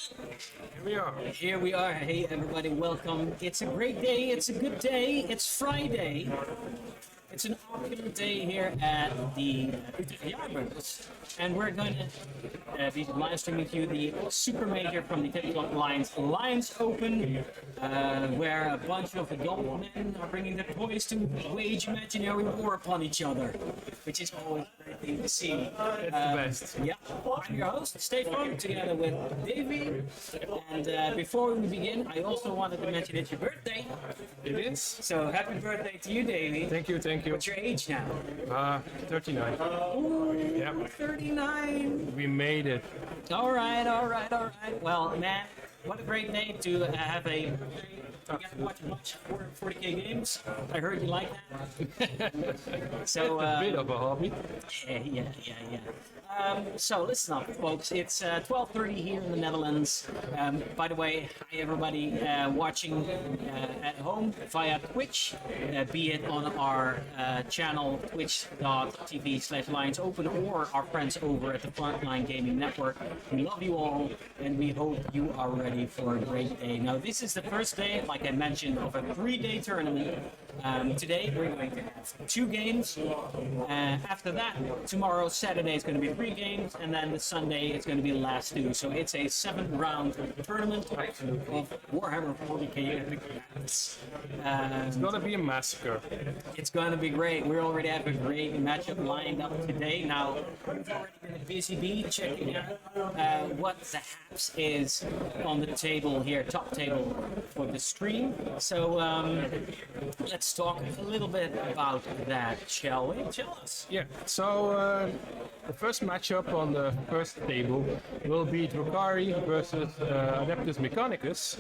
Here we are. Here we are. Hey everybody, welcome. It's a great day, it's a good day, it's Friday. It's an opulent day here at the Utrecht, and we're going to be live streaming to you the super major from the Tabletop Alliance Open, where a bunch of adult men are bringing their toys to wage imaginary war upon each other, which is always a great thing to see. It's the best. Yeah, I'm your host, Stefan, together with Davey. And before we begin, I also wanted to mention it's your birthday. It is. So happy birthday to you, Davey. Thank you, thank you. What's your age now? 39. Oh, Yep. 39. We made it. All right. Well, man, what a great day to have a. You got to watch 40K games. I heard you like that. So A bit of a hobby. yeah. So listen up, folks. It's 12:30 here in the Netherlands. By the way, hi everybody watching at home via Twitch, be it on our channel twitch.tv/Alliance Open or our friends over at the Frontline Gaming Network. We love you all, and we hope you are ready for a great day. Now, this is the first day, like I mentioned, of a 3-day tournament. Today we're going to have 2 games. After that, tomorrow, Saturday, is going to be 3 games, and then the Sunday it's going to be the last 2. So it's a 7-round tournament of Warhammer 40K epic battles. It's gonna be a massacre. It's going to be great. We already have a great matchup lined up today. Now, we've already been a busy bee checking out what the haps is on the table here, top table for the stream. So let's talk a little bit about that, shall we? Tell us. Yeah. So the first matchup on the first table will be Drukhari versus Adeptus Mechanicus.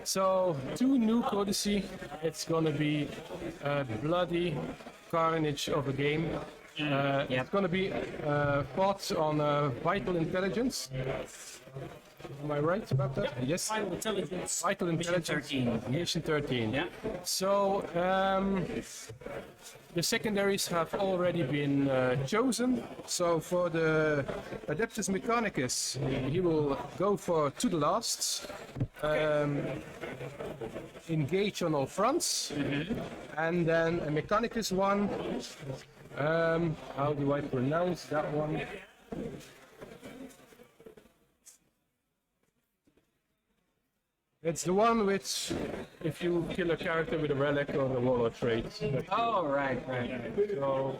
So 2 new Codicy. It's gonna be a bloody carnage of a game. It's gonna be fought on vital intelligence. Am I right about that? Yep. Yes. Vital Intelligence. Vital Mission Intelligence. 13. Mission 13. Yeah. So the secondaries have already been chosen. So for the Adeptus Mechanicus, he will go for to the last. Engage on all fronts, and then a Mechanicus one. How do I pronounce that one? It's the one which, if you kill a character with a relic or a warlord trait. Oh, right. So,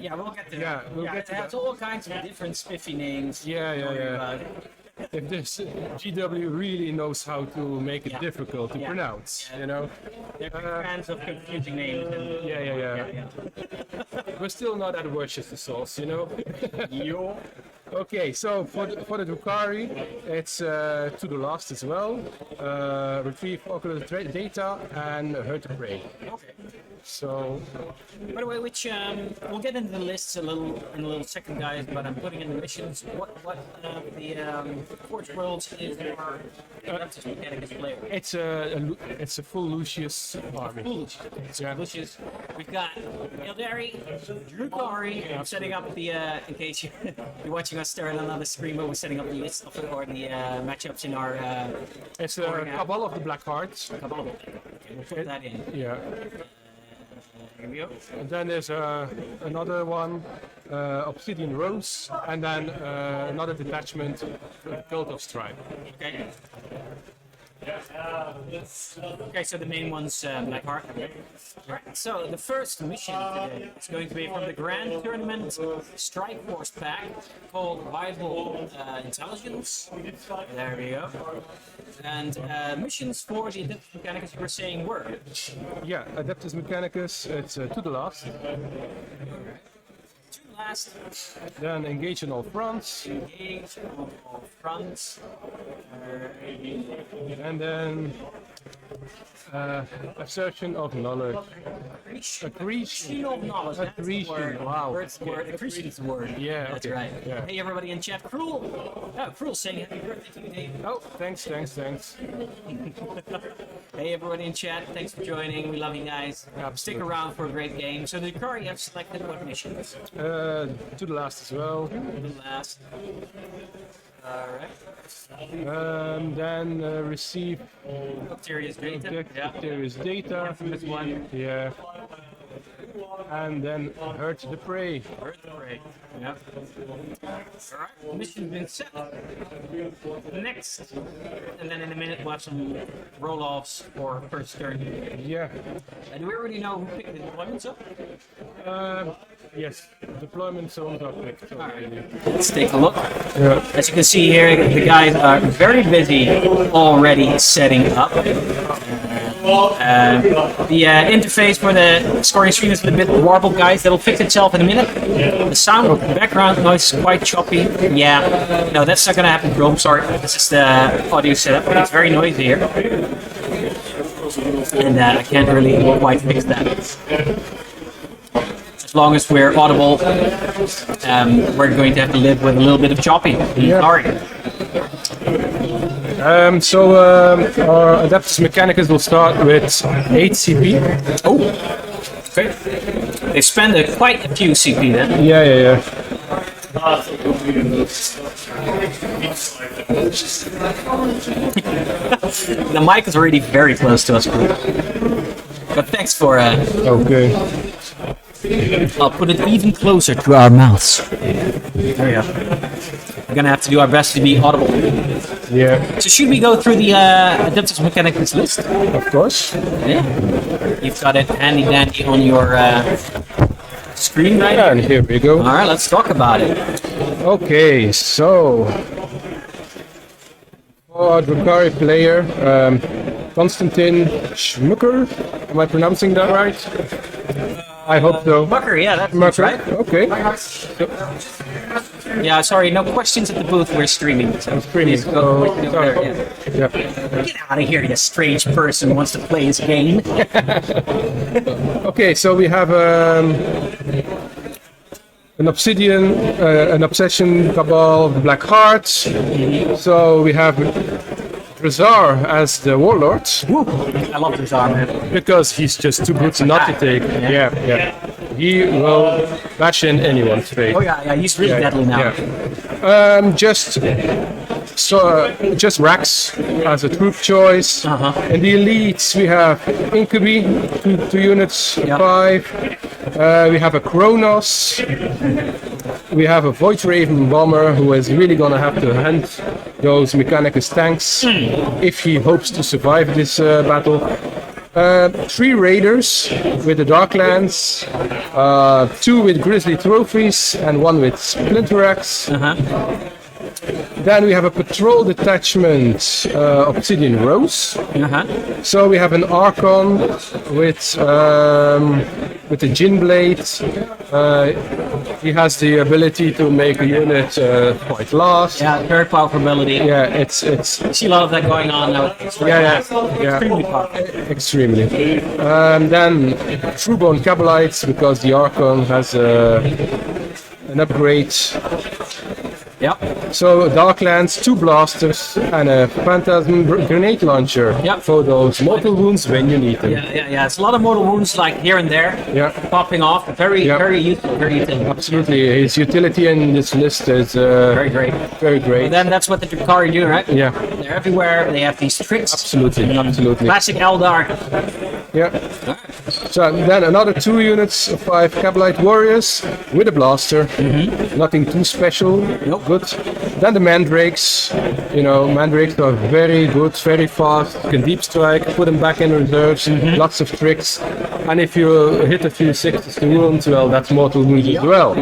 Yeah, we'll get to Yeah, that. we'll get it to has that. all kinds of different spiffy names. yeah. If this GW really knows how to make it Yeah. difficult to Yeah. pronounce, Yeah. you know. They're big fans of confusing names. And, Yeah. We're still not at Worcester sauce, you know. Yo. Okay, so for the Drukhari, it's to the last as well. Retrieve ocular data and hurt the prey. Okay. So By the way, which we'll get into the lists in a little second, guys. But I'm putting in the missions. What the Forge Worlds is for Adeptus Mechanicus player. it's a full Lucius army. Yeah. Lucius. We've got Ildari, Drukhari, setting up the in case you're watching us stare at another stream, we're setting up the list of or the matchups in our It's a Cabal of the Black Hearts. Cabal. Okay, we'll put that in. Yeah. Here we go. And then there's another one, Obsidian Rose, and then another detachment, Cult of Stripe. Okay. Okay, so the main one's Blackheart. Right, so the first mission today is going to be from the Grand Tournament Strike Force pack called Vital Intelligence. There we go. And missions for the Adeptus Mechanicus you were saying were? Yeah, Adeptus Mechanicus, it's to the last. Last, Then engage on all fronts, engage on all fronts. and then assertion of knowledge. Accretion of knowledge. That's the Accretion, word. wow. Word's the word. Accretion is the word. Yeah, That's okay, right. yeah. Hey, everybody in chat. Cruel. Oh, Cruel saying happy birthday to you, Dave. Oh, thanks. Hey, everybody in chat. Thanks for joining. We love you guys. Absolutely. Stick around for a great game. So the Drukhari have selected what missions? To the last as well. The last. Then receive Bacteria's data. bacteria's data. This one. Yeah. And then hurt the prey. Hurt the prey. Yeah. Alright, mission's been set. Next. And then in a minute we'll have some roll-offs for first turn. Yeah. Do we already know who picked the deployments up? Yes. Deployment zones are picked already. Let's take a look. Yeah. As you can see here, the guys are very busy already setting up. The interface for the scoring screen is a bit warbled, guys. That'll fix itself in a minute. The sound, the background noise is quite choppy. Yeah, no, that's not gonna happen, bro. I'm sorry. This is the audio setup. It's very noisy here, and I can't really quite fix that. As long as we're audible, we're going to have to live with a little bit of choppy. Yeah. Sorry. Our Adeptus Mechanicus will start with 8 CP. Oh, okay. They spend quite a few CP then. Yeah. The mic is already very close to us, bro. But thanks for. Okay. I'll put it even closer to our mouths. There we go. We're gonna have to do our best to be audible. Yeah. So should we go through the Adeptus Mechanicus list? Of course. Yeah. You've got it handy dandy on your screen right now. And here we go. All right, let's talk about it. Okay, so for our Drukhari player, Konstantin Schmucker. Am I pronouncing that right? I hope so. Mucker, yeah, that's Schmucker, right. okay. Yeah, sorry, no questions at the booth. We're streaming. So Streaming. please go over there, Yeah. Get out of here, you strange person who wants to play his game. Okay, so we have an obsidian, an obsession cabal, Black Heart. So we have Drazar as the warlord. Woo. I love this arm, man. Because he's just too good not to take. Yeah. He will bash in anyone's face. Oh yeah, he's really deadly now. Yeah. Just Rax as a troop choice. In the elites we have Incubi, two units, 5. We have a Kronos. We have a Void Raven bomber who is really gonna have to hunt those Mechanicus tanks if he hopes to survive this battle. 3 raiders with the Darklands, 2 with Grizzly Trophies and 1 with Splinter Axe. Then we have a patrol detachment, Obsidian Rose. So we have an Archon with the Gin Blade. He has the ability to make a unit quite last. Yeah, very powerful ability. Yeah, it's You see a lot of that going on now. yeah. Extremely powerful. Extremely. Then Truebone Cabalites, because the Archon has an upgrade. Yep. So Darklands, 2 blasters, and a Phantasm grenade launcher for those mortal wounds when you need them. Yeah. It's a lot of mortal wounds, like here and there, popping off. Very useful, very utility. Absolutely, his utility in this list is very great. Very great. And then that's what the Drukhari do, right? Yeah. They're everywhere. They have these tricks. Absolutely. Classic Eldar. Yeah. So then another 2 units of 5 Cabalite warriors with a blaster. Nothing too special. Nope. Good. Then the Mandrakes. Mandrakes are very good, very fast, can deep strike, put them back in reserves, lots of tricks. And if you hit a few 6s to wounds, well, that's mortal wounds as well.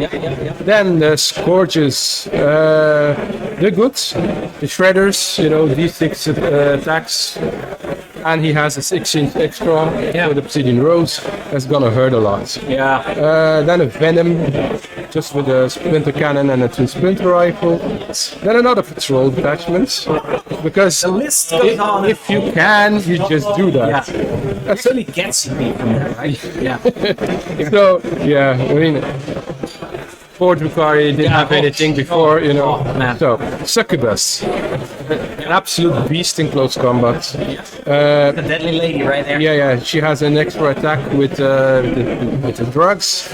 Then the Scourges, they're good. The Shredders, D6 attacks. And he has a 6-inch extra with Obsidian Rose. That's gonna hurt a lot. Then a Venom, just with a Splinter Cannon and a Twin Splinter Rifle. Then another patrol detachment, because The list goes on. if you can, you just do that. Actually gets CP from there, right? Yeah. So, I mean, poor Drukhari didn't have anything before, man. So, Succubus, an absolute beast in close combat. The deadly lady right there. Yeah, she has an extra attack with the drugs.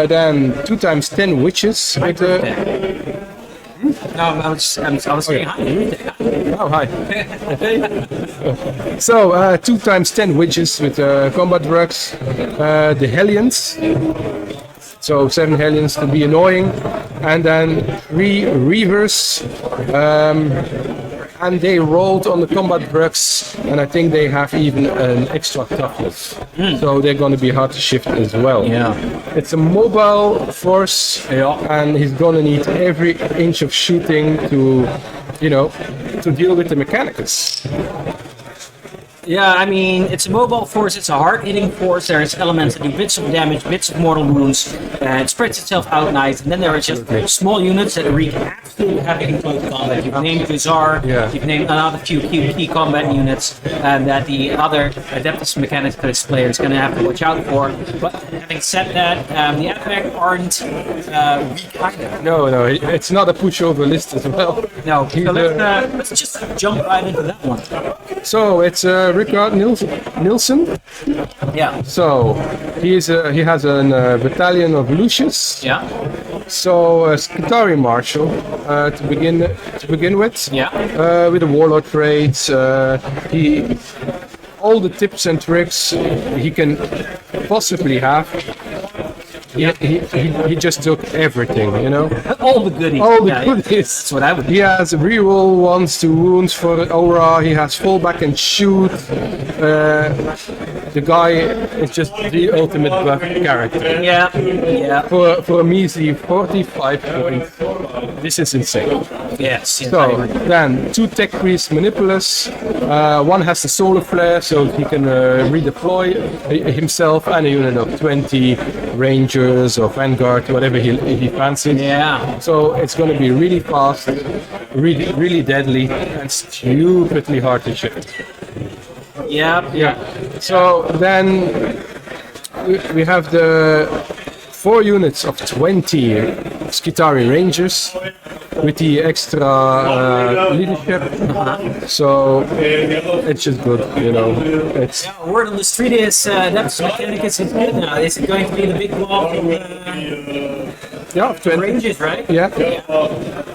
Then 2 times 10 witches with No, I was saying hi. Oh, hi. So, 2 times 10 widgets with combat drugs, the Hellions. So 7 Hellions to be annoying, and then 3 Reavers, and they rolled on the combat drugs, and I think they have even an extra toughness. So they're going to be hard to shift as well. Yeah. It's a mobile force, and he's going to need every inch of shooting to, to deal with the Mechanicus. Yeah, I mean, it's a mobile force, it's a hard-hitting force, there's elements that do bits of damage, bits of mortal wounds, it spreads itself out nice, and then there are just small units that wreak absolute havoc in close combat. You've named Bizarre, you've named another few key combat units that the other Adeptus Mechanicus player is going to have to watch out for. But having said that, the Admech aren't weak either. No, it's not a pushover list as well. No, so let's just jump right into that one. So it's Rickard Nielsen. Yeah. So he has a battalion of Lucius. Yeah. So a Skitarii Marshal to begin with. Yeah. With the Warlord traits, all the tips and tricks he can possibly have. He just took everything, All the goodies. All the goodies. That's what I would do. He has reroll 1 to wounds for aura. He has fallback and shoot. The guy is just the ultimate buff character. Yeah. For a measly 45 points, this is insane. Yes. So then 2 tech priest manipulus. 1 has the solar flare, so he can redeploy himself and a unit of 20 rangers or vanguard, whatever he fancies. Yeah. So it's going to be really fast, really deadly, and stupidly hard to shift. Yeah. So then we have the 4 units of 20 Skitarii Rangers with the extra leadership. So it's just good, It's Word on the street is Adeptus Mechanicus is good now. Is it going to be the big block of 20. ranges, right? Yeah.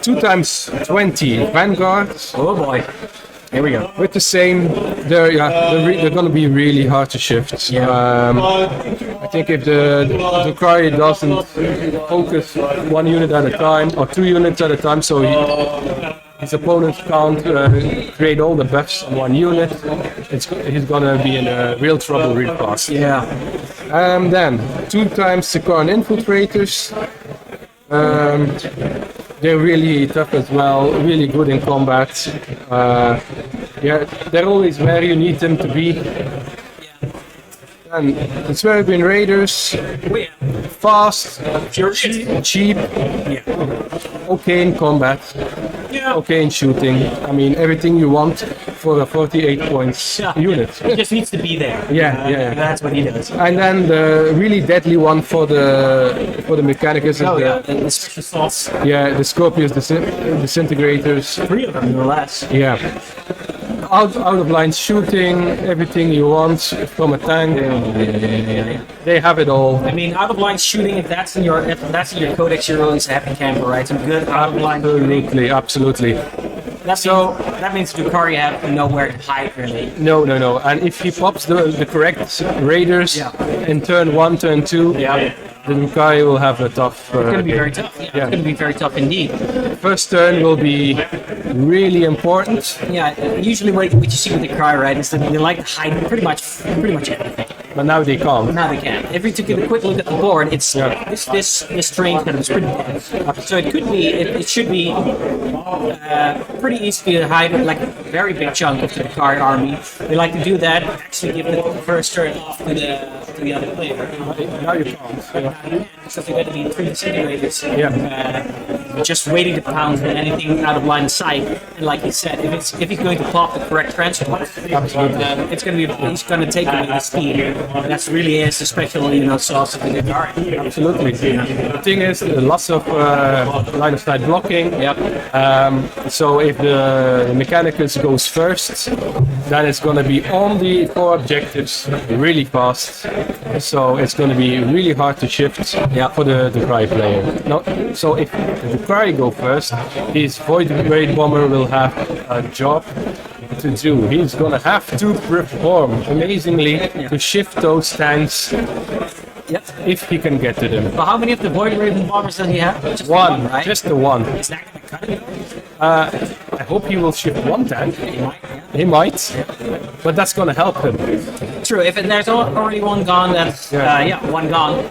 2 times 20 vanguards. Oh boy. Here we go. With the same, they're going to be really hard to shift. I think if the Drukhari doesn't focus 1 unit at a time or 2 units at a time, so his opponents can't create all the buffs in 1 unit, he's going to be in real trouble real fast. Yeah. Then 2 times Sikaran infiltrators. They're really tough as well, really good in combat. They're always where you need them to be. And the Swerbin Raiders, fast, cheap, okay in combat, okay in shooting. I mean, everything you want for a 48 points unit. He just needs to be there. Yeah. That's what he does. And then the really deadly one for the Mechanicus is the special assaults. the Scorpius disintegrators. 3 of them, no less. Yeah. Out of line shooting, everything you want from a tank. They have it all. I mean, out of line shooting. If that's in your codex, you're always a happy camper, right? Some good out of line. Absolutely. That means Drukhari have nowhere to hide, really. No. And if he pops the correct raiders in turn 1, turn 2, the Drukhari will have a tough. It's going to be very tough. Yeah, it's going to be very tough indeed. First turn will be really important. Yeah, usually what you see with the Drukhari, right, is that they like to hide pretty much everything. But now they can't. Now they can. If you took a quick look at the board, it's this terrain kind of is pretty dense. So it should be pretty easy to hide like a very big chunk of the Drukhari army. They like to do that, actually give the first turn off to the other player. Now you can't. So they're going to be 3 disintegrators, just waiting to pounce on anything out of line of sight. And like you said, if he's going to pop the correct transport, Absolutely. he's going to take away the speed. That really is the special, sauce of the Drukhari. Absolutely. The thing is, lots of line of sight blocking. Yep. So if the Mechanicus goes first, then it's going to be only 4 objectives really fast. So it's going to be really hard to shift for the Drukhari player. No, so if the Drukhari go first, his Void Raid Bomber will have a job to do. He's gonna have to perform amazingly to shift those tanks if he can get to them. Well, how many of the Void Raven bombers does he have? Just One, right? just the one. Is that gonna cut it? I hope he will shift 1 tank. He might, but that's gonna help him. True, if there's already one gone, that's, one gone.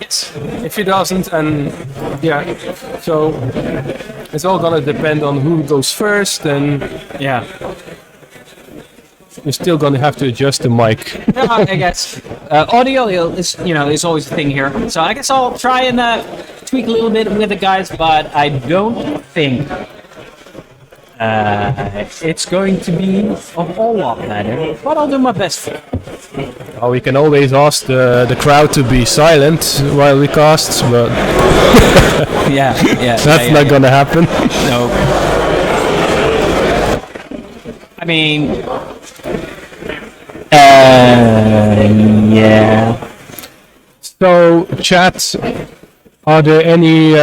Yes. If he doesn't, and so it's all gonna depend on who goes first, and you're still gonna have to adjust the mic. I guess audio is always a thing here. So I guess I'll try and tweak a little bit with the guys, but I don't think it's going to be a whole lot better. But I'll do my best for it. Oh, we can always ask the crowd to be silent while we cast, but that's not gonna happen. No. I mean, So, chat, are there any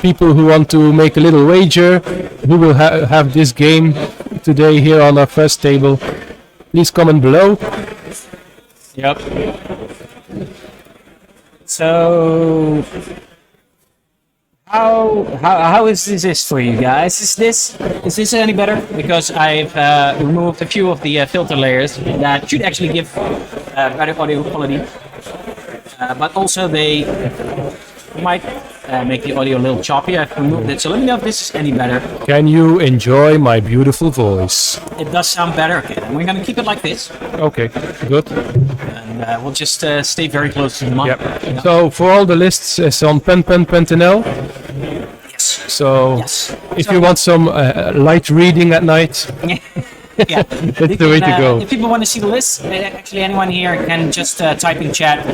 people who want to make a little wager who will have this game today here on our first table? Please comment below. Yep. So, how is this for you guys? Is this any better? Because I've removed a few of the filter layers that should actually give better audio quality, but also they might make the audio a little choppy. I've removed it, so let me know if this is any better. Can you enjoy my beautiful voice? It does sound better. Okay, then we're gonna keep it like this. Okay, good. And we'll just stay very close to the mic. Yep. So for all the lists, it's on pen.nl. Yes. So if So you want some light reading at night, yeah, that's the way to go. If people want to see the list, actually anyone here can just type in chat.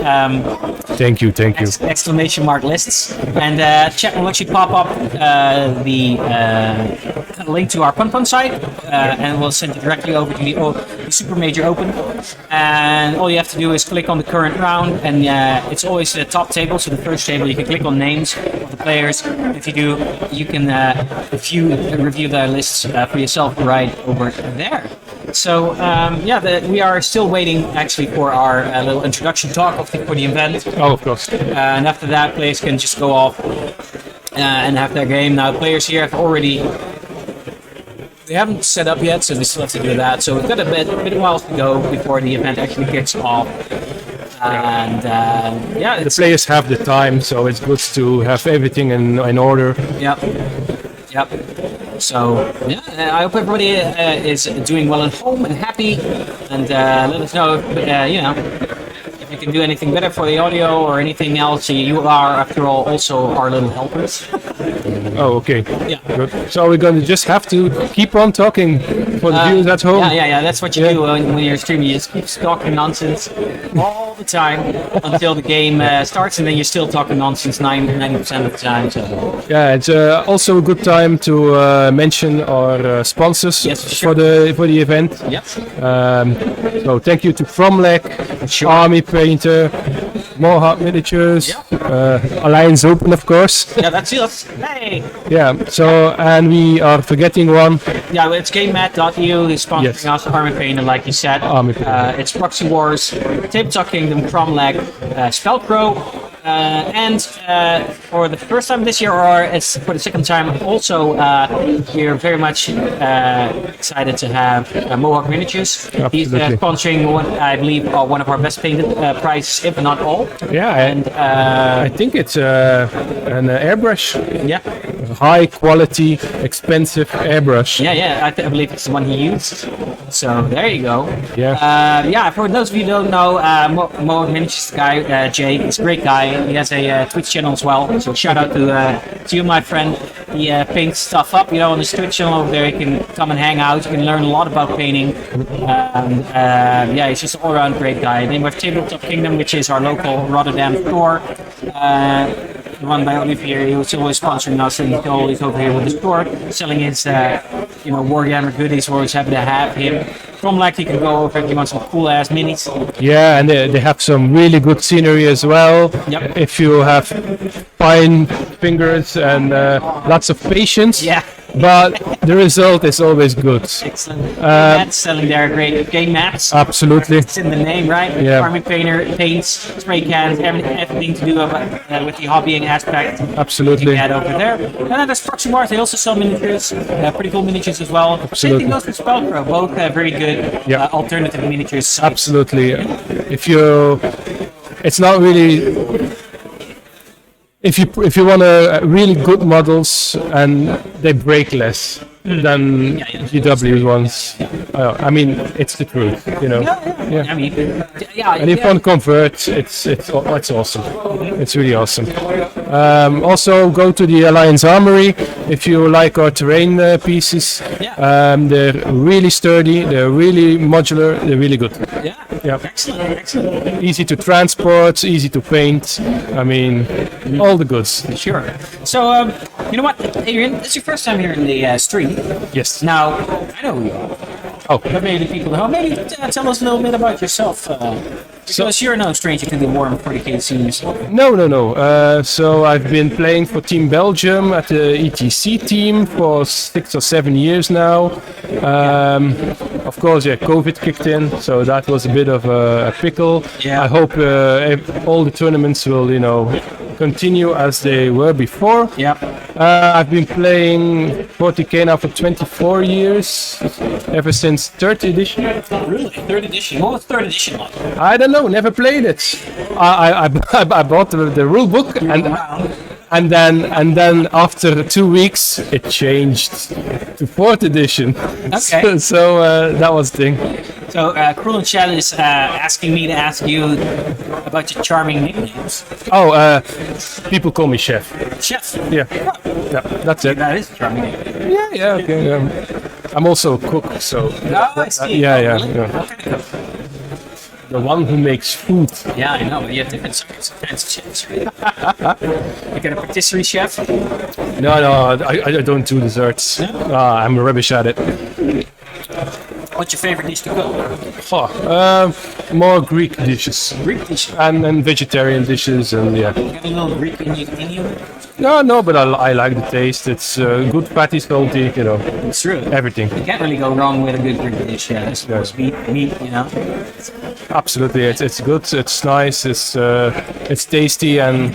Thank you. Exclamation mark lists, and chat will actually pop up the link to our Pun site, and we'll send you directly over to the Super Major Open. And all you have to do is click on the current round, and it's always the top table, so the first table. You can click on names of the players. If you do, you can review the lists for yourself right over there. So we are still waiting actually for our little introduction talk for the event. Oh, of course. And after that, players can just go off and have their game. Now, players here have already. They haven't set up yet, so they still have to do that. So we've got a bit of while to go before the event actually kicks off. And the players have the time, so it's good to have everything in order. Yep. So I hope everybody is doing well at home and happy, and let us know if you can do anything better for the audio or anything else. You are, after all, also our little helpers. Oh, okay. Yeah. Good. So we're going to just have to keep on talking for the viewers at home. Yeah. That's what you do when you're streaming. You just keep talking nonsense all the time until the game starts, and then you're still talking nonsense 90% of the time. So. Yeah, it's also a good time to mention our sponsors for the event. Yep. So thank you to Fromlek, Army Painter, Mohawk Miniatures, Alliance Open, of course. Yeah, that's it. Hey. Yeah. So and we are forgetting one. Yeah, it's GameMat.eu is sponsoring us, Army Painter, like you said. Army Painter. It's Proxy Wars, Tabletop Kingdom, Cromlag, Spellcrow, and for the first time this year, or it's for the second time, also we're very much excited to have Mohawk Miniatures. Absolutely. He's sponsoring what I believe are one of our best painted prizes, if not all. Yeah, and I think it's an airbrush. Yeah. High quality, expensive airbrush. Yeah, I believe it's the one he used. So there you go. Yeah. For those of you who don't know, Mohawk Miniatures guy, Jay, he's a great guy. He has a Twitch channel as well. So shout out to you, my friend. he paints stuff up. On his Twitch channel over there, you can come and hang out. You can learn a lot about painting. Yeah, he's just an all-around great guy. Then we have Tabletop Kingdom, which is our local Rotterdam store. Run by Olivier. He was always sponsoring us, and he's always over here with the store, selling his, Wargammer goodies. We're always happy to have him. From you can go over if you want some cool ass minis. Yeah, and they have some really good scenery as well. Yep. If you have fine fingers and lots of patience. Yeah. But the result is always good. Excellent. Matt's selling their great game maps. Absolutely. It's in the name, right? Yeah. Farming paints, spray cans, everything to do with the hobbying aspect. Absolutely. You can get over there. And then there's Proxy Mart. They also sell miniatures, pretty cool miniatures as well. Absolutely. Same thing goes with Spellcrow. Both very good alternative miniatures. Absolutely. It's not really. If you want really good models and they break less than GW ones, I mean it's the truth, Yeah. I mean, And if one converts, it's awesome. It's really awesome. Also, go to the Alliance Armory if you like our terrain pieces. They're really sturdy. They're really modular. They're really good. Yeah. Excellent. Easy to transport, easy to paint. I mean, all the goods. Sure. So, you know what, Adrian? It's your first time here in the stream. Yes. Now, I know who you are. Oh. But maybe the people at home, maybe tell us a little bit about yourself. Because you're no stranger to the Warhammer 40k scenes. No. So I've been playing for Team Belgium at the ETC team for 6 or 7 years now. Of course, COVID kicked in, so that was a bit of a pickle. Yeah. I hope all the tournaments will, continue as they were before. Yep. I've been playing 40k now for 24 years, ever since 3rd edition. Really? 3rd edition? What was 3rd edition like? I don't know, never played it. I bought the rule book and then after 2 weeks it changed to 4th edition. Okay. So that was the thing. So Cruel and Chad is asking me to ask you about your charming nicknames. Oh, people call me Chef. Chef. Yeah, that's it. That is a charming name. Yeah, okay. I'm also a cook, so. Oh, I see. Yeah. Really? What kind of cook? The one who makes food. Yeah, I know. You have different kinds of chefs, right? You got a patisserie chef? No, I don't do desserts. No? I'm rubbish at it. What's your favorite dish to cook? More Greek dishes. Greek dish. And vegetarian dishes, and yeah. You got a little Greek in you? No, but I like the taste. It's good, fatty, salty, It's true. everything. You can't really go wrong with a good Greek dish. Yeah, there's meat, Absolutely, it's good. It's nice. It's tasty, and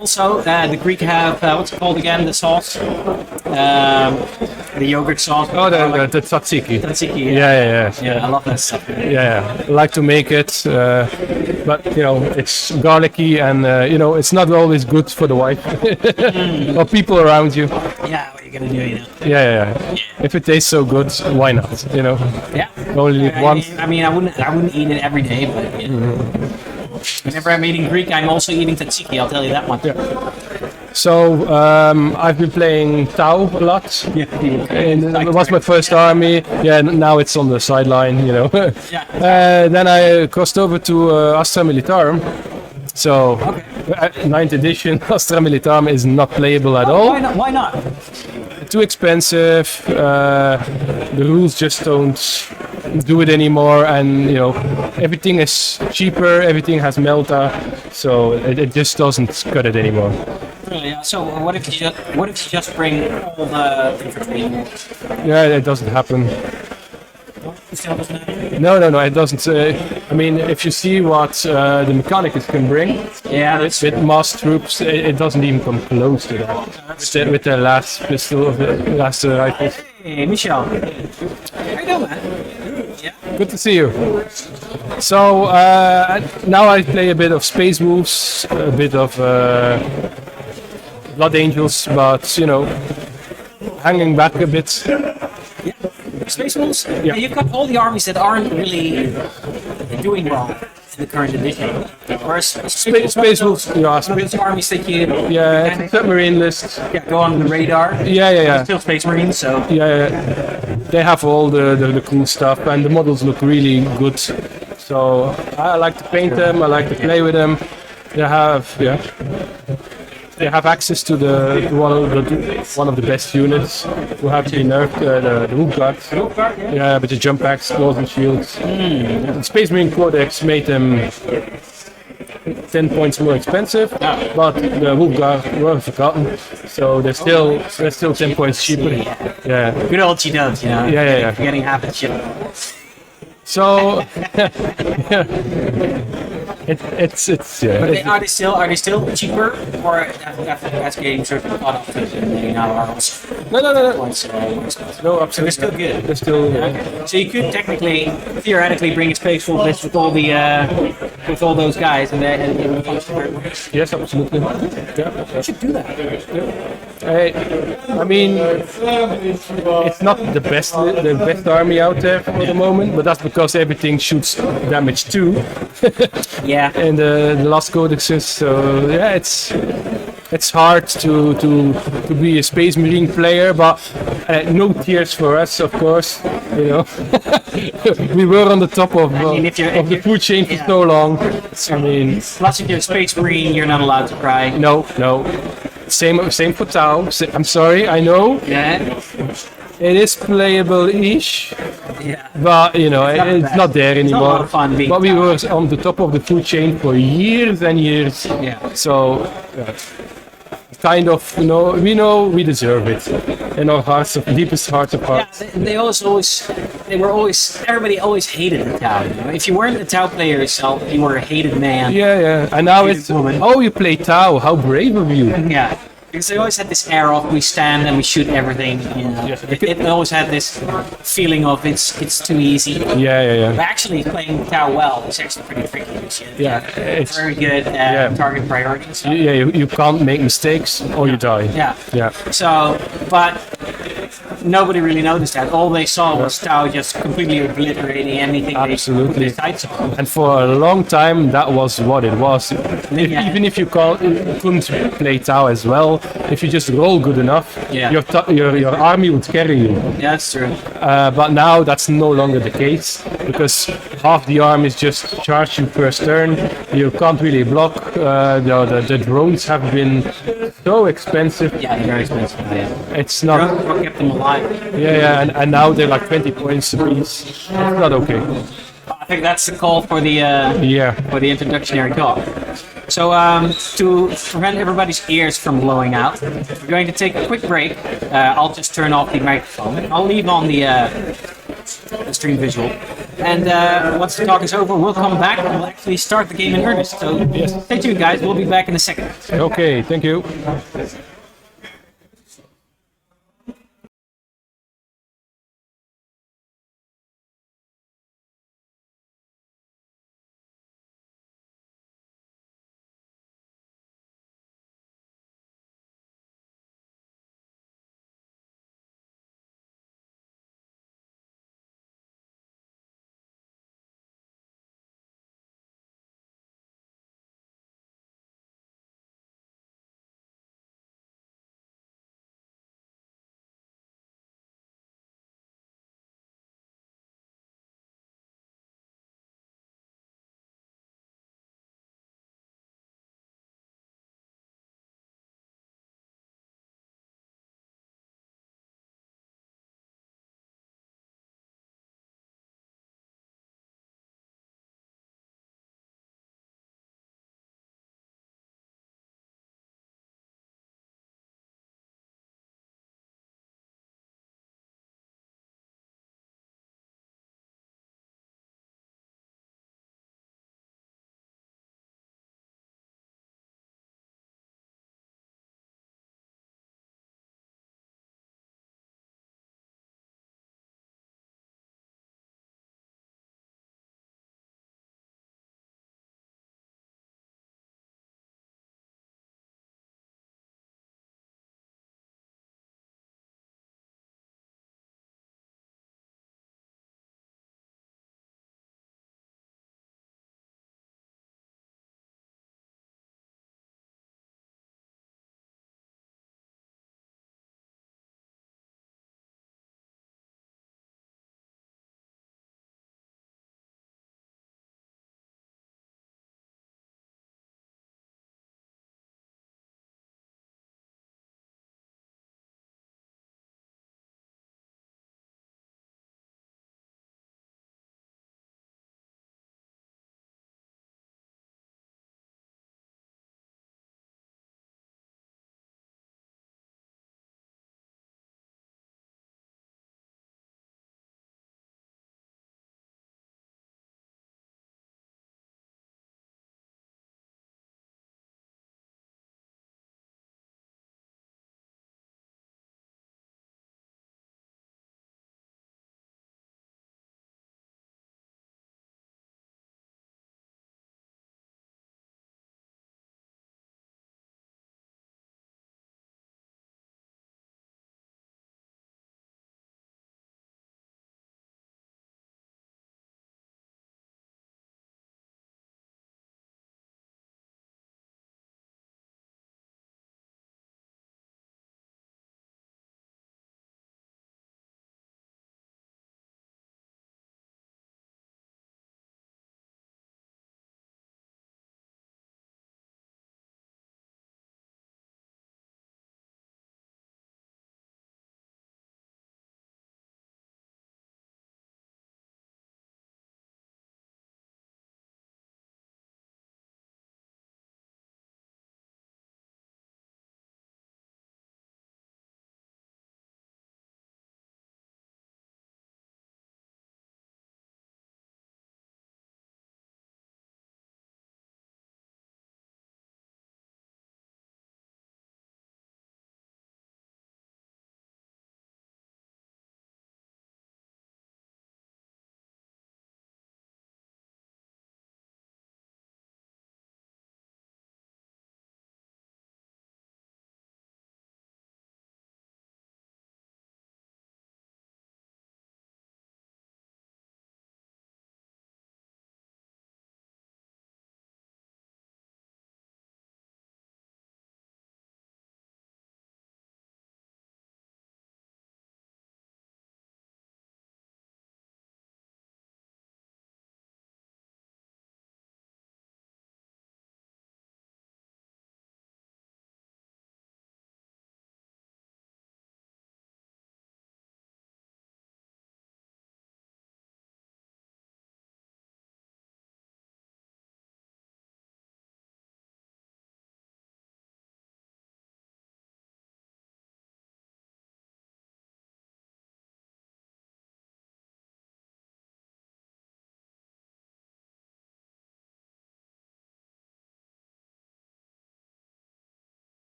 Also, the Greek have, what's it called again, the sauce? The yogurt sauce. Oh, the tzatziki. Tzatziki, Yeah. I love that stuff. Yeah, I like to make it, but it's garlicky, and it's not always good for the wife or people around you. Yeah, what are you gonna do, Yeah. If it tastes so good, why not? Yeah. Only need once. I mean, I wouldn't eat it every day, but whenever I'm eating Greek, I'm also eating tzatziki. I'll tell you that one. Yeah. So I've been playing Tau a lot. Yeah. It was my first army. Yeah, now it's on the sideline. Yeah. Then I crossed over to Astra Militarum. So, 9th edition, Astra Militarum is not playable at all. Why not? Too expensive. The rules just don't do it anymore, and everything is cheaper. Everything has Melta, so it just doesn't cut it anymore. Really? Yeah. So what if you just bring all the infantry? Yeah, it doesn't happen. It still doesn't happen? No, it doesn't. I mean, if you see what the Mechanicus can bring, Yeah, that's with mass troops, it doesn't even come close to that. With the last pistol of the last rifles. Hey, Michel. How you doing, man? Yeah. Good to see you. So now I play a bit of Space Wolves, a bit of Blood Angels, but hanging back a bit. Yeah. Space Wolves? Yeah. You've got all the armies that aren't really doing well. the current edition. Or Space Wolves, yeah, those armies that you yeah, kind it's a submarine list. go on the radar. Yeah. Still Space Marines, so Yeah, they have all the cool stuff, and the models look really good. So I like to paint them. I like to play with them. They have access to one of the best units who have been nerfed, the Hook Guard. Yeah, with the jump packs, claws and shields. The Space Marine Codex made them 10 points more expensive, but the Wolf Guard were forgotten, so they're still 10 points cheaper. Yeah. good old G-dubs, you know. Yeah. Getting half the shit. So it's yeah. Are they still cheaper, or that's getting sort of caught up to maybe not ours? No. No, So absolutely. they're still good. They're still. Okay. So you could theoretically bring a Space Wolf list with all those guys, and it would function very well. Yes, absolutely. Yeah. You should do that. I mean, it's not the best army out there for the moment, but that's because everything shoots damage too. Yeah. And the last codexes, so yeah, it's hard to be a Space Marine player, but no tears for us, of course. You know, we were on the top of the food chain for so long. I mean, Plus, if you're a Space Marine, you're not allowed to cry. no. Same for Tau. I'm sorry, I know Yeah. it is playable-ish, Yeah. but you know it's not there It's not a anymore. lot of fun being But we Tau. were on the top of the food chain for years and years. Yeah. So, kind of, you know, we deserve it in our deepest hearts of Yeah, hearts. everybody always hated the Tau. You know? If you weren't a Tau player yourself, you were a hated man. Yeah. And now Hated it's, woman. oh, you play Tau, how brave of you. Yeah. Because they always had this air of we stand and we shoot everything. You know? Yes. It always had this feeling of it's too easy. Yeah. But actually, playing Tau well is actually pretty tricky. Yeah, it's, Very good target priority. So. yeah, you can't make mistakes or you die. Yeah. So, but nobody really noticed that. All they saw was Tau just completely obliterating anything Absolutely. they put their sights on. And for a long time, that was what it was. Yeah. Even if you couldn't play Tau as well, if you just roll good enough, Yeah. your army would carry you. Yeah, that's true. But now that's no longer the case because half the armies just charge you first turn. You can't really block. The drones have been so expensive. Yeah, they're very expensive. Yeah. It's not. What kept them alive? Yeah, and now they're like 20 points a piece. It's not okay. I think that's the call for the Yeah. introductory talk. So to prevent everybody's ears from blowing out, we're going to take a quick break. I'll just turn off the microphone. I'll leave on the stream visual. And once the talk is over, we'll come back and we'll actually start the game in earnest. So stay tuned, guys. We'll be back in a second. Okay, thank you.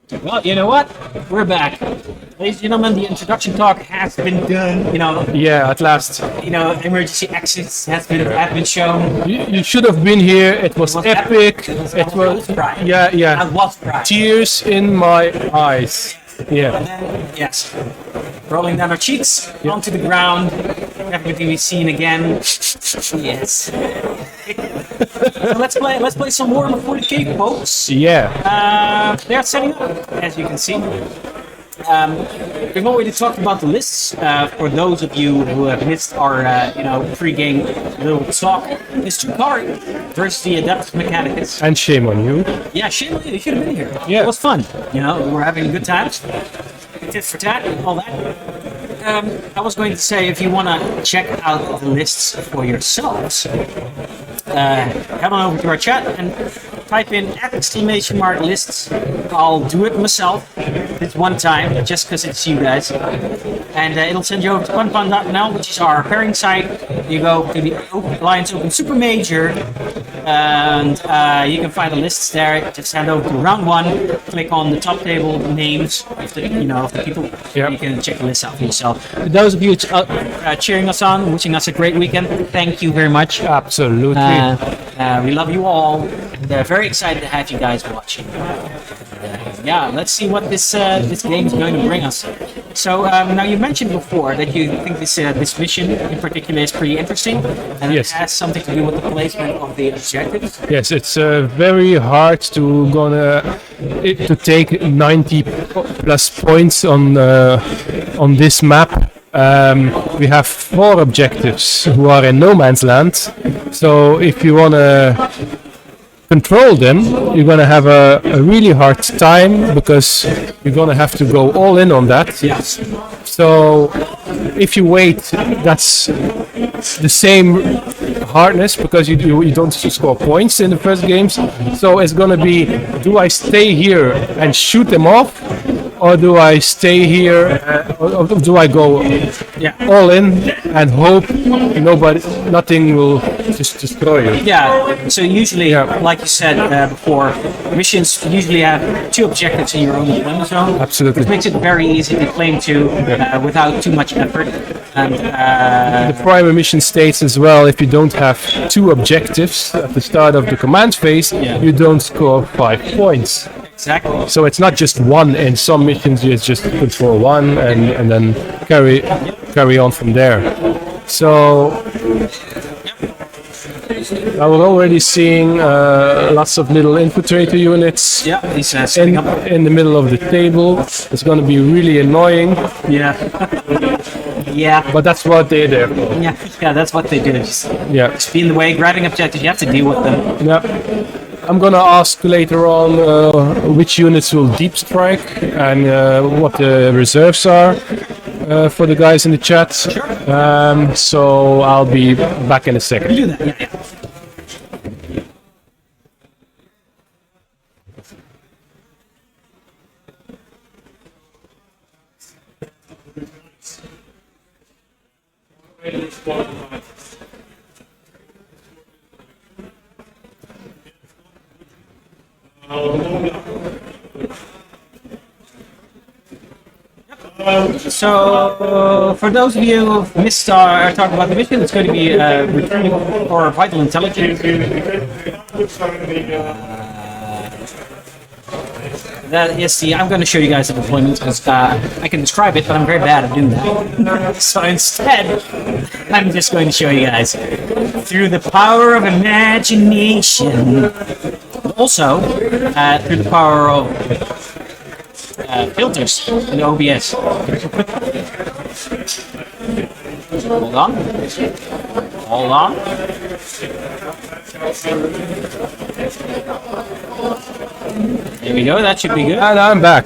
Well, you know what? We're back. Ladies and gentlemen, the introduction talk has been done. Yeah, at last. Emergency exits have been shown. You should have been here. It was epic. It was pride. Yeah. I was pride. Tears in my eyes. Yeah. And then, yes, rolling down our cheeks onto the ground. Everything we've seen again. Yes. So let's play some Warhammer 40k, folks. Yeah. They're setting up, as you can see. We've already talked about the lists. For those of you who have missed our, pre-game little talk, it's Drukhari versus the Adeptus Mechanicus. And shame on you. Yeah, shame on you. You should have been here. Yeah. It was fun. We were having good times. Tit for tat, all that. I was going to say, if you want to check out the lists for yourselves, head on over to our chat and type in !lists. I'll do it myself this one time, just because it's you guys. And it'll send you over to funfun.nl, which is our pairing site. You go to the Alliance Open Super Major, and you can find the lists there. Just head over to round 1, click on the top table names of the people. Yep. You can check the list out for yourself. For those of you cheering us on, wishing us a great weekend, thank you very much. Absolutely. We love you all. They're very excited to have you guys watching. Let's see what this game is going to bring us. So now you mentioned before that you think this mission in particular is pretty interesting, and Yes. it has something to do with the placement of the objectives. Yes, it's very hard to take 90 plus points on this map. We have 4 objectives who are in no man's land. So if you want to control them, you're going to have a really hard time, because you're going to have to go all in on that. Yes. So if you wait, that's the same hardness, because you don't score points in the first games. So it's going to be, do I stay here and shoot them off, or do I stay here, or do I go all in and hope nothing will just destroy you? Yeah, so usually, like you said before, missions usually have 2 objectives in your own deployment zone. Absolutely. Which makes it very easy to claim to without too much effort. And The primary mission states as well, if you don't have 2 objectives at the start of the command phase, you don't score 5 points. exactly. So it's not just one. In some missions, you just control one and then carry on from there. So I was already seeing lots of little infiltrator units He's setting up. in the middle of the table. It's going to be really annoying. Yeah. Yeah. But that's what they're there for. Yeah, that's what they do. Just Yeah. be in the way, grabbing objectives, you have to deal with them. Yeah. I'm gonna ask later on which units will deep strike and what the reserves are for the guys in the chat. Sure. So I'll be back in a second. Do that. Yeah. So, for those of you who missed our talk about the mission, it's going to be returning for vital intelligence. That is I'm going to show you guys the deployment because I can describe it, but I'm very bad at doing that. So instead, I'm just going to show you guys through the power of imagination. Also, through the power of filters in OBS. Hold on. Hold on. There we go, that should be good. And I'm back.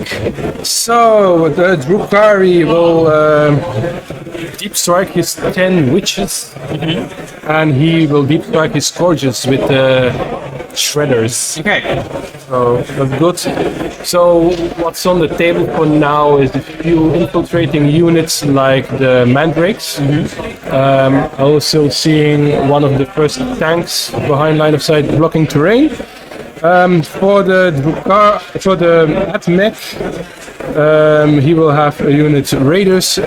So the Drukhari will deep strike his 10 witches, and he will deep strike his scourges with shredders. Okay. So that's good. So what's on the table for now is a few infiltrating units like the mandrakes. Also seeing one of the first tanks behind line of sight blocking terrain. For the Atmech, he will have a unit Raiders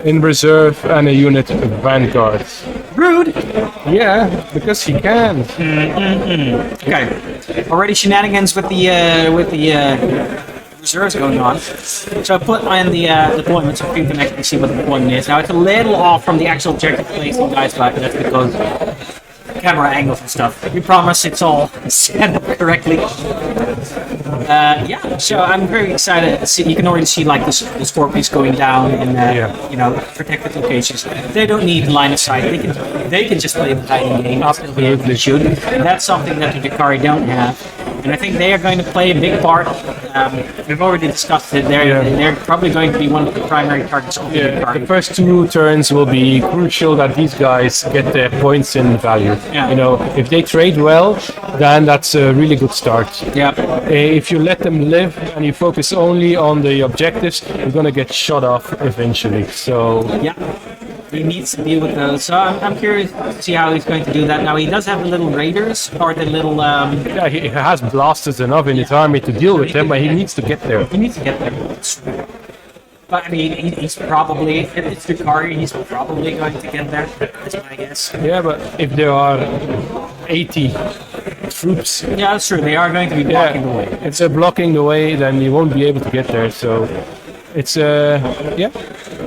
in reserve and a unit Vanguard. Rude. Yeah, because he can. Okay. Already shenanigans with the reserves going on. So I put on the deployment so you can actually see what the deployment is. Now it's a little off from the actual objective placing, guys, but that's because camera angles and stuff. We promise it's all set up correctly. Yeah, so I'm very excited. You can already see like the scorpions going down in protected locations. They don't need line of sight. They can just play the hiding game. Absolutely should. And that's something that the Drukhari don't have. And I think they are going to play a big part. We've already discussed it. They're probably going to be one of the primary targets of the Drukhari. The first 2 turns will be crucial that these guys get their points in value. Yeah. You know, if they trade well, then that's a really good start. Yeah. If you let them live and you focus only on the objectives, you're going to get shot off eventually. So yeah. He needs to deal with those. So I'm curious to see how he's going to do that. Now he does have the little raiders or the little. Yeah, he has blasters enough in his army to deal with them, but he needs to get there. He needs to get there. But I mean, he's probably, if it's Drukhari, he's probably going to get there. That's my guess. Yeah, but if there are 80 troops, yeah, that's true. They are going to be blocking the way. If they're blocking the way, then you won't be able to get there. So it's yeah.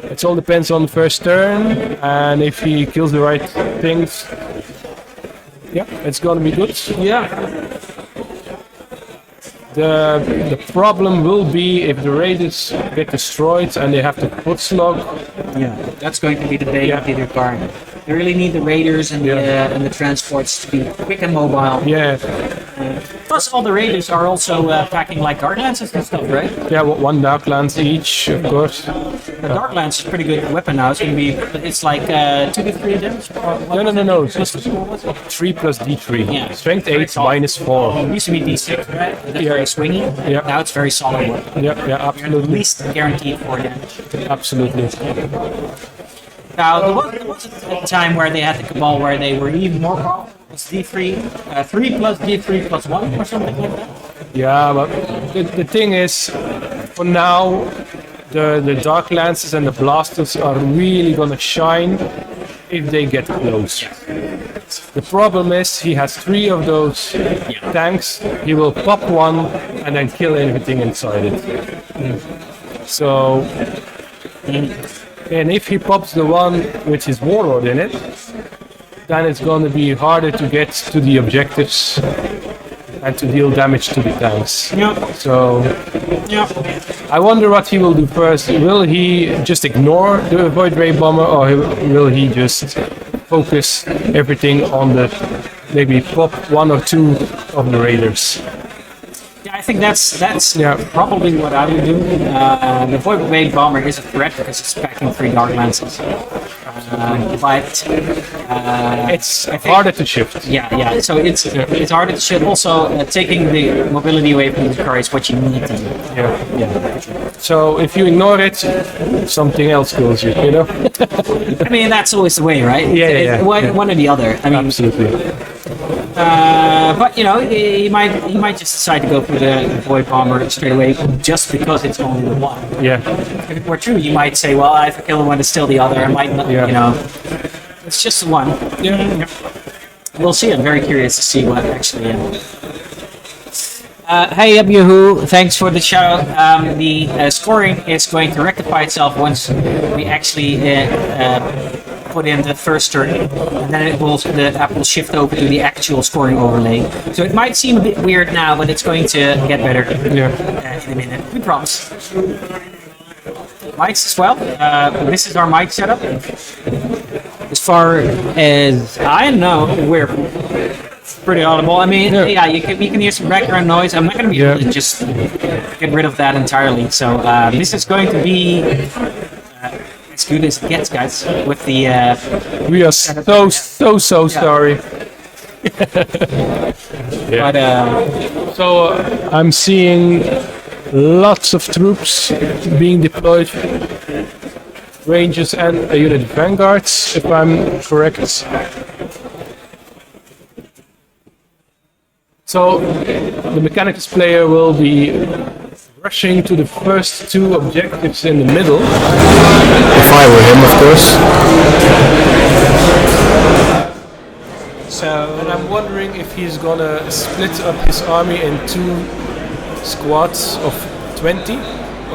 It all depends on the first turn, and if he kills the right things, yeah, it's gonna be good. Yeah. The problem will be if the raiders get destroyed and they have to put slug. Yeah, that's going to be the day of the Drukhari. They really need the raiders and the transports to be quick and mobile. Yeah. Plus, all the raiders are also packing like dark lances and stuff, right? Yeah, 1 dark lance each, of course. The dark lance is a pretty good weapon now. It's going to be, it's like 2 to 3 damage. No. It's just 3 plus D3. Yeah. Strength 8 minus 4. It used to be D6, right? That's very swingy. Yeah. Now it's very solid weapon. Yeah, absolutely. At least guaranteed 4 damage. Absolutely. Now, there was a time where they had the Cabal where they were even more powerful. It was D3, 3 plus D3 plus 1 or something like that. Yeah, but the thing is, for now, the Dark Lances and the Blasters are really gonna shine if they get close. Yeah. The problem is he has 3 of those tanks, he will pop one and then kill everything inside it. So... And if he pops the one with his warlord in it, then it's going to be harder to get to the objectives and to deal damage to the tanks. Yeah. So, Yeah. I wonder what he will do first. Will he just ignore the Void Ray Bomber, or will he just focus everything on the maybe pop 1 or 2 of the raiders? Yeah, I think that's probably what I would do. The Void Ray Bomber is a threat because it's packing 3 Dark Lances. But it's harder to shift. Yeah. So it's harder to shift. Also, taking the mobility away from the car is what you need to do. Yeah. So if you ignore it, something else kills you. You know. I mean, that's always the way, right? Yeah. One or the other. I mean, absolutely. But you know, he might just decide to go for the Void Bomber straight away just because it's only the one. Yeah. If it were true, you might say, well, if I kill one, it's still the other. I might not, you know, it's just the one. Yeah. We'll see. I'm very curious to see what actually. Hey Yahoo! Thanks for the shout out. The scoring is going to rectify itself once we actually put in the first turn, and then the app will shift over to the actual scoring overlay. So it might seem a bit weird now, but it's going to get better in a minute. We promise. Mics as well. This is our mic setup. As far as I know, we're pretty audible. I mean, you can hear some background noise. I'm not going to be able to just get rid of that entirely. So this is going to be as good as it gets, guys. With the we are so sorry. But so I'm seeing lots of troops being deployed, Rangers and a unit of Vanguards, if I'm correct. So the Mechanicus player will be rushing to the first two objectives in the middle. If I were him, of course. So, And I'm wondering if he's gonna split up his army in two squads of 20,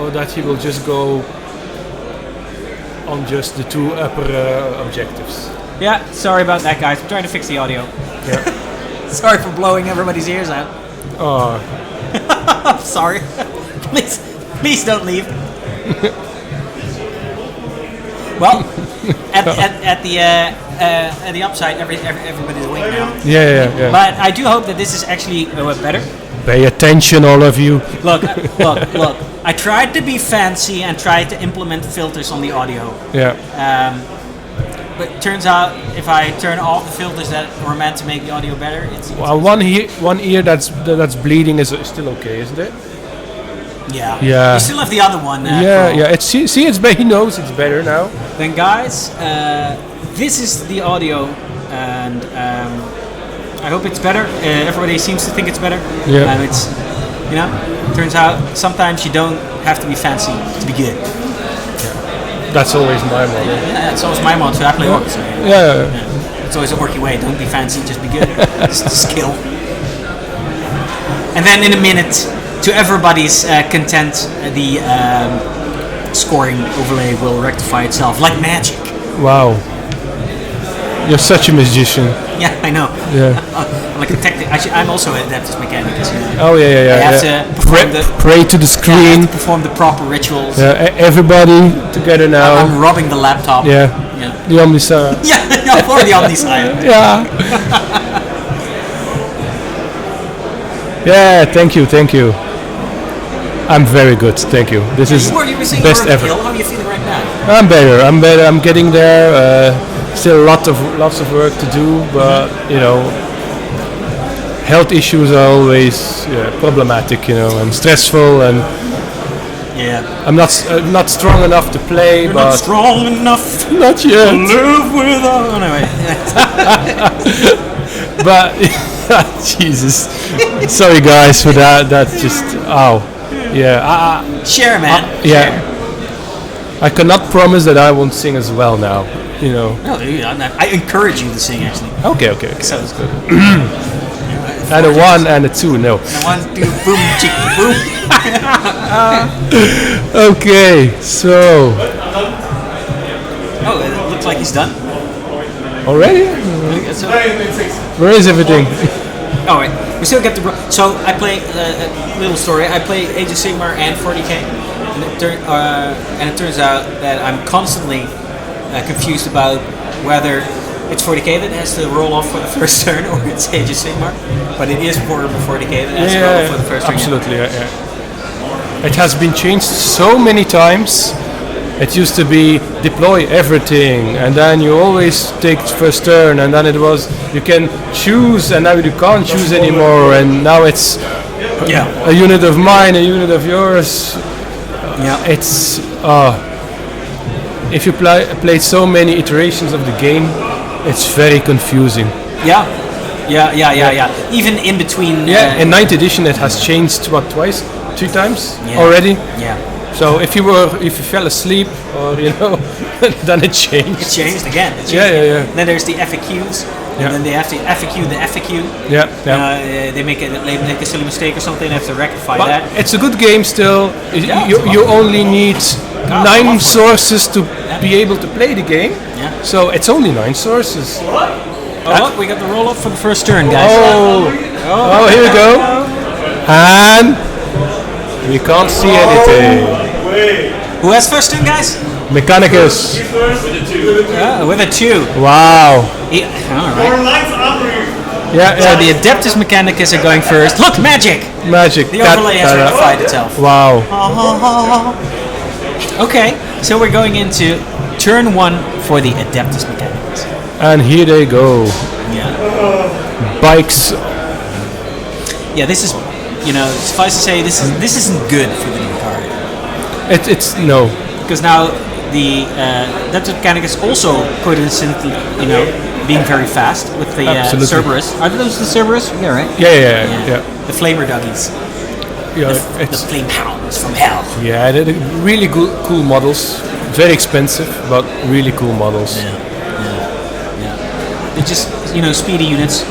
or that he will just go on just the two upper objectives. yeah, sorry about that, guys. I'm trying to fix the audio. Yeah. Sorry for blowing everybody's ears out. Oh, Sorry. Please don't leave. Well, at the upside, everybody's awake now. yeah. But I do hope that this is actually better. Pay attention, all of you. Look. I tried to be fancy and tried to implement filters on the audio. Yeah. But it turns out if I turn off the filters that were meant to make the audio better, it's Well, one ear that's bleeding is still okay, isn't it? yeah. Yeah. You still have the other one. Yeah. It's he knows it's better now. Then guys, this is the audio, and I hope it's better. Everybody seems to think it's better. Yeah. It's turns out sometimes you don't have to be fancy to be good. That's always my model. Yeah, that's always my motto. I play orcs. Yeah. It's always a orky way. Don't be fancy, just be good. It's skill. And then in a minute, to everybody's content, the scoring overlay will rectify itself like magic. Wow. You're such a magician. Yeah, I know. Yeah. I'm like a I'm also an Adeptus Mechanicus. Oh yeah. I have to perform pray to the I screen. have to perform the proper rituals. Everybody together now. I'm rubbing the laptop. Yeah. The Omnisar. Yeah, for the Omniscience. Yeah. Yeah. Thank you. I'm very good. Thank you. This is You were saying best you were ever. ill. How are you feeling right now? I'm better. I'm getting there. Still lots of work to do, but health issues are always problematic, and stressful, and Yeah. I'm not strong enough to play. You're but not strong enough not yet. to live without. Oh, no, wait. But Jesus, sorry guys for that. That's just yeah. Share, man. Yeah. I cannot promise that I won't sing as well now. No, I encourage you to sing, actually. Okay. So it's good. And a 1 and a 2, no. 1, 2, boom, chick, boom. Okay, so Oh, it looks like he's done. already? Where is everything? Oh, wait. We still get the. So I play a little story. I play Age of Sigmar and 40k, and it turns out that I'm constantly confused about whether it's 40k that has to roll off for the first turn or it's Age of Sigmar. But it is Warhammer 40k that has to roll off for the first turn. Absolutely, yeah. It has been changed so many times. It used to be deploy everything, and then you always take first turn, and then it was you can choose, and now you can't choose anymore, and now it's a unit of mine, a unit of yours. Yeah. It's if you played so many iterations of the game, it's very confusing. Yeah. Even in between. In 9th edition it has changed twice, 3 times Yeah. already. Yeah. So if you fell asleep or then it changed. It changed again. Yeah. Then there's the FAQs, and then they have to FAQ the FAQ. Yeah. They make a silly mistake or something. They have to rectify But that. it's a good game still. You only need 9 sources to be able to play the game. Yeah. So it's only 9 sources. Oh, look, we got the roll up for the first turn, guys. Oh, here we go. And we can't see anything. Who has first turn, guys? Mechanicus. With a 2. Wow. All right. Yeah. So the Adeptus Mechanicus are going first. Look, magic! Magic. The overlay has rectified itself. Wow. Okay, so we're going into turn 1 for the Adeptus Mechanicus. And here they go. Yeah. Bikes. Yeah, this is, suffice to say, this isn't good for the Drukhari. It's no. Because now the Adeptus Mechanicus also coincidentally, being very fast with the Absolutely. Cerberus. Are those the Cerberus? Yeah, right? Yeah. The Flamer Duggies. Yeah, The Flame Hounds from Hell. yeah, they're really cool models. Very expensive, but really cool models. Yeah. They're just, speedy units.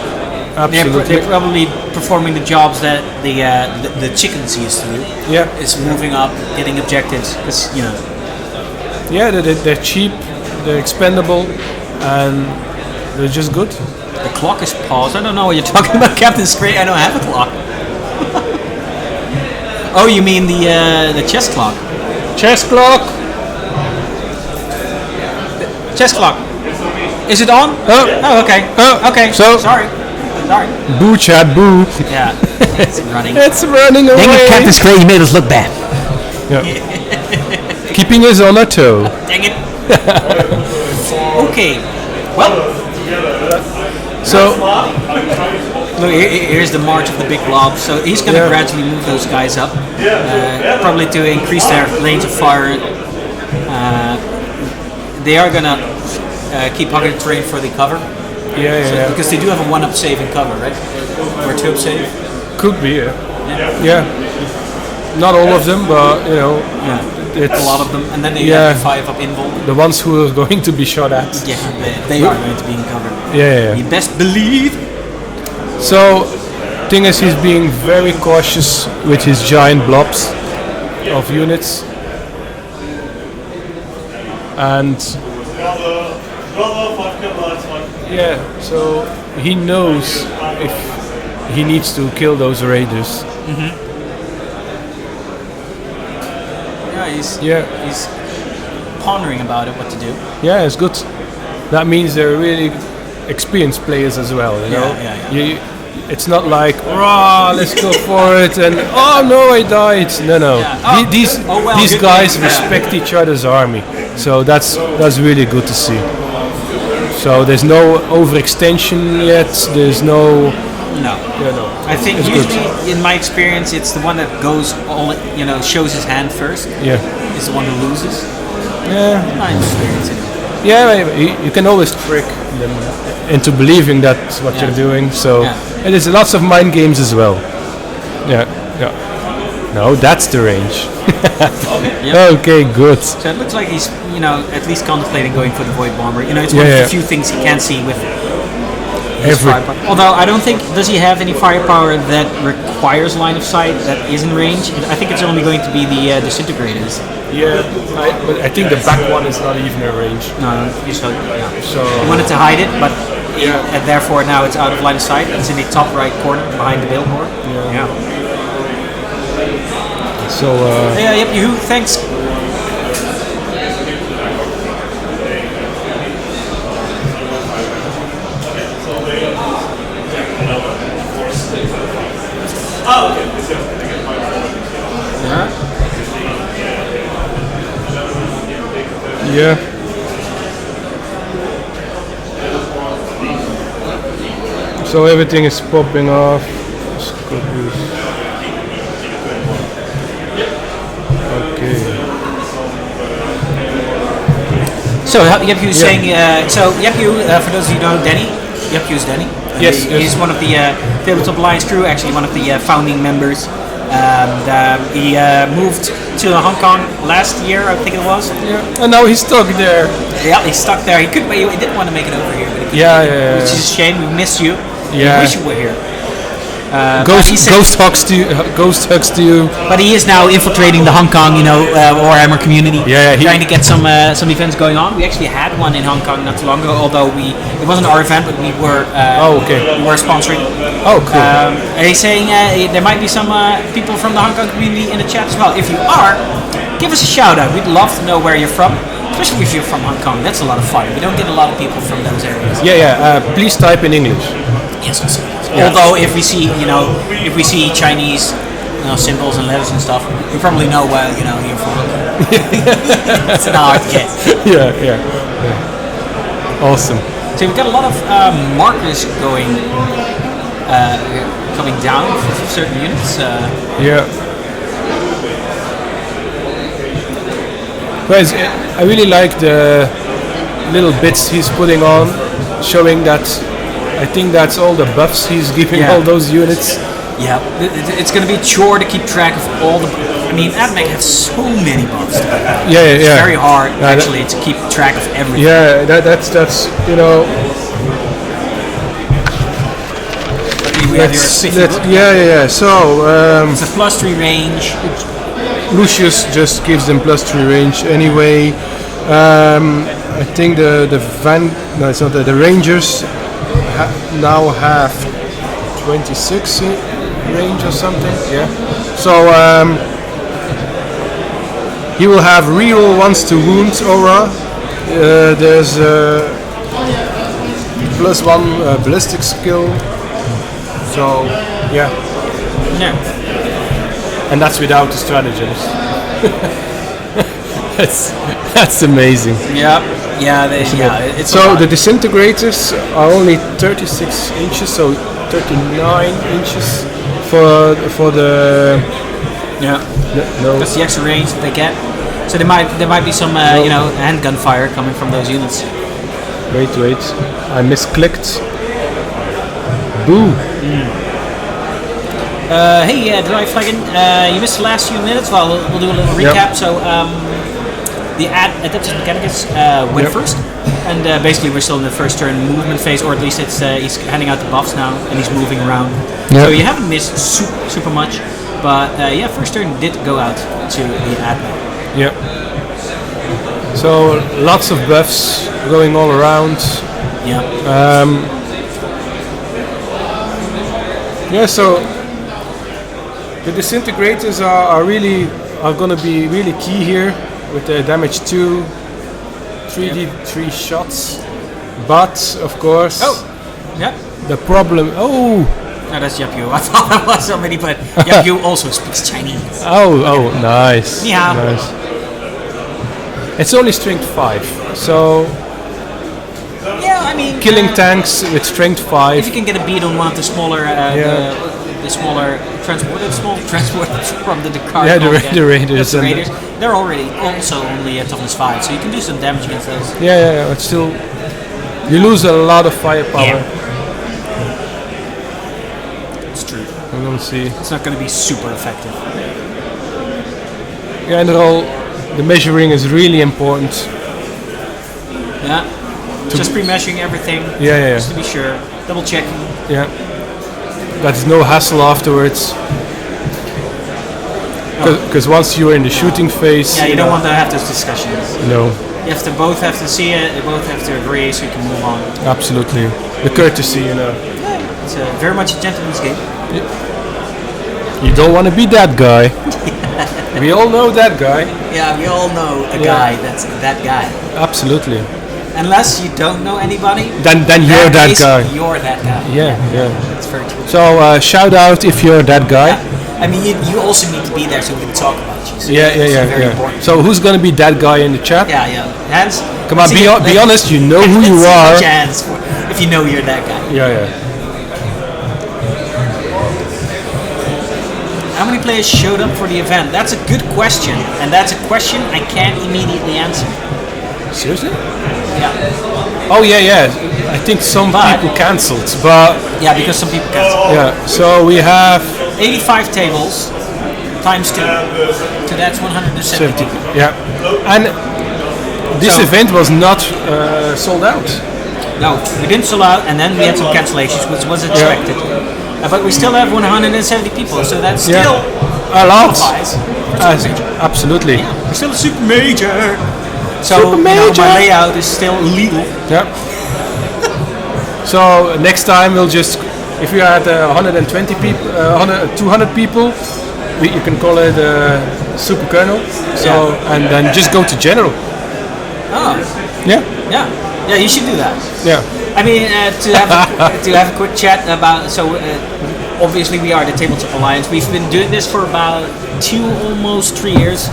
Absolutely. They're probably performing the jobs that the chickens used to do. Yeah. It's moving up, getting objectives, because, Yeah, they're cheap, they're expendable, and they're just good. the clock is paused. I don't know what you're talking about, Captain Scray. I don't have a clock. Oh, you mean the chess clock? Chess clock! Chess clock. Is it on? Oh, okay. Okay. So- Sorry. Boo chat, boo! Yeah. It's running. It's running away! Dang it, Captain Scray, you made us look bad. Yeah. Keeping us on our toe. Dang it. Okay. Well, So, look, here's the march of the big blob. So he's going to gradually move those guys up, probably to increase their lanes of fire. They are going to keep hugging the terrain for the cover. yeah. Because they do have a 1-up save in cover, right? Or a 2-up save. Could be, yeah. Not all of them, but, it's A lot of them. And then they Yeah. have the 5-up invul. the ones who are going to be shot at. Yeah, they are going to be in cover. Yeah. You best believe. So, thing is, he's being very cautious with his giant blobs of units. And yeah, so he knows if he needs to kill those raiders. Yeah, he's pondering about it, what to do. Yeah, it's good. That means they're really experienced players as well, you know? Yeah. It's not like, rah, let's go for it, and oh no, I died. No. Yeah. These good guys game. respect each other's army, so that's really good to see. So there's no overextension yet. There's no. No. I think It's usually, good. in my experience, it's the one that goes shows his hand first. Yeah. Is the one who loses. Yeah. In my experience, anyway. Yeah, you can always trick them into believing that's what you're doing. So and there's lots of mind games as well. Yeah. No, that's the range. Okay, good. So it looks like he's, at least contemplating going for the Void Bomber. It's one of Yeah. the few things he can see with his Every- firepower. Although I don't think, does he have any firepower that requires line of sight that is in range? I think it's only going to be the disintegrators. Yeah, but I think the back one is not even a range. No, you saw, yeah. So He wanted to hide it, but and therefore now it's out of line of sight. It's in the top right corner behind the billboard. Yeah. so Yep. You. Thanks. yeah. So everything is popping off. Okay. So Yepyu's saying. So Yepyu, for those of you who know Denny, Yepyu's Denny. Yes, He's one of the Tabletop Alliance crew. Actually, one of the founding members. He moved to Hong Kong last year, I think it was. Yeah. And now he's stuck there. Yeah, he's stuck there. He didn't want to make it over here, but he Yeah. which is a shame. We miss you. Yeah. We wish you were here. Ghost hugs to you. But he is now infiltrating the Hong Kong, Warhammer community. Yeah, trying to get some events going on. We actually had one in Hong Kong not too long ago. Although it wasn't our event, but we were. We were sponsoring. Oh, cool. And he's saying there might be some people from the Hong Kong community in the chat as well. If you are, give us a shout out. We'd love to know where you're from, especially if you're from Hong Kong. That's a lot of fun. We don't get a lot of people from those areas. Please type in English. Yes, also. Although if we see Chinese symbols and letters and stuff, we probably know where you're from. It's not hard to get. Yeah. Awesome. So we've got a lot of markers coming down for certain units. Guys, I really like the little bits he's putting on. showing that. I think that's all the buffs he's giving all those units. Yeah, it's going to be a chore to keep track of all the. I mean, AdMech has so many buffs. It's very hard actually to keep track of everything. Yeah, that's you know. We have your So it's a +3 range. Lucius just gives them +3 range anyway. I think the Rangers now have 26 range or something. Yeah. So he will have reroll once to wound aura. There's +1 ballistic skill. So yeah. And that's without the stratagems. that's amazing. It's so the disintegrators are only 36 inches, so 39 inches for the no. That's the extra range that they get. So there might be some handgun fire coming from those units. Wait, I misclicked. Boo. Hey, Dry Flagon, you missed the last few minutes. Well, we'll do a little recap. So, the Adeptus Mechanicus went first, and basically we're still in the first turn movement phase, or at least it's he's handing out the buffs now, and he's moving around. So you haven't missed super much, but first turn did go out to the Adeptus. Yeah. So lots of buffs going all around. So the disintegrators are going to be really key here with the damage 2, 3d3 shots. But of course, the problem. No, that's Yapyu. I thought that was somebody, but Yapyu also speaks Chinese. Nice. Yeah. Nice. It's only strength 5, so. I mean, killing tanks with strength 5. If you can get a beat on one of the smaller, the smaller transporters from the Drukhari. The Raiders. They're already also only at toughness 5, so you can do some damage against those. But still, you lose a lot of firepower. It's true. We're gonna see. It's not going to be super effective. And the measuring is really important. Just pre-measuring everything. Just to be sure. Double checking. That's no hassle afterwards. Because once you're in the shooting phase... you don't want to have those discussions. No. You have to both have to see it, you both have to agree so you can move on. Absolutely. The courtesy, It's very much a gentleman's game. You don't want to be that guy. We all know that guy. Yeah, we all know a guy that's that guy. Absolutely. Unless you don't know anybody, then you're that guy. You're that guy. Yeah. That's very true. So shout out if you're that guy. I mean, you also need to be there so we can talk about you. So very important. So who's gonna be that guy in the chat? Hans, come on, be honest. You know who you are. Chance if you know you're that guy. How many players showed up for the event? That's a good question, and that's a question I can't immediately answer. Seriously? Yeah. I think some people cancelled, but because some people cancelled. So we have 85 tables times 2, so that's 170. And this event was not sold out. No, we didn't sold out, and then we had some cancellations, which was expected. But we still have 170 people, so that's still a lot. Absolutely. Absolutely. We're still a super major. So my layout is still illegal. So next time we'll just, if we are at 120 people, 200 people, you can call it super kernel. So and then just go to general. Yeah, you should do that. I mean, to have a quick chat about. So obviously we are the Tabletop Alliance. We've been doing this for about almost 3 years.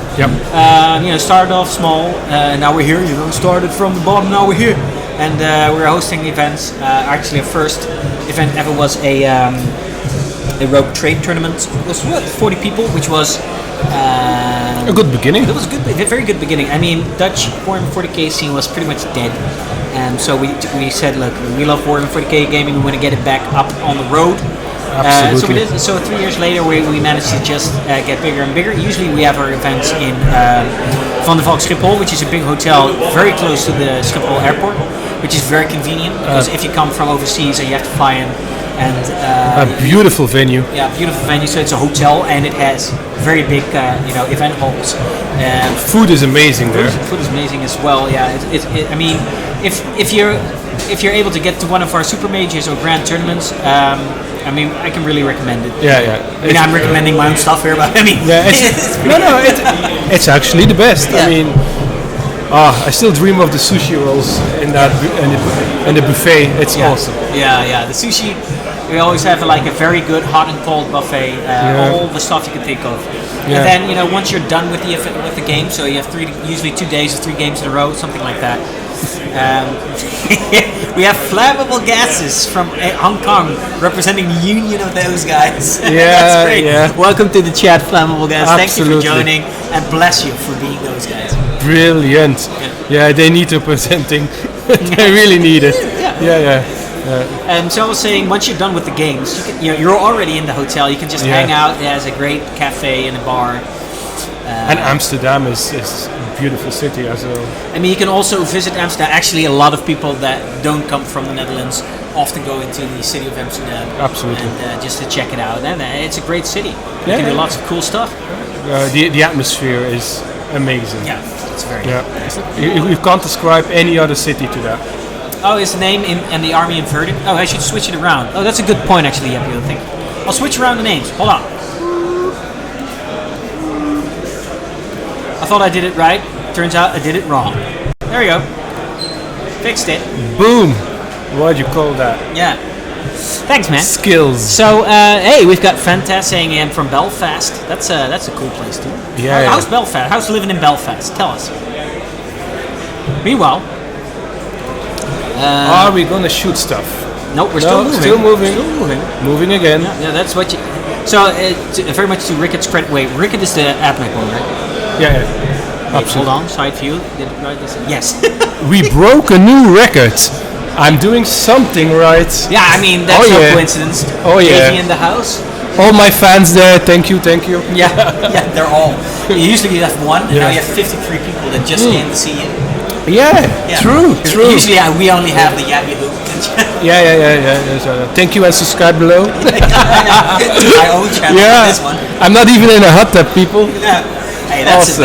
Started off small. Now we're here. Started from the bottom. Now we're here, and we're hosting events. Actually, our first event ever was a rogue trade tournament. It was 40 people, which was A good beginning. It was a very good beginning. I mean, Dutch Warhammer 40k scene was pretty much dead. And so we said, look, we love Warhammer 40k gaming, we want to get it back up on the road. Absolutely. So we did. So 3 years later, we managed to just get bigger and bigger. Usually we have our events in Van der Valk Schiphol, which is a big hotel very close to the Schiphol airport, which is very convenient because if you come from overseas and you have to fly in, and a beautiful venue. Yeah, beautiful venue. So it's a hotel and it has very big, event halls. Food is amazing there. Food is amazing as well. Yeah, I mean, if you're able to get to one of our super majors or grand tournaments, I mean, I can really recommend it. Yeah. I mean, I'm recommending my own stuff here, but I mean, it's actually the best. Yeah. I mean, I still dream of the sushi rolls in that in the buffet. It's awesome. Yeah. The sushi, we always have like a very good hot and cold buffet. All the stuff you can think of. Yeah. And then once you're done with the game, so you have usually 2 days or 3 games in a row, something like that. We have flammable gases from Hong Kong representing the union of those guys. That's great. Yeah. Welcome to the chat, flammable guys. Absolutely. Thank you for joining and bless you for being those guys. Brilliant. Yeah, they need representing. They really need it. Yeah. So I was saying, once you're done with the games, you're already in the hotel. You can just hang out. It has a great cafe and a bar. And Amsterdam is a beautiful city as well. I mean, you can also visit Amsterdam. Actually, a lot of people that don't come from the Netherlands often go into the city of Amsterdam. Absolutely. And just to check it out. And it's a great city. You can do lots of cool stuff. The atmosphere is amazing. Yeah, it's very nice. You can't describe any other city to that. Oh, is the name and the army inverted? Oh, I should switch it around. Oh, that's a good point, actually, Jeppe, I think. I'll switch around the names. Hold on. I thought I did it right. Turns out I did it wrong. There we go. Fixed it. Boom. What'd you call that? Yeah. Thanks, man. Skills. So, hey, we've got Fantas saying in from Belfast. That's a cool place too. Yeah. How's Belfast? How's living in Belfast? Tell us. Meanwhile, are we gonna shoot stuff? Nope, we're still moving. Still moving. Still moving. Moving again. Yeah, that's what you. So, very much to Ricketts credit. Wait, Rickett is the AppMech one, right? Yeah. Wait, hold on, side view. Did I write this? Yes. We broke a new record. I'm doing something right. Yeah, I mean that's no coincidence. Oh yeah. Davey in the house. All my fans there. Thank you. Yeah, they're all. Usually you have one, and now you have 53 people that just came to see you. Yeah. True. Usually we only have the Yabby Hoop. Yeah. Thank you and subscribe below. My own channel. This one. I'm not even in a hot tub, people. Yeah. Hey, that's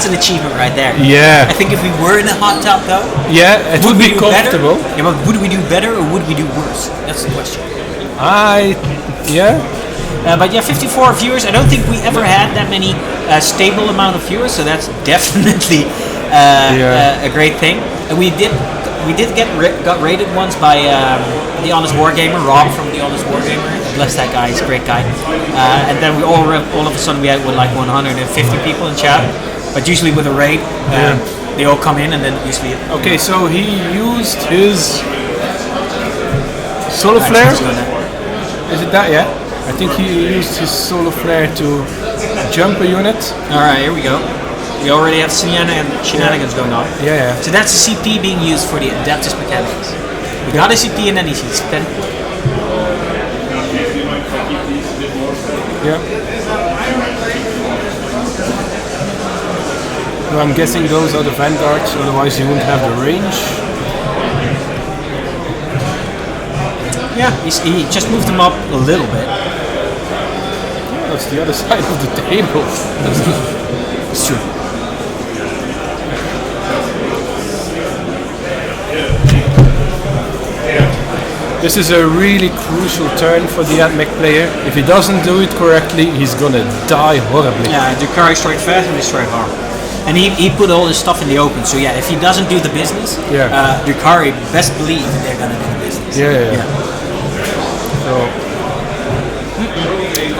an achievement right there. Yeah. I think if we were in a hot tub though, it would be comfortable. Better? Yeah, but would we do better or would we do worse? That's the question. But 54 viewers. I don't think we ever had that many stable amount of viewers, so that's definitely a great thing. And we did got rated once by the Honest Wargamer, Rob from the Honest Wargamer. Bless that guy, he's a great guy. And then we all of a sudden we had like 150 people in chat, but usually with a raid, they all come in and then usually. Okay, so he used his solar flare. Is it that? Yeah. I think he used his solar flare to jump a unit. All right, here we go. We already have shenanigans going on. Yeah. So that's a CP being used for the Adeptus Mechanicus. We got a CP and then he's spent. Yeah. Well, I'm guessing those are the vanguards, otherwise you wouldn't have the range. Yeah, he just moved them up a little bit. Yeah, that's the other side of the table. It's true. This is a really crucial turn for the AppMech player. If he doesn't do it correctly, he's gonna die horribly. Yeah, Drukhari strike fast and they strike hard. And he put all his stuff in the open, so yeah, if he doesn't do the business, Drukhari best believe they're gonna do the business. Yeah. So,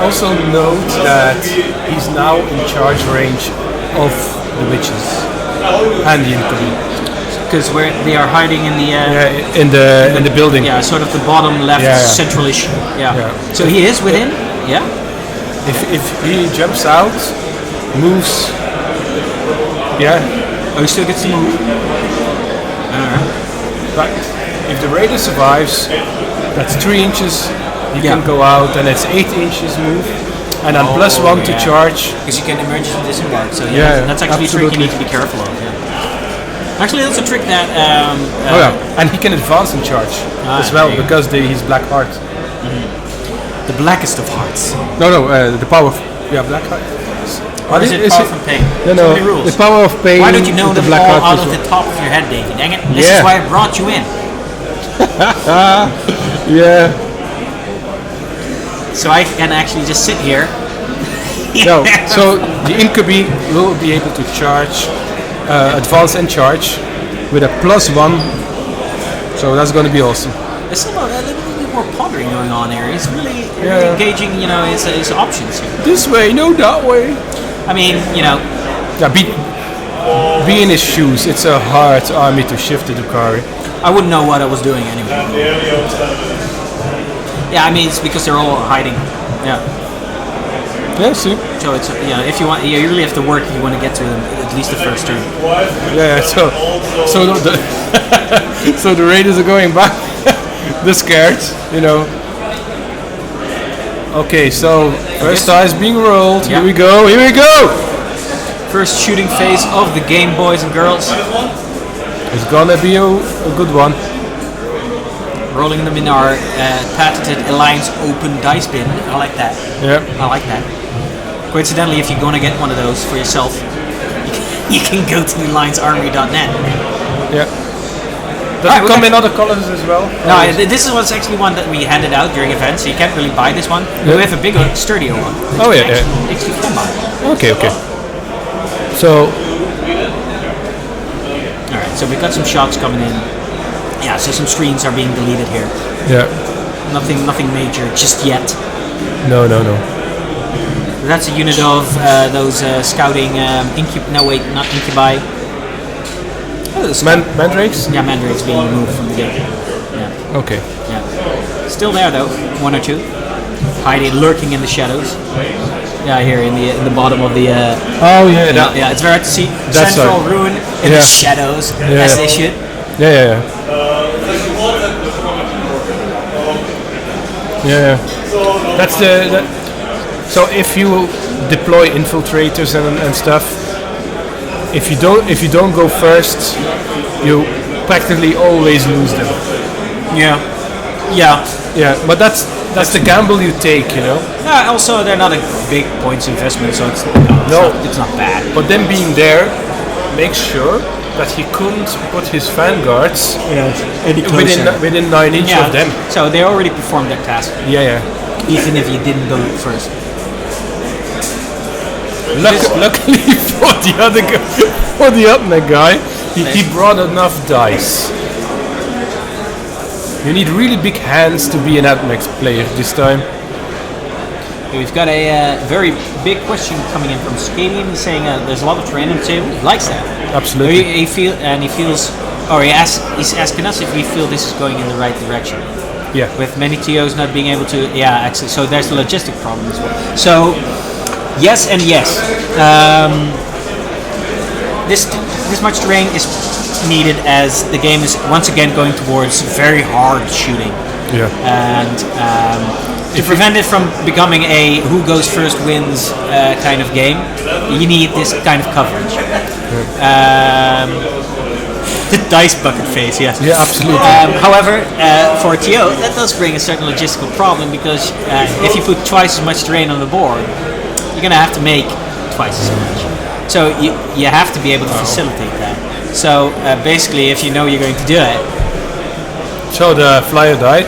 also note that he's now in charge range of the witches and the incoming. Because they are hiding in the in the building. Yeah, sort of the bottom left centralish. Yeah. So he is within. Yeah. If he jumps out, moves Yeah. Oh, he still gets to move. Alright. But if the raider survives, that's 3 inches. He Yeah. can go out, and it's 8 inches move, and then +1 to yeah. charge. Because you can emergency disembark, so Yeah, that's actually a trick you absolutely. need to be careful of. Yeah. Actually, that's a trick that. And he can advance and charge as well there you because he's black heart. The blackest of hearts. No, the power of black heart. Or is it power from pain? No, So many rules. the power of pain. Why don't you know with the them black all heart out as of well. the top of your head, Davey? Dang it! This Yeah. is why I brought you in, Yeah. so I can actually just sit here. No, so the incubi will be able to charge, advance and charge with a +1. So that's going to be awesome. There's still a little bit more pondering going on here. He's really Yeah. engaging, his options here. This way, no that way. I mean, Yeah, be in his shoes. It's a hard army to shift to Drukhari. I wouldn't know what I was doing anyway. Yeah, I mean, it's because they're all hiding. Yeah. Yeah, see. So it's if you want, you really have to work if you want to get to them at least the first turn. Yeah, so the so the raiders are going back. They're scared, Okay, so first dice being rolled. Yeah. Here we go. First shooting phase of the game, boys and girls. It's gonna be a good one. Rolling them in our patented Alliance open dice bin. I like that. Yeah. I like that. Coincidentally, if you're going to get one of those for yourself, you can go to alliancearmory.net. Yeah. Does Alright, it come in other colors as well? No, this was actually one that we handed out during events, so you can't really buy this one. But we have a bigger, sturdier one. Oh yeah, Actually, you can buy. Okay. So Alright, so we've got some shots coming in. Yeah, so some screens are being deleted here. yeah. Nothing major just yet. No. That's a unit of those scouting no wait, not incubi. Oh, the Mandrakes? yeah, mandrakes being removed from the game. Yeah, Okay. yeah. Still there though, one or two, hiding, lurking in the shadows. Yeah, here in the bottom of the. Oh yeah, that. Yeah, it's very hard to see. That's Central right. ruin in Yeah. the shadows, Yeah. as they should. Yeah. That's so if you deploy infiltrators and stuff, if you don't go first, you practically always lose them. Yeah. Yeah, but that's the gamble you take, Yeah. Also, they're not a big points investment, so it's it's not bad. But then being there makes sure that he couldn't put his vanguards within 9 inches of them. So they already performed their task, Yeah. even if you didn't go first. Luckily for the other guy, for the other guy, he brought enough dice. You need really big hands to be an AdMex player this time. We've got a very big question coming in from Scadian. He's saying there's a lot of terrain on the table. He likes that. Absolutely. He's asking us if we feel this is going in the right direction. Yeah. With many TOs not being able to, access. So there's the logistic problem as well. So yes and yes. This much terrain is needed as the game is once again going towards very hard shooting. Yeah. And to prevent it from becoming a who goes first wins kind of game, you need this kind of coverage. The dice bucket phase, yes. Yeah, absolutely. However, for a TO, that does bring a certain logistical problem because if you put twice as much terrain on the board, you're going to have to make twice as much. So you have to be able to facilitate that. So basically, if you know you're going to do it. So the flyer died.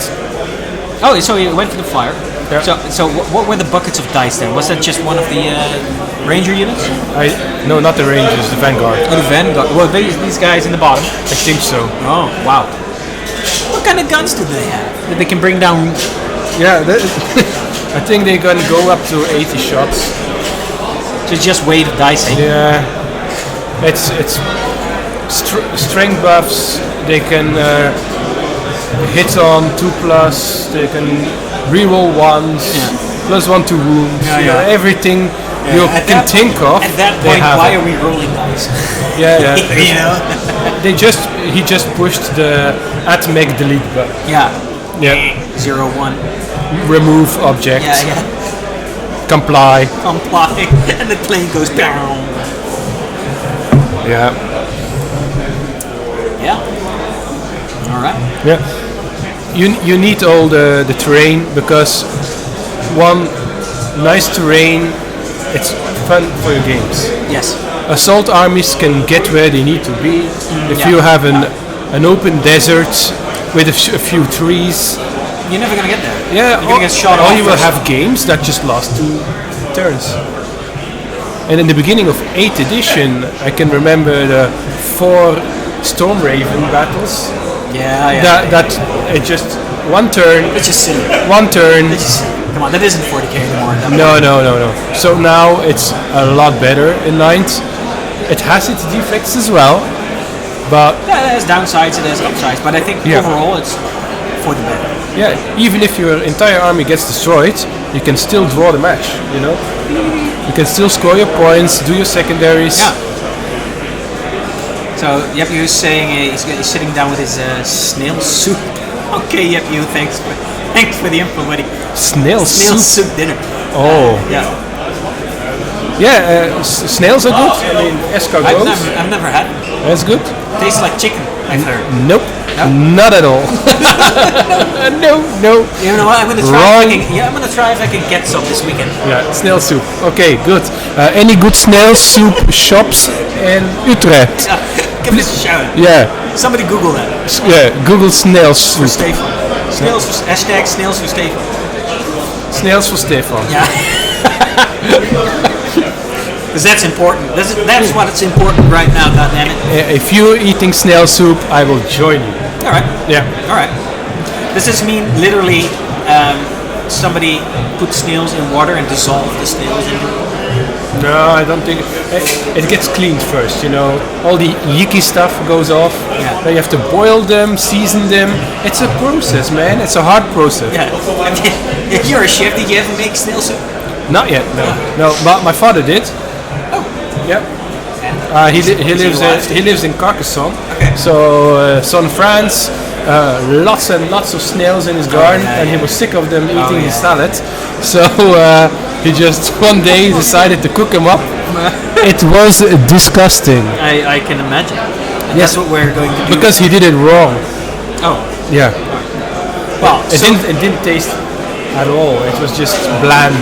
Oh, so you went for the flyer. Yeah. So what were the buckets of dice then? Was that just one of the ranger units? No, not the Rangers, the Vanguard. Oh, the Vanguard. Well, these guys in the bottom. I think so. Oh, wow. What kind of guns do they have that they can bring down? Yeah, I think they're gonna go up to 80 shots. To just wave dicing. Yeah, it's strength buffs. They can hit on 2+. They can reroll ones. Yeah. +1 to wounds. Yeah. Everything you can think of. At that they point, have why it. are we rolling dice? Yeah. You know? He just pushed the add, make, delete button. Yeah. Yeah. 0, 1. Remove object. Yeah. Comply. Comply. And the plane goes down. Yeah. Yeah. All right. Yeah. You need all the terrain, because one nice terrain, it's fun for your games. Yes. Assault armies can get where they need to be. If you have an open desert with a few trees, You're never gonna get there. yeah, You're gonna get shot off or you will first. have games that just last 2 turns. And in the beginning of 8th edition, I can remember the 4 Storm Raven battles. Yeah. That it just one turn, It's just silly. one turn. Come on, that isn't 40k anymore. No. So now it's a lot better in 9th. It has its defects as well, but Yeah, it has downsides, it has upsides, but I think Yeah. overall it's for the better. yeah, even if your entire army gets destroyed, you can still draw the match. You know, you can still score your points, do your secondaries. Yeah. So Yep, saying he's sitting down with his snail soup. Okay, Yep, thanks for the info, buddy. Snail Snail soup. soup dinner. Oh, Yeah. yeah. Snails are good. I mean, escargots. I've never had it. That's good. Tastes like chicken, I've heard. Nope, No? not at all. no. You know what? I'm gonna try. Wrong. I'm gonna try if I can get some this weekend. Yeah, snail soup. Okay, good. Any good snail soup shops in Utrecht? Give this a shout. Yeah, Somebody Google that. Google snail For soup. Stefan. Hashtag snails for Stefan. Snails for Stefan. Yeah. Because that's important. That's what it's important right now, goddammit. If you're eating snail soup, I will join you. All right. Yeah. All right. Does this mean literally somebody put snails in water and dissolve the snails into it? No, I don't think it gets cleaned first. You know, all the yicky stuff goes off. Yeah. Then you have to boil them, season them. It's a process, man. It's a hard process. Yeah. If you're a chef, did you ever make snail soup? Not yet. No. But my father did. Oh. Yep. He lives in Carcassonne. Okay. So son France, lots and lots of snails in his garden, yeah, and he yeah. was sick of them eating his yeah. salad. So he just one day decided to cook them up. It was disgusting I can imagine. And Yes. that's what we're going to do. because he did it wrong. Oh. Yeah. Well, It didn't taste at all. It was just bland.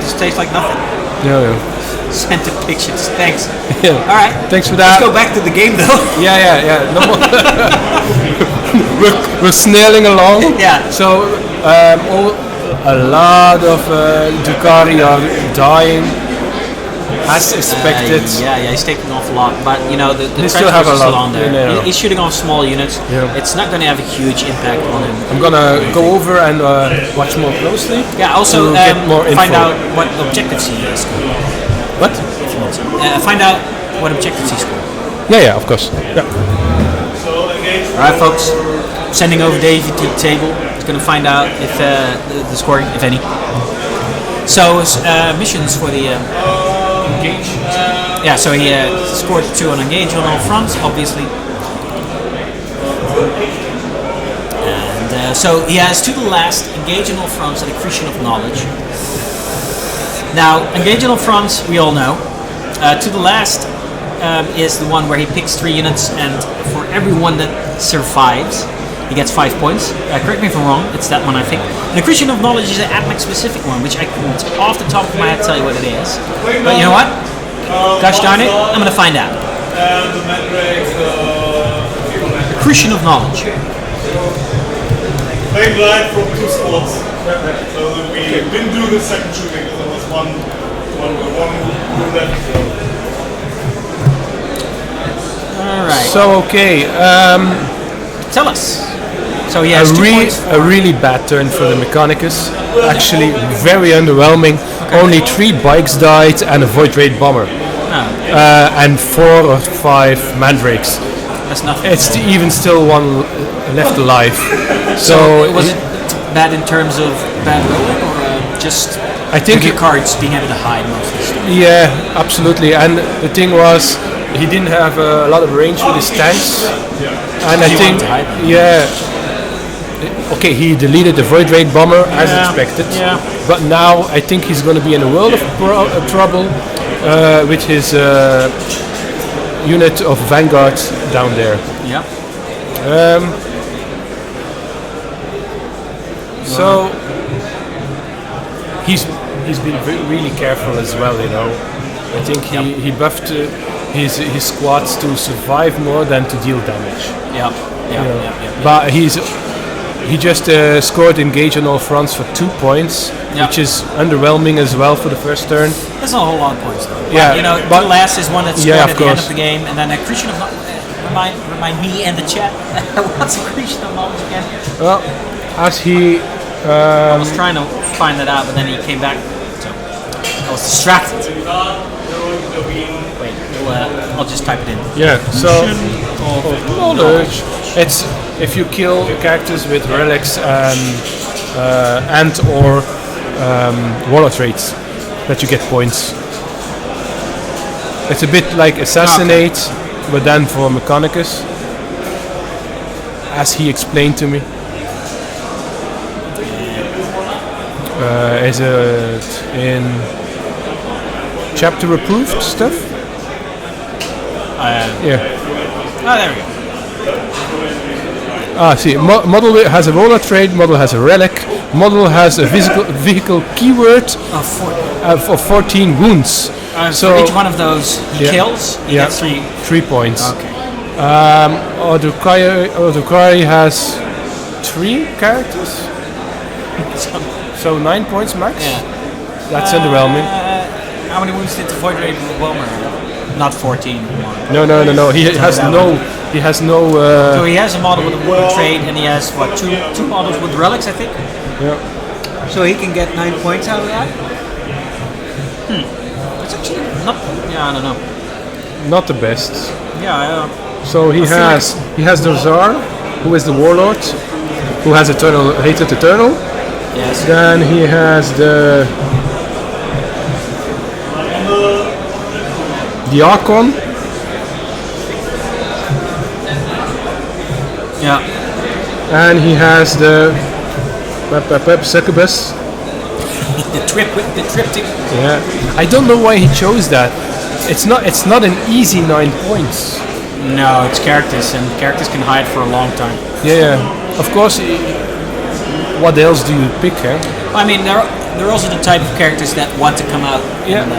Just tastes like nothing. Yeah. Sent the pictures. Thanks. Yeah. All right. Thanks for Let's that. go back to the game though. Yeah. No more. we're snailing along. Yeah. So a lot of Drukhari are dying, as expected. Yeah, he's taking off a lot, but you know the They still have a is still lot, on there. yeah. He's shooting off small units. Yeah. It's not going to have a huge impact on him. I'm gonna go over and watch more closely. Yeah. Also, to get more info. find out what objectives he scored. What? If you want to. Find out what objectives he scored. Yeah, of course. Yeah. All right, folks. Sending over Davey to the table. He's going to find out if the scoring, if any. So missions for the Engage. yeah. So he scored 2 on engage on all fronts, obviously. And so he has to the last engage on all fronts and accretion of knowledge. Now, engage on all fronts, we all know. To the last is the one where he picks 3 units, and for every one that survives, he gets 5 points. Correct me if I'm wrong, it's that one I think. And accretion of knowledge is an AdMac specific one, which I couldn't off the top of my head tell you what it is. But you know what? Gosh darn it, I'm going to find out. Accretion of knowledge. Playing live from 2 spots. So we didn't do the second shooting because there was one group left. Alright, So okay, tell us. So he has 2 points. a really bad turn for the Mechanicus. Actually, very underwhelming. Only 3 bikes died and a Void Raid bomber, and 4 or 5 mandrakes. That's nothing. It's even still one left alive. So was it bad in terms of bad rolling or just I think your cards being able to hide most of the stuff. Yeah, absolutely. And the thing was, he didn't have a lot of range with his tanks, and I think, okay, he deleted the Void Raid Bomber as expected, but now I think he's going to be in a world of trouble with his unit of Vanguard down there. Yeah. So he's been really careful as well, you know. I think he buffed his squads to survive more than to deal damage. But he just scored engage on all fronts for 2 points, which is underwhelming as well for the first turn. That's not a whole lot of points though. Yeah, you know, but the last is one that's scored at the end course. of the game, and then accretion of remind me and the chat what's accretion of knowledge again? Well, as he I was trying to find that out, but then he came back, so I was distracted. Wait, I'll just type it in. So knowledge. It's if you kill characters with relics and or warlord traits that you get points. It's a bit like assassinate, but then for Mechanicus, as he explained to me. Is it in chapter approved stuff? Oh, there we go. See, model has a roller trait, model has a relic, model has a vehicle keyword of 14 wounds. So for each one of those kills, you get 3 points. Okay. Drukhari has 3 characters, so 9 points max. That's underwhelming. How many wounds did the Void Raid Bomber? Not 14. No. He has no. So he has a model with a wood trade, and he has what two models with relics, I think. Yeah. So he can get 9 points out of that. It's actually not. Yeah, I don't know. Not the best. Yeah. So he has the Czar, who is the warlord, who has hated eternal. Yes. Then he has the Archon. Yeah. And he has the Succubus. the triptych. Yeah. I don't know why he chose that. It's not an easy 9 points. No, it's characters, and characters can hide for a long time. Yeah. Of course. What else do you pick, eh? I mean, they're also the type of characters that want to come out. Yeah. And,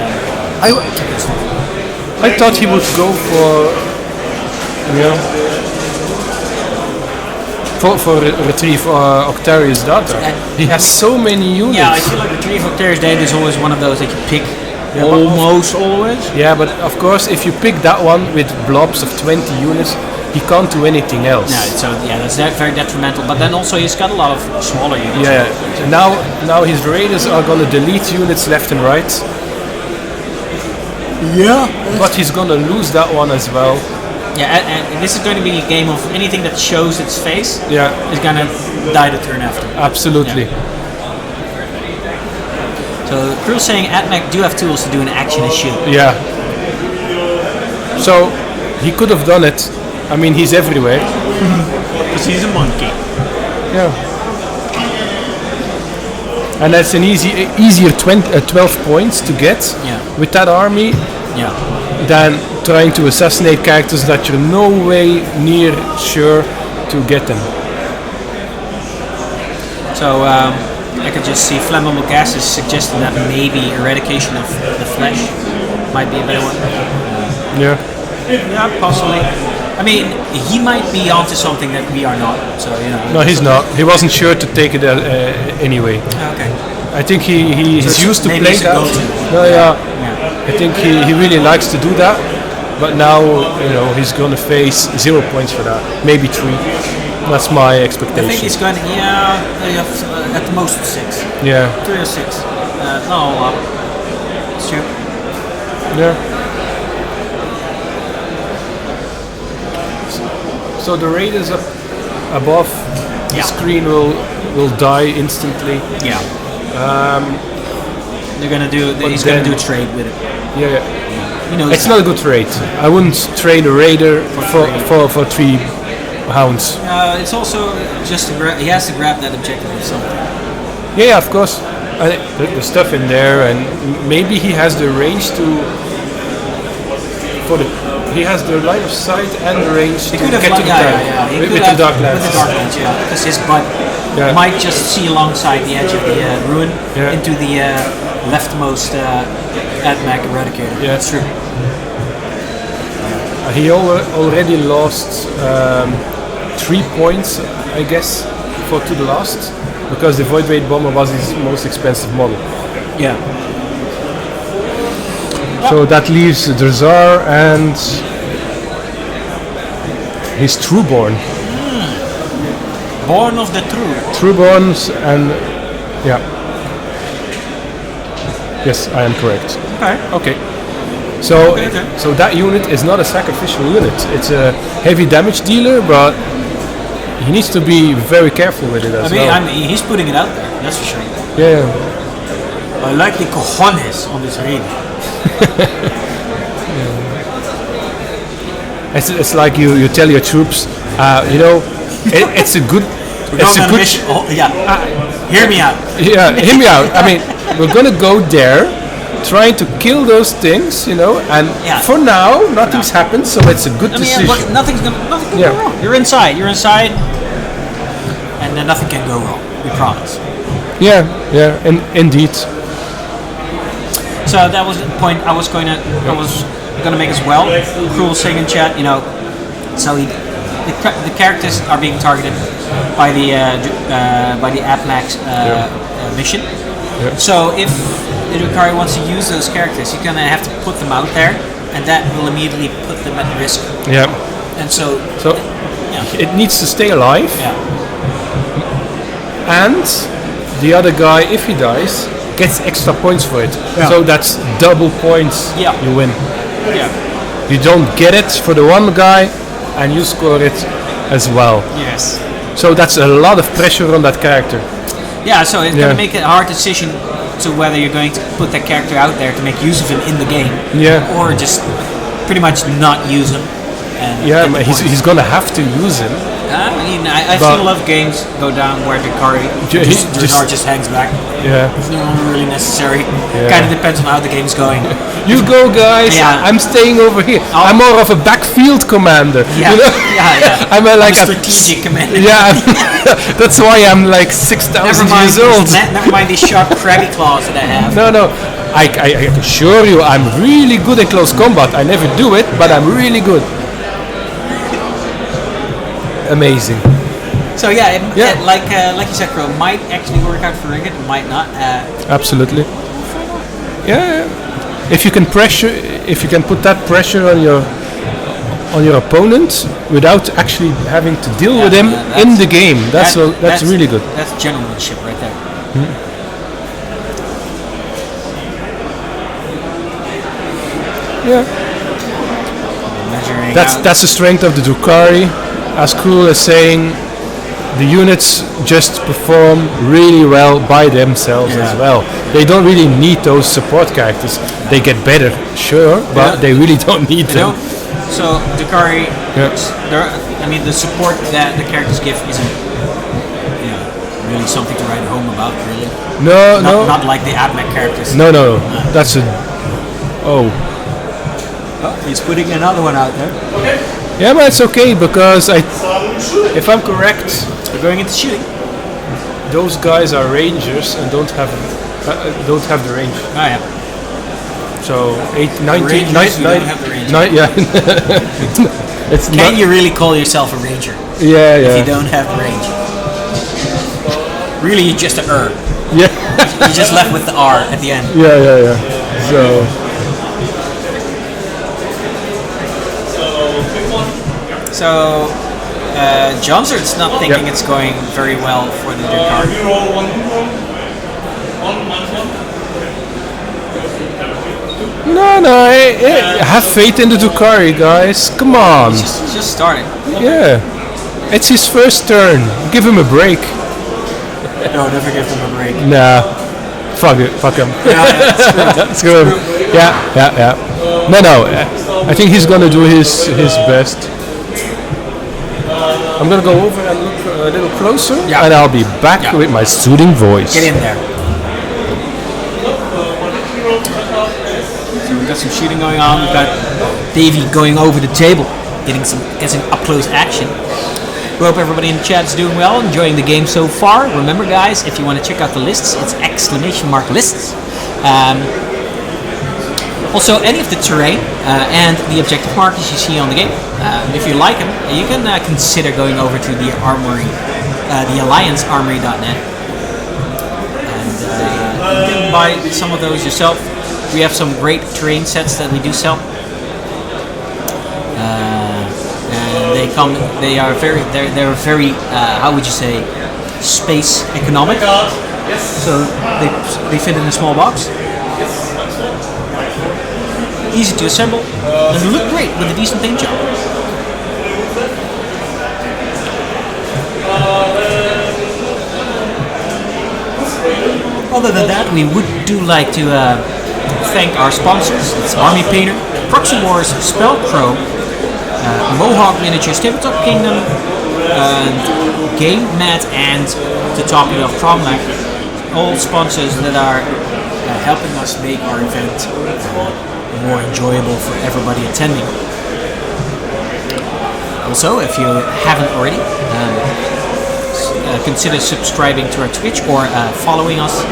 I thought he would go for, for Retrieve Octarius Data. He has so many units. Yeah, I feel like Retrieve Octarius Data is always one of those that you pick almost always. Yeah, but of course, if you pick that one with blobs of 20 units, he can't do anything else. No, so that's very detrimental. But then also he's got a lot of smaller units. Yeah. Now his raiders are gonna delete units left and right. Yeah. But he's gonna lose that one as well. Yeah, and this is going to be a game of anything that shows its face. Yeah. Is gonna die the turn after. Absolutely. Yeah. So Crew's saying AtMech do have tools to do an action and shoot. Yeah. So he could have done it. I mean, he's everywhere. Because he's a monkey. Yeah. And that's an easier 12 points to get with that army than trying to assassinate characters that you're no way near sure to get them. So I could just see flammable gases suggesting that maybe eradication of the flesh might be a better one. Yeah. Yeah, possibly. I mean, he might be onto something that we are not. So No, he's not. He wasn't sure to take it anyway. Okay. I think he's used to maybe playing that. No, yeah. I think he really likes to do that. But now he's going to face 0 points for that. Maybe 3. That's my expectation. I think he's going to at the most 6. Yeah. 3 or 6. Not a lot. It's true. Yeah. So the raiders up above the screen will die instantly. Yeah. He's gonna do a trade with it. Yeah. You know, It's not a good trade. I wouldn't trade a raider for 3 hounds. It's also just he has to grab that objective or something. Yeah, of course. The stuff in there, and maybe he has the range to. He has the line of sight and the range to get to the tank with the Darklands. Yeah, because his butt might just see alongside the edge of the ruin into the leftmost AdMech Eradicator. Yeah, that's true. He already lost 3 points, I guess, to the last, because the Void Raid Bomber was his most expensive model. Yeah. So that leaves Drazar and his Trueborn. Born of the True. Trueborns and yes, I am correct. Okay. So that unit is not a sacrificial unit. It's a heavy damage dealer, but he needs to be very careful with it as well. I mean, he's putting it out there. That's for sure. Yeah. I like the cojones on this raid. It's like you tell your troops, it's a good. It's a good mission. Hear me out. Yeah, hear me out. I mean, we're gonna go there, trying to kill those things, and for now nothing's happened, so it's a good decision. But nothing can go wrong. You're inside, and then nothing can go wrong. We promise. Yeah, and indeed. So that was the point I was gonna make as well. Cruel saying in chat, so the characters are being targeted by the AdMech mission. Yeah. So if the Drukhari wants to use those characters, you're gonna have to put them out there, and that will immediately put them at risk. Yeah. And so it needs to stay alive. Yeah. And the other guy, if he dies, gets extra points for it. Yeah. So that's double points. Yeah. You win. Yeah. You don't get it for the one guy, and you score it as well. Yes. So that's a lot of pressure on that character. Yeah, so it's going to make a hard decision to whether you're going to put that character out there to make use of him in the game, or just pretty much not use him. And he's going to have to use him. I mean, I've seen a lot of games go down where Drukhari just hangs back. Yeah. It's not really necessary. Kind of depends on how the game's going. You go, guys. Yeah. I'm staying over here. I'm more of a backfield commander. Yeah. I'm a strategic commander. Yeah. That's why I'm like 6,000 years old. Never mind these sharp crabby claws that I have. No. I assure you, I'm really good at close combat. I never do it, but I'm really good. Amazing. So like you said, Crow, might actually work out for Ringgit, might not. Absolutely. Yeah. If you can put that pressure on your opponent without actually having to deal with him in the game, that's really good. That's gentlemanship right there. Yeah. That's the strength of the Drukhari. As Cruel is saying, the units just perform really well by themselves as well. They don't really need those support characters. They get better, sure, but they really don't need them. So Drukhari, the support that the characters give isn't really something to write home about, really. No. Not like the AdMech characters. No. That's a... Oh, he's putting another one out there. Okay. Yeah, but it's okay because if I'm correct, we're going into shooting. Those guys are rangers and don't have the range. Oh yeah. So 19, don't have the range. Can you really call yourself a ranger? Yeah. If you don't have the range. Really, you're just an Yeah. You're just left with the R at the end. Yeah. So, Johnson's not thinking it's going very well for the Drukhari. You roll one. No. Have faith in the Drukhari, guys. Come on. He's just starting. Yeah. It's his first turn. Give him a break. No, never give him a break. Nah. Fuck it, fuck him. Yeah, Screw him. Yeah. No. I think he's gonna do his best. I'm gonna go over and look a little closer, and I'll be back with my soothing voice. Get in there. So we've got some shooting going on. We've got Davey going over the table, getting some up close action. We hope everybody in the chat is doing well, enjoying the game so far. Remember, guys, if you want to check out the lists, it's !lists. Also, any of the terrain and the objective markers you see on the game, if you like them, you can consider going over to the Armory, the AllianceArmory.net, and you can buy some of those yourself. We have some great terrain sets that we do sell. They're very how would you say, space economic. So they fit in a small box. Easy to assemble, and they look great with a decent paint job. Other than that, we would like to thank our sponsors. It's Army Painter, Proxy Wars, Spellcrow, Mohawk Miniatures, Tabletop Kingdom, Game Mat, and the topic of Tromlac. All sponsors that are helping us make our event more enjoyable for everybody attending. Also, if you haven't already, consider subscribing to our Twitch or following us.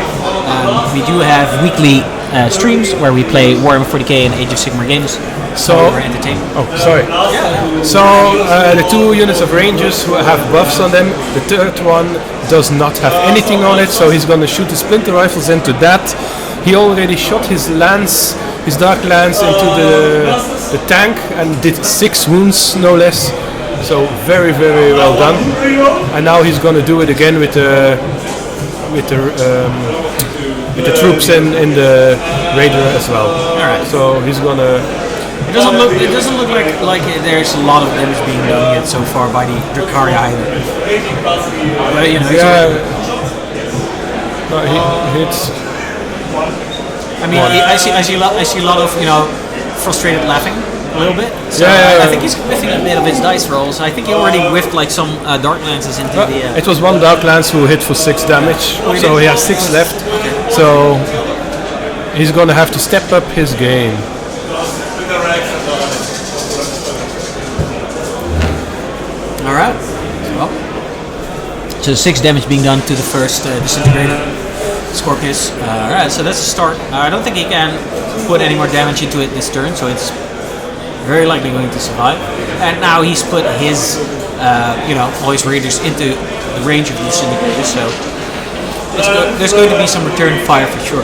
We do have weekly streams where we play Warhammer 40k and Age of Sigmar games. So we're entertaining. Oh, sorry. So the 2 units of Rangers who have buffs on them, the third one does not have anything on it, so he's going to shoot the splinter rifles into that. He already shot his lance, his dark lance, into the tank and did 6 wounds, no less. So very, very well done. And now he's going to do it again with the troops in the Raider as well. All right. So he's going to. It doesn't look like there's a lot of damage being done yet so far by the Drukhari either. But you know. Yeah. No, he hits. I mean, I see a lot of frustrated laughing a little bit. So Yeah. I think he's whiffing a bit of his dice rolls. I think he already whiffed like some dark lances into the. It was one dark lance who hit for 6 damage, he so did? he has 6 left. Okay. So he's gonna have to step up his game. All right. Well, so 6 damage being done to the first disintegrator, Scorpius. All right, so that's a start. I don't think he can put any more damage into it this turn, so it's very likely going to survive. And now he's put his, all his raiders into the range of the disintegrators, so there's going to be some return fire for sure.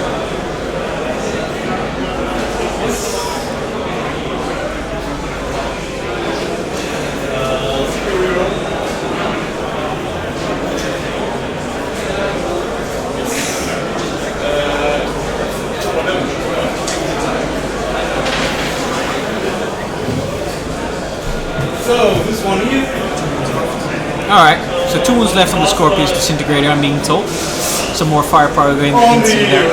Alright, so 2 wounds left on the Scorpius disintegrator, I'm being told. Some more firepower going into there.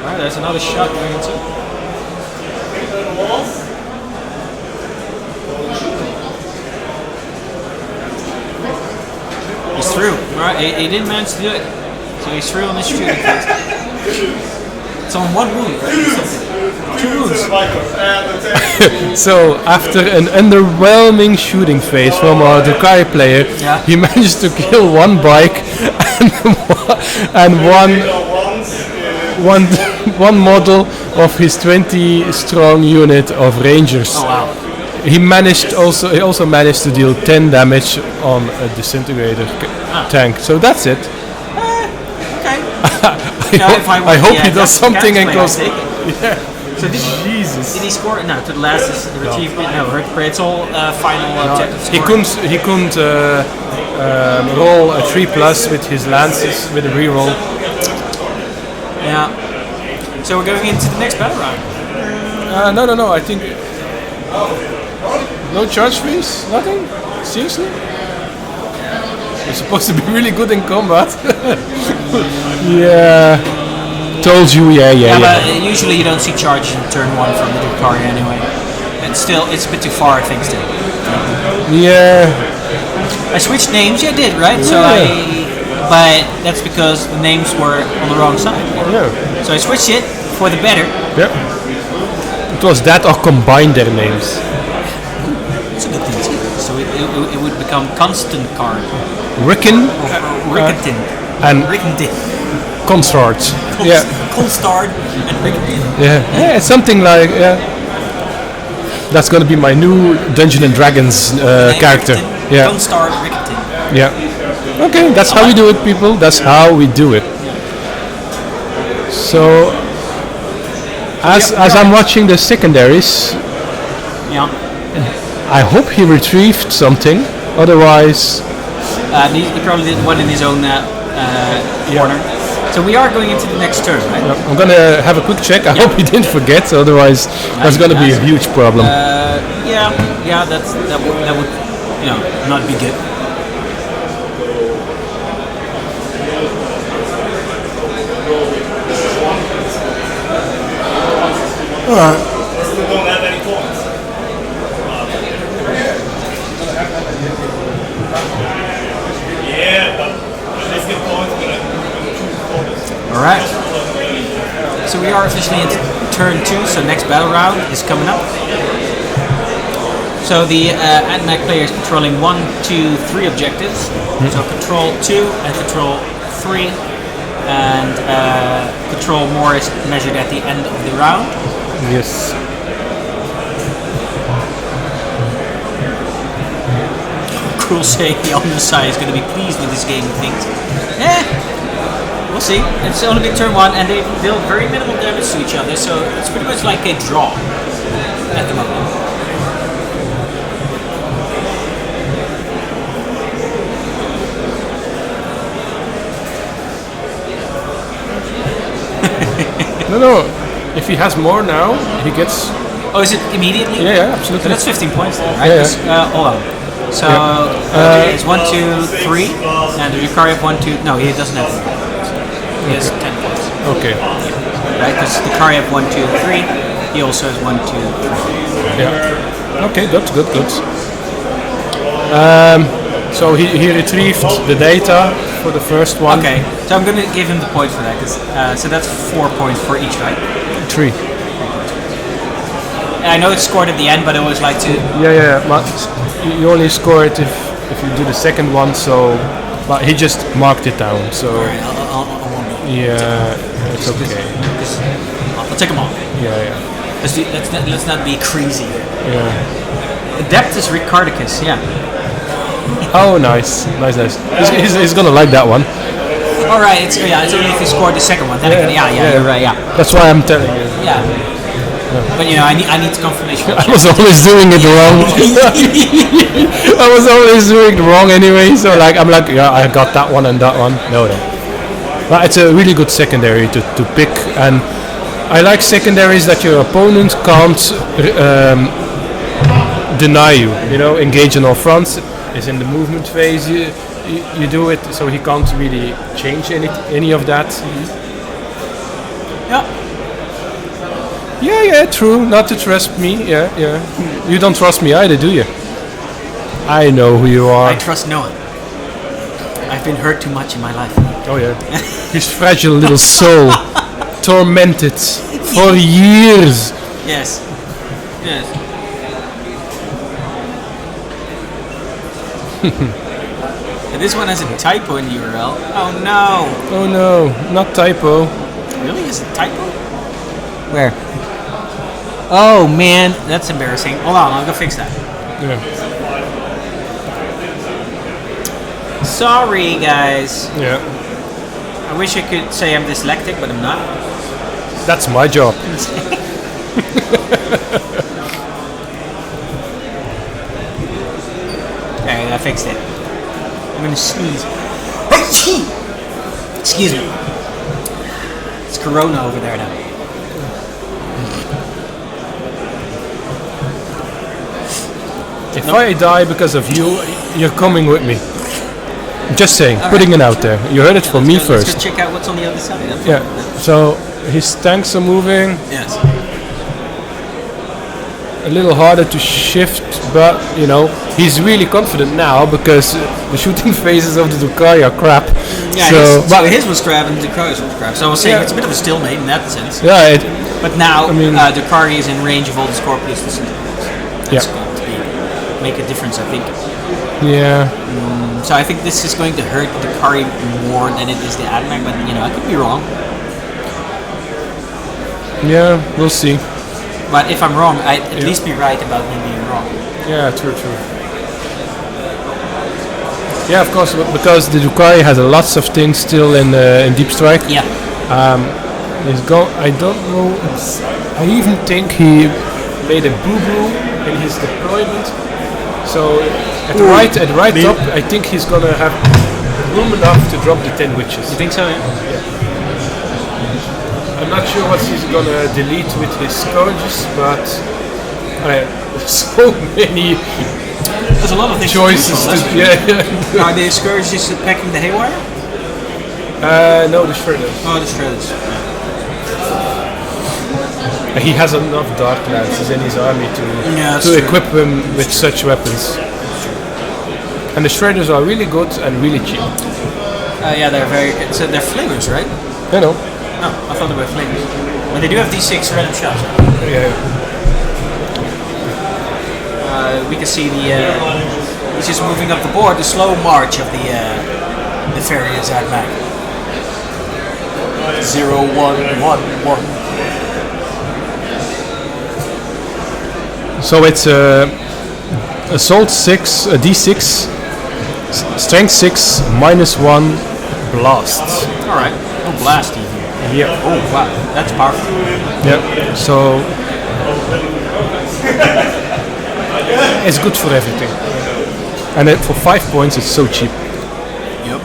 Alright, there's another shot going into. He's through. Alright, he didn't manage to do it. So he's through on this shooting phase. It's on 1 wound, right? 2 wounds. So after an underwhelming shooting phase from our Drukhari player, he managed to kill 1 bike and one model of his 20 strong unit of Rangers. Oh wow. He also managed to deal 10 damage on a disintegrator tank. So that's it. Okay. I hope he does something and goes. Yeah. So did he score? No, to the last is the retrieve bit. No, but it's all final objective. He couldn't roll a 3+ with his lances with a reroll. Yeah. So we're going into the next battle round. No. I think No charge fees? Nothing? Seriously? You're supposed to be really good in combat. Yeah. Told you, yeah. But usually you don't see charge in turn 1 from the Drukhari anyway. It's a bit too far, I think, still. Yeah. I switched names, I did, right? But that's because the names were on the wrong side. Yeah. So I switched it for the better. Yeah. It was that or combined their names. It's a good thing too. So it would become Constant Card. Ricken Ricketin. and Ricketin. Consort. Yeah. Colstard and Ricketin. Yeah, it's something like, that's gonna be my new Dungeons and Dragons character. Yeah. Constar Ricketin. Yeah. Okay, that's how we do it, people. That's how we do it. So, as I'm watching the secondaries, Yeah. I hope he retrieved something. Otherwise, He probably did one in his own corner. So we are going into the next turn, right? I'm gonna have a quick check. I hope he didn't forget. Otherwise, that's gonna be a huge problem. Yeah, that would not be good. Still don't have any points. Yeah, but they get points when I choose opponents. Alright. So we are officially into turn 2, so next battle round is coming up. So the AdMech player is controlling 1, 2, 3 objectives. So control 2 and control 3. And control more is measured at the end of the round. Yes. Cool saying the other side is going to be pleased with this game of things. We'll see. It's only been turn 1 and they deal very minimal damage to each other, so it's pretty much like a draw at the moment. No. If he has more now, he gets. Oh, is it immediately? Yeah, absolutely. So that's 15 points then, right? Yeah. Hold on. So it's 1, 2, 3, and the Drukhari have 1, 2. No, he doesn't have 3. He has 10 points. Okay. Right? Because the Drukhari have 1, 2, 3. He also has 1, 2, 3. Yeah. Okay, good. So he retrieved the data for the first one. Okay, so I'm going to give him the point for that. Cause, so that's 4 points for each, right? 3. I know it's scored at the end, but it was like 2. Yeah. But you only score it if you do the second one. So, but he just marked it down. So. Alright, I won't do it. Yeah, it's okay. I'll take them all. Yeah. Let's not be crazy here. Yeah. Adeptus Mechanicus, yeah. Oh, nice. He's gonna like that one. All right, it's only if you scored the second one. Then you're right. Yeah. That's why I'm telling you. Yeah. But I need confirmation. I was always doing it wrong. I was always doing it wrong anyway. So I'm like, yeah, I got that one and that one. No. But it's a really good secondary to pick, and I like secondaries that your opponent can't deny you. Engage on all fronts. Is in the movement phase. You do it, so he can't really change any of that. Yeah, true. Not to trust me. Yeah. You don't trust me either, do you? I know who you are. I trust no one. I've been hurt too much in my life. Oh yeah. His fragile little soul, tormented for years. Yes. And this one has a typo in the URL. Oh no, not typo. Really? Is it typo? Where? Oh man, that's embarrassing. Hold on, I'll go fix that. Yeah. Sorry, guys. Yeah. I wish I could say I'm dyslexic, but I'm not. That's my job. Okay, I fixed it. I'm gonna sneeze. Excuse me. It's Corona over there now. If I die because of you, you're coming with me. Just saying, putting it out there. You heard it from me first. Let's go check out what's on the other side. Yeah. So his tanks are moving. Yes. A little harder to shift, but you know he's really confident now because the shooting phases of the Drukhari are crap. Yeah, so his was crap and Drukhari's was crap. So I was saying it's a bit of a stalemate in that sense. Yeah. But now Drukhari is in range of all the Scorpius. That's going to make a difference, I think. Yeah. So I think this is going to hurt Drukhari more than it is the AdMech, but I could be wrong. Yeah, we'll see. But if I'm wrong, I'd at least be right about me being wrong. Yeah, true. Yeah, of course, because the Drukhari has lots of things still in Deep Strike. Yeah. I don't know. I even think he made a boo-boo in his deployment. So at the right top, I think he's gonna have room enough to drop the 10 witches. You think so? Yeah. I'm not sure what he's gonna delete with his scourges, but so many. There's a lot of things choices. Are the scourges packing the haywire? No, the shredders. Oh, the shredders. He has enough dark lances in his army to equip him with such weapons. And the shredders are really good and really cheap. Yeah, they're very good. So they're flamers, right? I know. Oh, I thought they were flamers. But they do have D6 random shots. Yeah. We can see he's just moving up the board, the slow march of the nefarious AdMech. 0, 1, 1, 1. So it's assault 6, a D6, strength 6, -1, blast. All right. Oh, blast even. Yeah. Oh, wow. That's powerful. Yeah. So it's good for everything. And for 5 points, it's so cheap. Yep.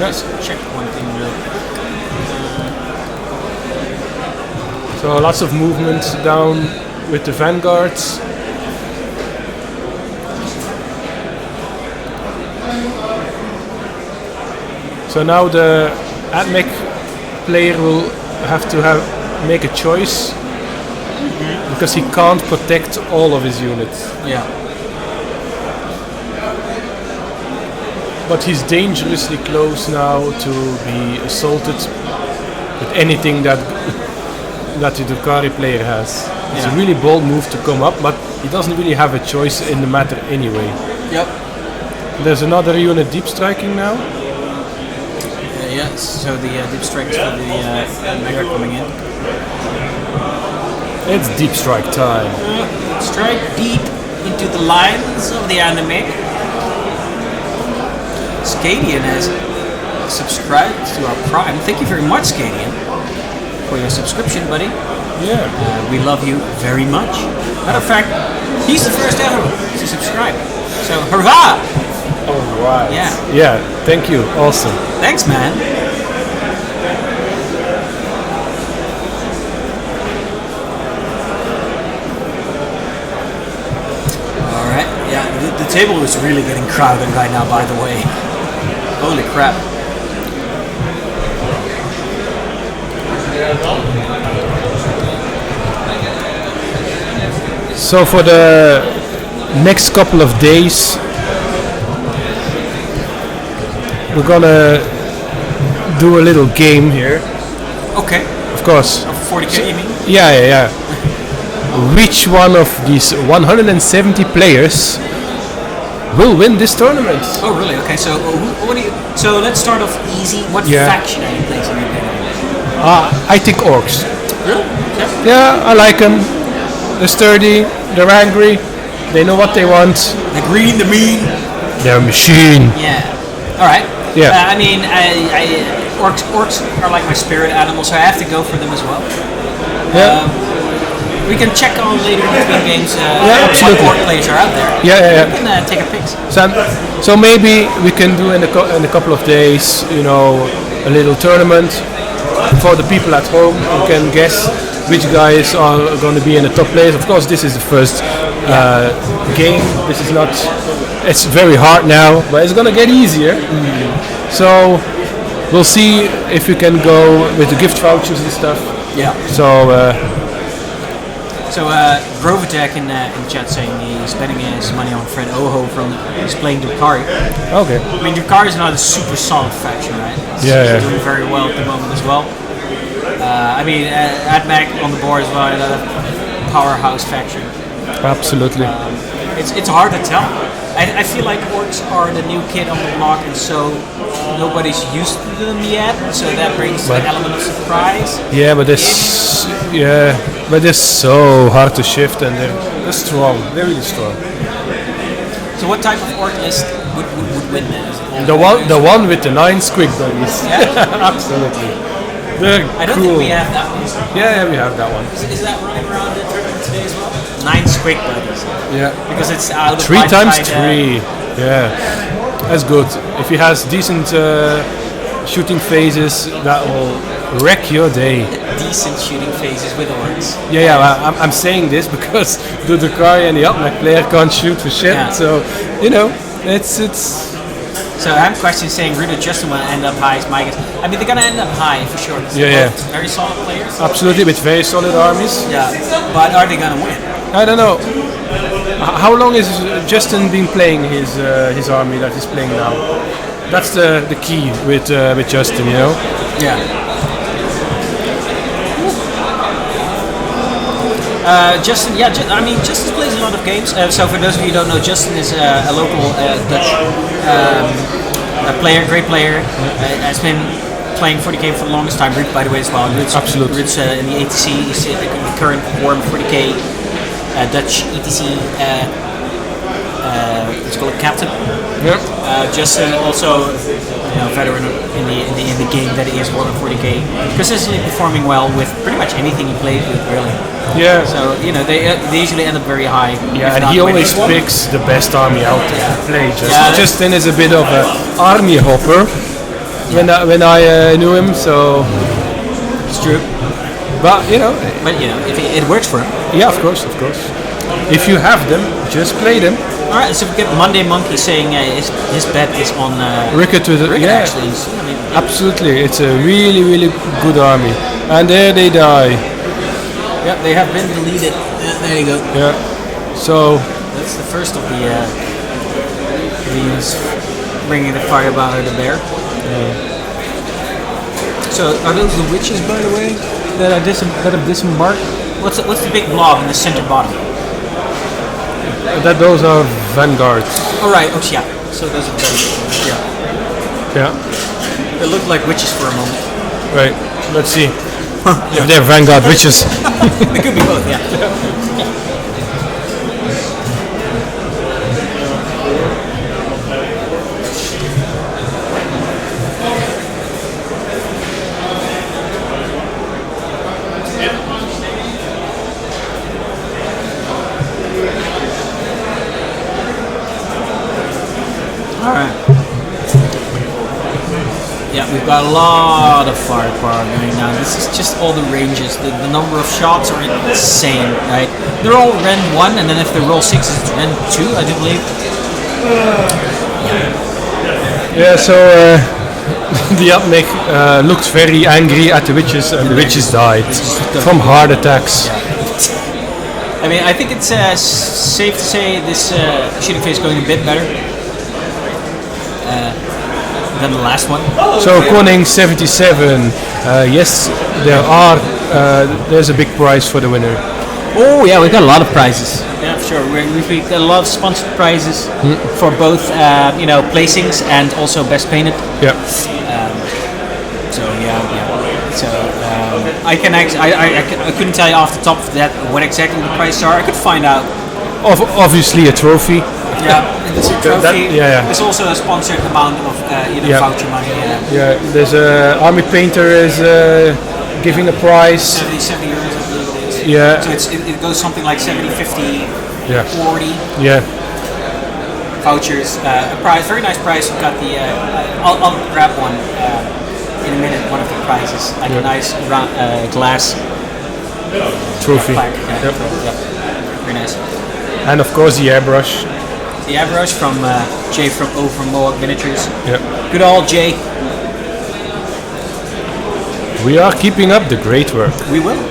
Let's check one thing real quick. So lots of movement down with the vanguards. So now the AdMech player will have to make a choice because he can't protect all of his units. Yeah. But he's dangerously close now to be assaulted with anything that the Drukhari player has. It's a really bold move to come up, but he doesn't really have a choice in the matter anyway. Yep. There's another unit deep striking now. Yes, so the deep strikes for the Mega coming in. It's deep strike time. Strike deep into the lines of the anime. Scadian has subscribed to our Prime. Thank you very much, Scadian, for your subscription, buddy. Yeah. We love you very much. Matter of fact, he's the first ever to subscribe. So, hurrah! Alright. Yeah. Yeah, thank you. Awesome. Thanks, man. Alright, yeah, the table is really getting crowded right now, by the way. Holy crap. So for the next couple of days, we're gonna do a little game here. Okay. Of course. 40k, you mean? Yeah. Which one of these 170 players will win this tournament? Oh, really? Okay. So, what do you? So let's start off easy. What faction are you placing in there? I think orcs. Really? Yeah, I like them. They're sturdy. They're angry. They know what they want. The green, the mean. They're a machine. Yeah. All right. Yeah. I mean, orcs are like my spirit animals, so I have to go for them as well. Yeah. We can check on later between games yeah, what orc players are out there. Yeah. We can take a pick. So maybe we can do in a couple of days, a little tournament for the people at home who can guess which guys are going to be in the top place. Of course, this is the first game. This is not. It's very hard now, but it's going to get easier. So we'll see if we can go with the gift vouchers and stuff. Yeah. So Groverjack in chat saying he's betting his money on Fred Oho he's playing Drukhari. okay. I mean, Drukhari is not a super solid faction, right? It's doing very well at the moment as well. I mean, AdMac on the board as well, another powerhouse faction. Absolutely. It's hard to tell. I feel like orcs are the new kid on the block, and so nobody's used to them yet. So that brings an element of surprise. Yeah, but they're so hard to shift, and they're strong. They're really strong. So what type of orc list would win then? The one with the 9 squig buddies. Yeah? Absolutely. They're I don't cool. think we have that one. Yeah, we have that one. Is that running around the tournament today as well? 9 squig buddies. Yeah. Because it's out of 3 times fight, 3. Yeah. That's good. If he has decent shooting phases, that will wreck your day. Decent shooting phases with orcs. Yeah, I'm saying this because the Drukhari and the Upmac player can't shoot for shit. Yeah. So, it's. So I have questions saying Rudo Justin will end up high as my guess. I mean, they're going to end up high for sure. Yeah. Very solid players. Absolutely, with very solid armies. Yeah. But are they going to win? I don't know. How long has Justin been playing his army that he's playing now? That's the key with Justin, Yeah. Justin, Justin plays a lot of games. So for those of you who don't know, Justin is a local Dutch player, great player. Has been playing 40k for the longest time. Ruud, by the way, as well. Absolutely. Ruud's in the ATC. He's the current Warhammer 40k Dutch ETC. Let's call it captain. Yep. Justin also, veteran in the game that he is, Warhammer 40k, consistently performing well with pretty much anything he plays with, really. Yeah. So they usually end up very high. Yeah, and he always picks the best army out there to play. Justin is a bit of an army hopper. When I knew him, so it's true. But if it works for him. Yeah, of course. If you have them, just play them. All right, so we get Monday Monkey saying his bet is on Ricket with Ricket, actually. Absolutely, it's a really, really good army. And there they die. Yeah, they have been deleted. There you go. Yeah. So that's the first of these bringing the fireball or the bear. So are those the witches, by the way, that have disembarked? What's the big blob in the center bottom? those are vanguards. Oh right, yeah. So those are vanguards. Yeah. They look like witches for a moment. Right. Let's see if they're vanguard witches. They could be both, yeah. Alright. Yeah, we've got a lot of firepower going now. This is just all the ranges. The number of shots are insane, right? They're all Ren 1, and then if they roll 6, it's Ren 2, I do believe. Yeah, so the Upmake looked very angry at the witches, and the witches died from heart attacks. Yeah. I mean, I think it's safe to say this shooting phase is going a bit better than the last one. So Koning 77, yes, there's a big prize for the winner. Oh yeah, we've got a lot of prizes. Yeah, sure. We've got a lot of sponsored prizes for both, placings and also best painted. Yeah. So I can actually, I couldn't tell you off the top of that what exactly the prices are. I could find out. Obviously a trophy. Yeah, and it's a trophy. Yeah. There's also a sponsored amount of voucher money. Yeah, there's Army Painter is giving a prize. 70 euros, I believe it is. Yeah. So it goes something like 70, 50, 40. Yeah. Vouchers. A prize, very nice prize. We've got the. I'll grab one in a minute. One of the prizes, like a nice glass trophy. Plaque. Yeah. Yep. Yep. Very nice. And of course the airbrush. The airbrush from Jay from Mohawk Miniatures. Yep. Good old Jay. We are keeping up the great work. We will.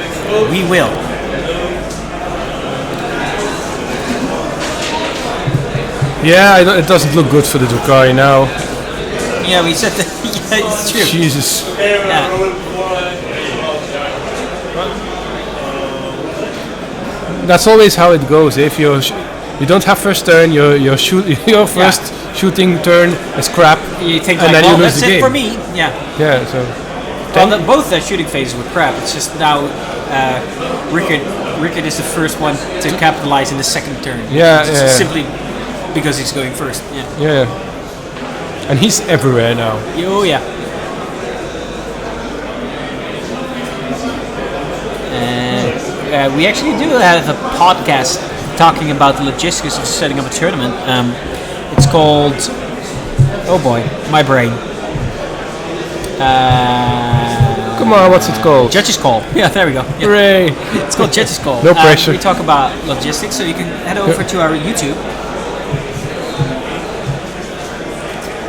We will. Yeah, it doesn't look good for the Drukhari now. Yeah, we said that. Yeah, it's true. Jesus. Yeah. That's always how it goes. If you don't have first turn, your first shooting turn is crap, You think and like, then you well, lose that's the it game. for me. Yeah. Yeah. So Well, both the shooting phases were crap. It's just now Rickard is the first one to capitalize in the second turn. Yeah, It's yeah. simply because he's going first. Yeah. yeah, and he's everywhere now. Oh yeah. We actually do have a podcast talking about the logistics of setting up a tournament. It's called, oh boy, my brain. Come on, what's it called? Judge's Call. Yeah, there we go. Yeah. Hooray! It's called Judge's Call. No pressure. We talk about logistics, so you can head over to our YouTube.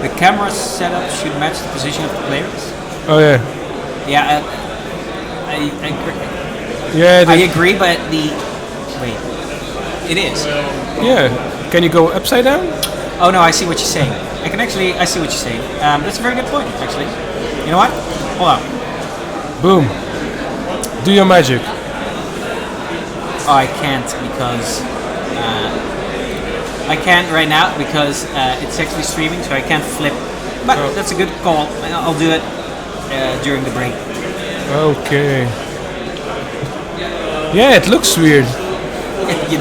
The camera setup should match the position of the players. Oh yeah, Yeah, I agree. yeah, I agree, but wait, it is. yeah. Can you go upside down? Oh no, I see what you're saying. I see what you're saying. That's a very good point, actually. You know what? Hold on. Boom. Do your magic. Oh, I can't because I can't right now because it's actually streaming, so I can't flip. But that's a good call. I'll do it during the break. Okay. Yeah, it looks weird.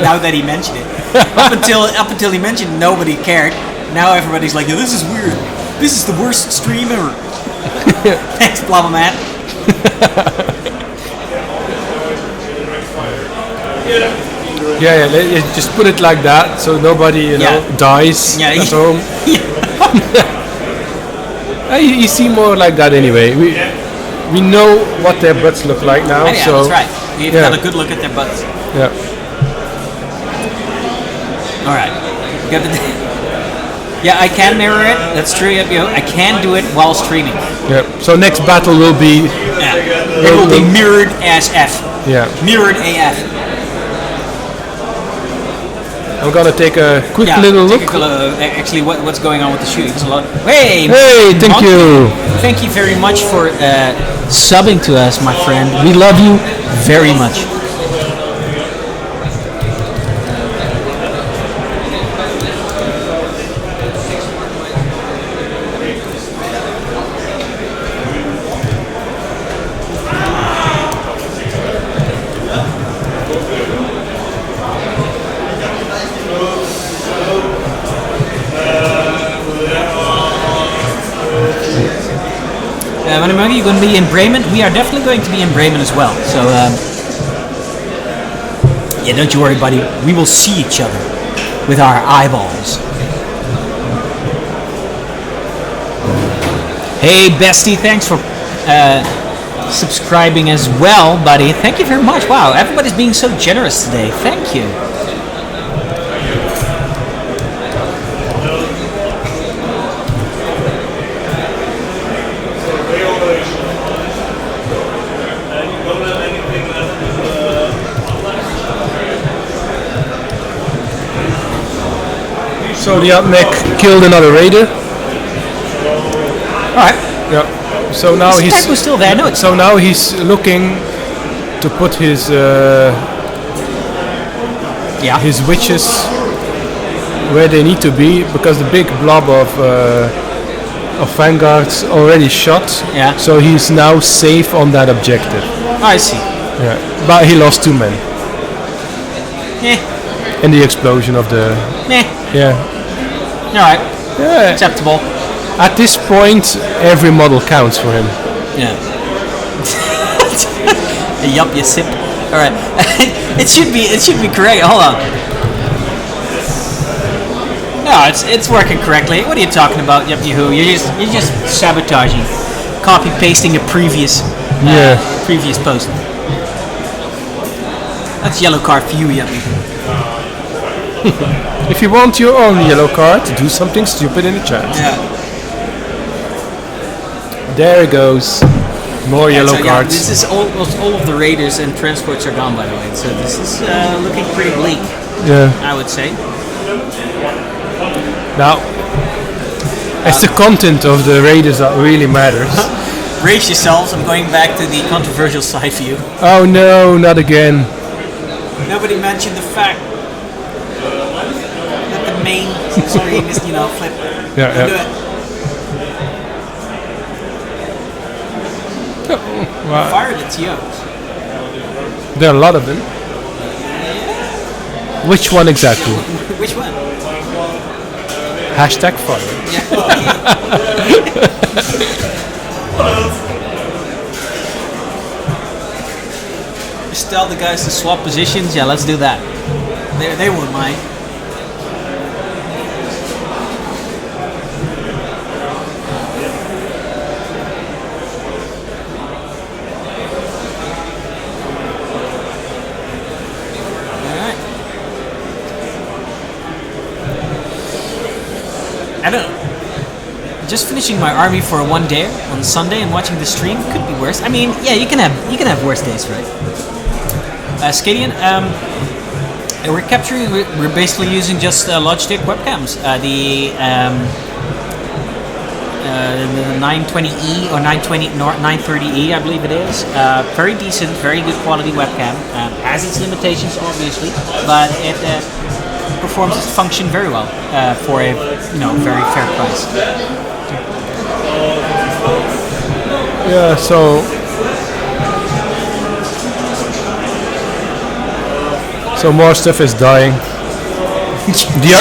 Now that he mentioned it, up until he mentioned, it, nobody cared. Now everybody's like, "This is weird. This is the worst stream ever." Thanks, Blabba Man. Yeah, just put it like that, so nobody dies at home. You see more like that anyway. We know what their butts look like now, Yeah, so that's right. We've got a good look at their butts. yeah. All right. Got the yeah, I can mirror it. That's true. Yep, I can do it while streaming. Yeah. So next battle will be Yeah. It will be mirrored as F. yeah. Mirrored AF. I'm gonna take a quick Yeah, little take look. a look. Actually, what's going on with the shooting? It's a lot. Hey, Thank Monty, you. Thank you very much for subbing to us, my friend. We love you very much. Are you going to be in Bremen? We are definitely going to be in Bremen as well. So, yeah, don't you worry, buddy. We will see each other with our eyeballs. Hey, bestie, thanks for subscribing as well, buddy. Thank you very much. Wow, everybody's being so generous today. Thank you. So the Mech killed another raider. All right. Yeah. So now This tag was still there. No, it's So now he's looking to put his witches where they need to be, because the big blob of vanguards already shot. Yeah. So he's now safe on that objective. I see. Yeah. But he lost 2 men Eh, in the explosion of the. Yeah. all right. Yeah. Acceptable. At this point, every model counts for him. Yeah. Yup, you sip. All right. It should be correct. Hold on. No, it's working correctly. What are you talking about, Yup, you who? You're just sabotaging, copy pasting a previous post. That's yellow card for you, yeah, people. If you want your own yellow card, do something stupid in the chat. Yeah. There it goes. More yellow cards. This is almost all of the raiders and transports are gone, by the way. So this is looking pretty bleak. Yeah. I would say. Now, it's the content of the raiders that really matters. Brace yourselves. I'm going back to the controversial side view. Oh no, not again. Nobody mentioned the fact that the main sorry, you missed, flip. Yeah. Do it. Wow. Fire the TOs. There are a lot of them. Which one exactly? Which one? Hashtag fire. Just tell the guys to swap positions. Yeah, let's do that. They won't mind. I don't know. Just finishing my army for one day on Sunday and watching the stream could be worse. I mean, yeah, you can have worse days, right? Skadian, we're basically using just Logitech webcams. The 920E or 930E, I believe it is. Very decent, very good quality webcam. Has its limitations, obviously, but it performs its function very well for a very fair price. Yeah, so more stuff is dying. The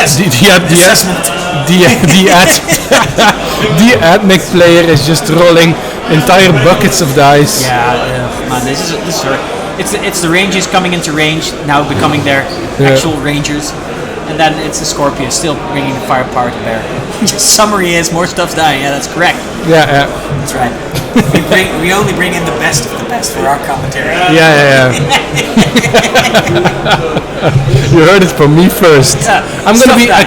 Admech player is just rolling entire buckets of dice. Yeah, man, this is it's the Rangers coming into range now, becoming their actual Rangers, and then it's the Scorpio still bringing the firepower to bear. Summary is more stuff's dying. Yeah, that's correct. Yeah. That's right. We only bring in the best of the best for our commentary. Yeah. You heard it from me first. I'm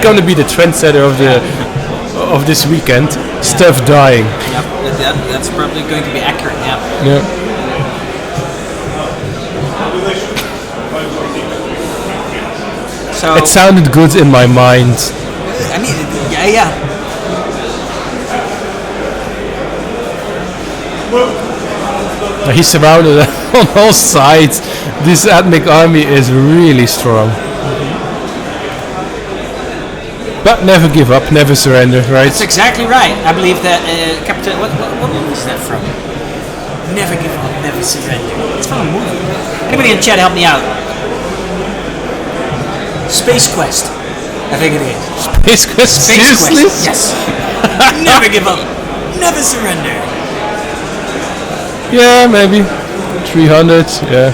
gonna be the trendsetter of this weekend. Stuff dying. Yep, that's probably going to be accurate. Yeah. So it sounded good in my mind. I mean, yeah. He's surrounded on all sides. This Admech army is really strong. But never give up, never surrender, right? That's exactly right. I believe that Captain. What movie is that from? Never give up, never surrender. It's from a movie. Anybody in chat help me out? Space Quest. I think it is. Space Quest? Seriously? Quest. Yes. Never give up, never surrender. Yeah, maybe 300. Yeah.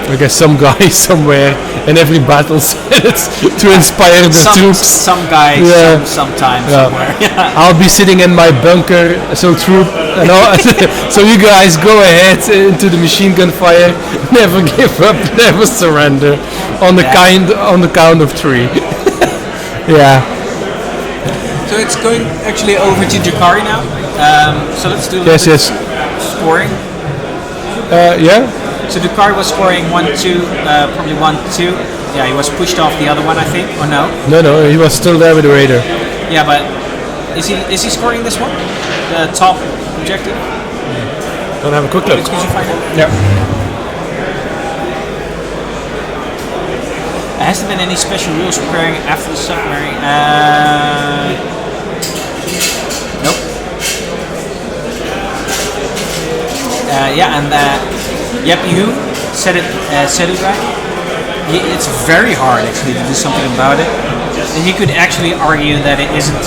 I guess some guy somewhere in every battle said it to inspire the troops. Some guy, sometime, somewhere. I'll be sitting in my bunker, so troop, and all. So you guys go ahead into the machine gun fire. Never give up, never surrender. On the count of 3. Yeah. So it's going actually over to Drukhari now. So let's do scoring. Yeah. So Drukhari was scoring 1-2, probably 1-2. Yeah, he was pushed off the other one, I think, or no? No, he was still there with the Raider. Yeah, but is he scoring this one? The top objective? Don't have a quick look. Yeah. Has there been any special rules preparing after the submarine? Nope. Yep, you said it right. It's very hard actually to do something about it. And you could actually argue that it isn't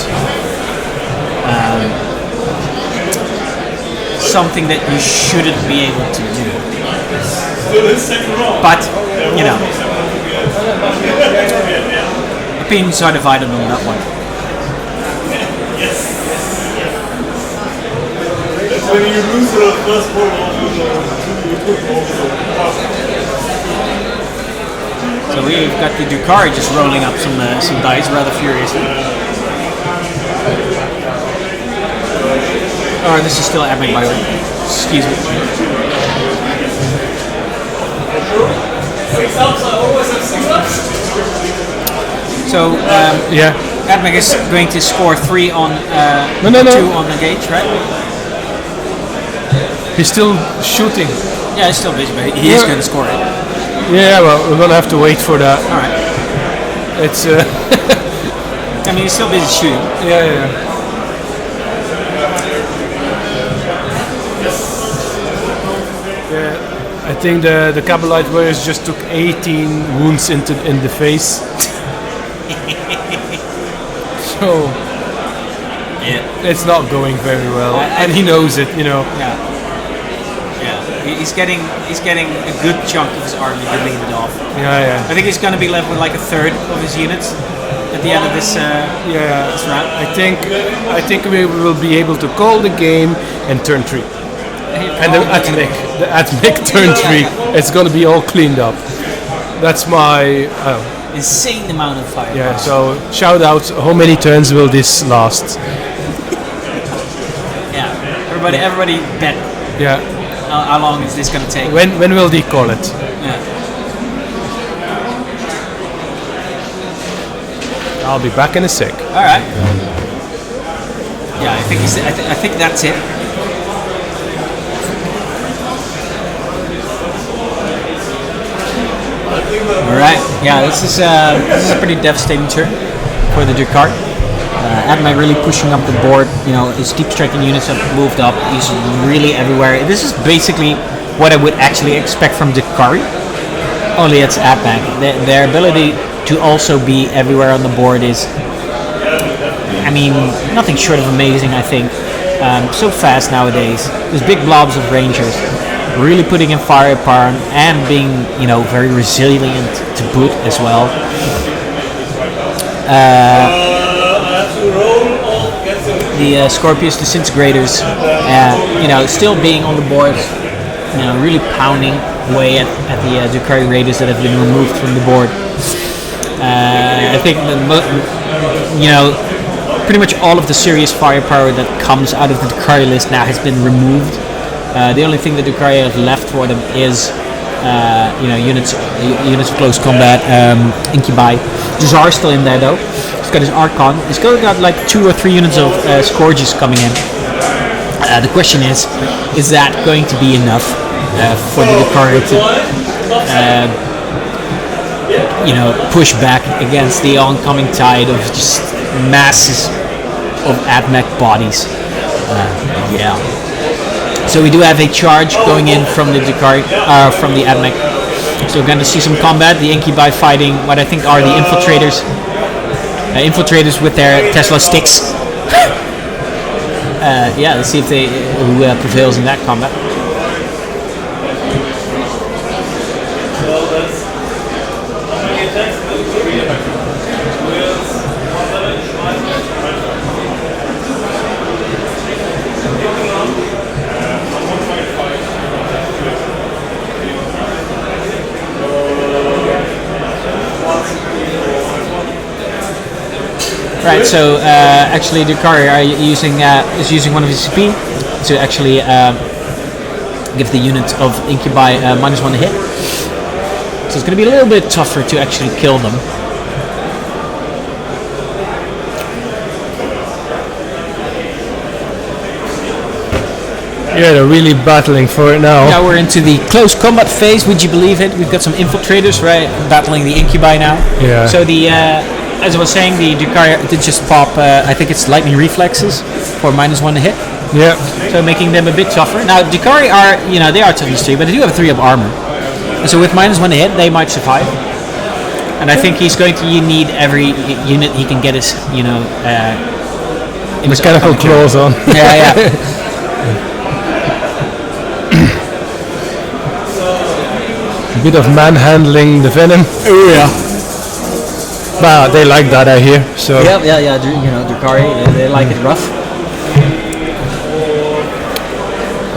something that you shouldn't be able to do. But, opinions are divided on that one. when you lose the first ball, you put also. So we've got the Drukhari just rolling up some dice rather furiously. Oh, this is still Admec, by the way. Excuse me. 6 ups, I always have 6 ups. So Admec is going to score 3 on 2 on the gauge, right? He's still shooting. Yeah, he's still busy, but he is going to score it. Yeah, well, we're gonna have to wait for that. All right. It's. I mean, he's still busy shooting. Yeah. I think the Kabbalite warriors just took 18 wounds in the face. So it's not going very well, and he knows it, Yeah. He's getting a good chunk of his army deleted off. Yeah. I think he's going to be left with like a third of his units at the end of this this round. I think we will be able to call the game and turn 3. And the Admec turn 3, it's going to be all cleaned up. That's my insane amount of fire. Yeah. So shout out, how many turns will this last? Yeah. Everybody bet. Yeah. How long is this going to take? When will they call it? Yeah. I'll be back in a sec. All right. Yeah, I think that's it. All right. Yeah, this is a pretty devastating turn for the Drukhari. Admec really pushing up the board. You know, his deep striking units have moved up. He's really everywhere. This is basically what I would actually expect from Drukhari. Only it's Admec. Their ability to also be everywhere on the board is, I mean, nothing short of amazing, I think. So fast nowadays. There's big blobs of rangers, really putting in firepower and being, you know, very resilient to boot as well. The Scorpius Disintegrators, you know, still being on the board, you know, really pounding away at the Drukhari Raiders that have been removed from the board. I think you know, pretty much all of the serious firepower that comes out of the Drukhari list now has been removed. The only thing the Drukhari have left for them is you know, units of close combat, Incubi. Jazar still in there though. He's got his Archon. He's got like 2 or 3 units of Scourges coming in. The question is that going to be enough for the Drukhari to you know, push back against the oncoming tide of just masses of Admec bodies? Yeah. So we do have a charge going in from the Drukhari, from the Admec. So we're going to see some combat. The Incubi fighting what I think are the infiltrators. Infiltrators with their Tesla sticks. Yeah, let's see if who prevails in that combat. Right, so actually Drukhari is using one of his CP to actually give the unit of Incubi -1 hit. So it's going to be a little bit tougher to actually kill them. Yeah, they're really battling for it now. Now we're into the close combat phase. Would you believe it? We've got some infiltrators, right, battling the Incubi now. Yeah. So the as I was saying, the Drukhari did just pop, I think it's lightning reflexes for -1 to hit. Yeah. So making them a bit tougher. Now, Drukhari are, you know, they are toughness 3, but they do have 3 of armor. And so with -1 to hit, they might survive. And I think he's going to need every unit he can get his, you know, mechanical claws on. Yeah. A bit of manhandling the venom. Oh, yeah. But they like that, I hear. So. Yeah. You know, Drukhari, they like it rough.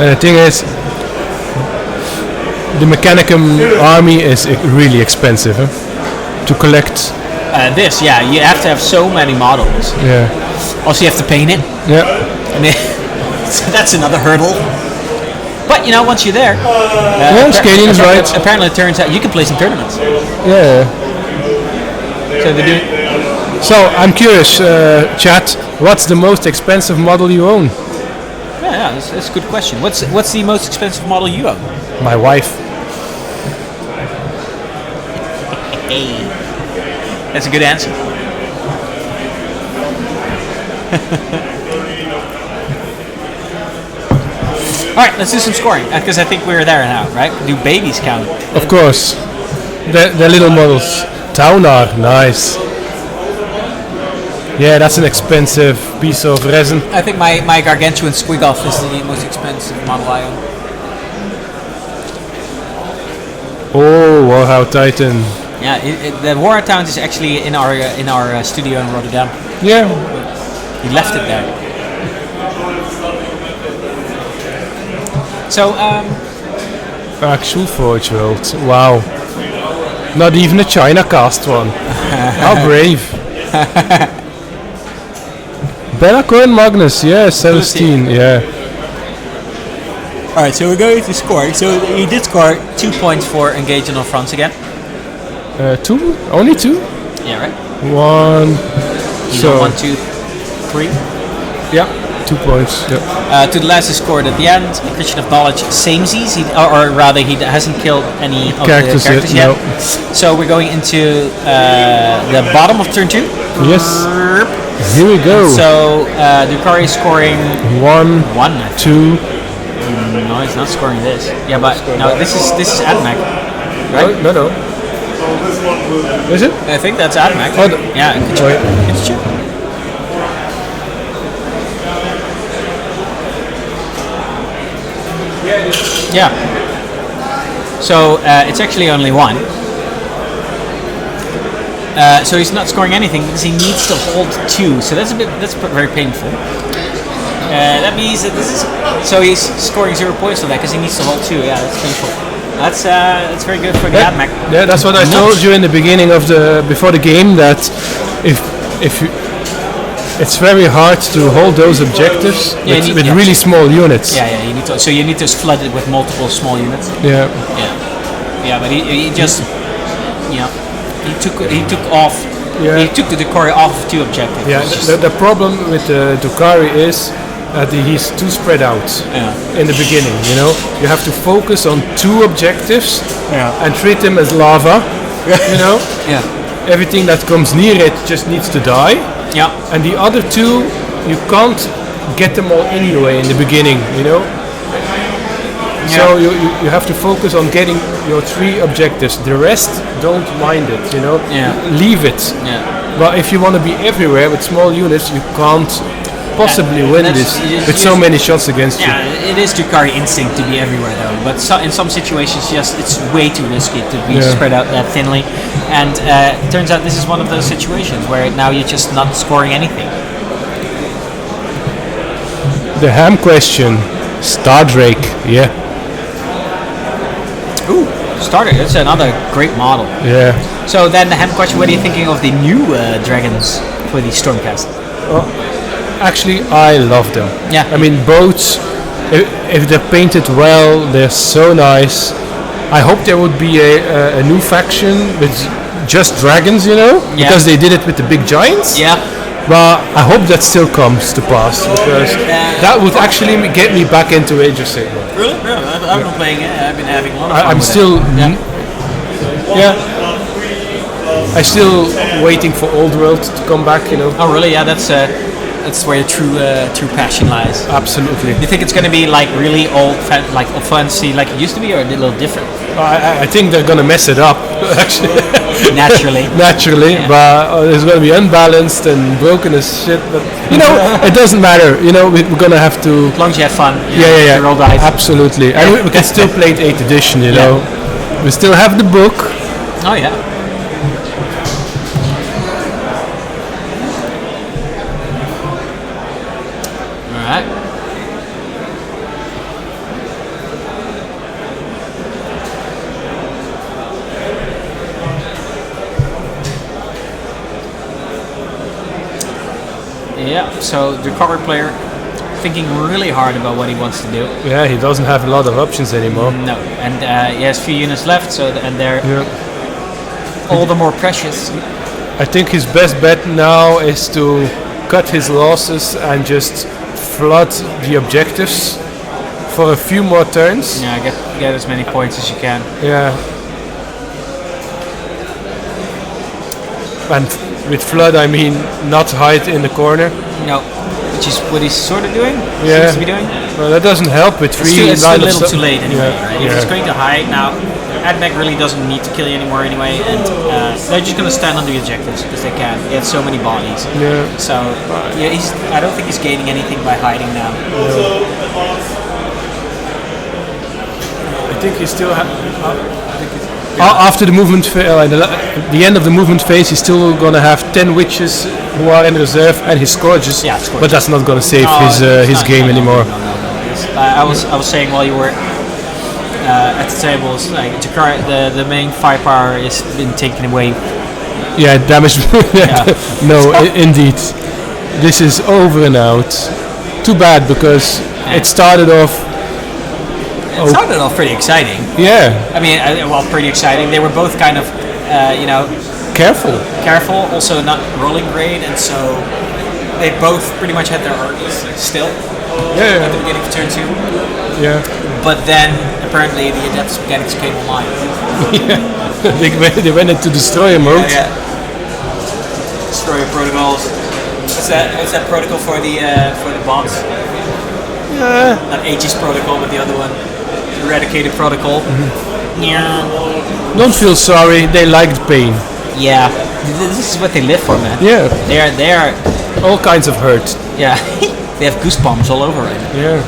And the thing is, the Mechanicum army is really expensive to collect. You have to have so many models. Yeah. Also, you have to paint it. Yeah. And so that's another hurdle. But once you're there, skating is right. Apparently, it turns out you can play some tournaments. Yeah. So they do. So I'm curious, chat. What's the most expensive model you own? Yeah, that's a good question. What's the most expensive model you own? My wife. Hey, that's a good answer. All right, let's do some scoring because I think we're there now, right? Do babies count? Of course. The little models. Taunar, nice. Yeah, that's an expensive piece of resin. I think my gargantuan squig-off is the most expensive model I own. Oh, Warhammer Titan. Yeah, the War Town is actually in our studio in Rotterdam. Yeah. He left it there. So, Actual Forge World. Wow. Not even a China cast one. How brave. Bellacore and Magnus, yeah, 17, yeah. Alright, so we're going to score. So he did score 2 points for engaging on France again. 2? Only 2? Yeah, right? 1. So 1, 2, 3. Yeah, 2 points. Yeah. To the last he scored at the end. A Christian of Knowledge, samesies. Or rather, he hasn't killed any of Characters the characters yet. No. So we're going into the bottom of turn 2. Yes. Here we go. So Drukhari is scoring 1, 2. No, he's not scoring this. Yeah, but no, this is Admec, right? No. Is it? I think that's Admec. Oh, yeah, could you check? Yeah. So it's actually only 1. So he's not scoring anything because he needs to hold 2. So that's very painful. That means that this is so he's scoring 0 points for that because he needs to hold 2. Yeah, that's painful. That's very good for Gadmac. Yeah, that's what I told you in the beginning of before the game, that if you, it's very hard to hold those objectives with really small units. Yeah, you need to. So you need to flood it with multiple small units. Yeah. But he just he took off. Yeah. He took the Drukhari off of 2 objectives. Yeah. The problem with the Drukhari is that he's too spread out in the beginning. You have to focus on 2 objectives and treat them as lava. Yeah. Everything that comes near it just needs to die. Yeah. And the other 2, you can't get them all anyway in the beginning. Yeah. So you have to focus on getting your 3 objectives. The rest, don't mind it. Yeah. Leave it. Yeah. But if you want to be everywhere with small units, you can't possibly win this with so many shots against you. Yeah, it is Drukhari instinct to be everywhere though, but in some situations it's way too risky to be spread out that thinly, and it turns out this is one of those situations where now you're just not scoring anything. The ham question, Star Drake, yeah. Ooh, Starter, that's another great model. Yeah. So then the ham question, what are you thinking of the new dragons for the Stormcast? Actually, I love them. Yeah. I mean, boats, if they're painted well, they're so nice. I hope there would be a new faction with just dragons, because they did it with the big giants. Yeah. But I hope that still comes to pass, because that would actually get me back into Age of Sigmar. Really? I've been playing it. I've been having a lot of fun I'm with still... it. I'm still waiting for Old World to come back, Oh, really? Yeah, that's where your true passion lies. Absolutely. Do you think it's going to be like really old, like fancy, like it used to be, or a little different? I think they're going to mess it up, actually. Naturally. Yeah. But it's going to be unbalanced and broken as shit. But it doesn't matter. We're going to have to. As long as you have fun. Yeah. Roll dice. Absolutely, and we can still play it 8th edition. We still have the book. Oh yeah. Yeah, so Drukhari player thinking really hard about what he wants to do. Yeah, he doesn't have a lot of options anymore. No, and he has few units left, so and they're all the more precious. I think his best bet now is to cut his losses and just flood the objectives for a few more turns. Yeah, get as many points as you can. Yeah. And with flood, I mean not hide in the corner. No, which is what he's sort of doing. Yeah. Seems to be doing. Well, that doesn't help with three. It's too little, too late anyway. Yeah. Right? If he's going to hide now, Admech really doesn't need to kill you anymore anyway, and they're just going to stand on the objectives because they can. They have so many bodies. Yeah. So I don't think he's gaining anything by hiding now. I think he still after the movement, the end of the movement phase, he's still going to have 10 witches who are in reserve and his scourges. Yeah, scourges. But that's not going to save his game anymore. No. I was saying while you were at the tables, like the main firepower has been taken away. Yeah, damage. No, indeed, this is over and out. Too bad because it started off. It started off pretty exciting. Yeah. I mean, pretty exciting. They were both kind of, Careful. Also not rolling great, and so they both pretty much had their armies still. Yeah. At the beginning of turn 2. Yeah. But then apparently the Adeptus Mechanicus came online. Yeah. They went into destroyer mode. Yeah. Destroyer protocols. What's that protocol for the bots? Not Aegis protocol, but the other one. Eradicated protocol. Yeah. Don't feel sorry. They liked pain. Yeah. This is what they live for, man. Yeah. They are all kinds of hurt. Yeah. They have goosebumps all over right now. Yeah.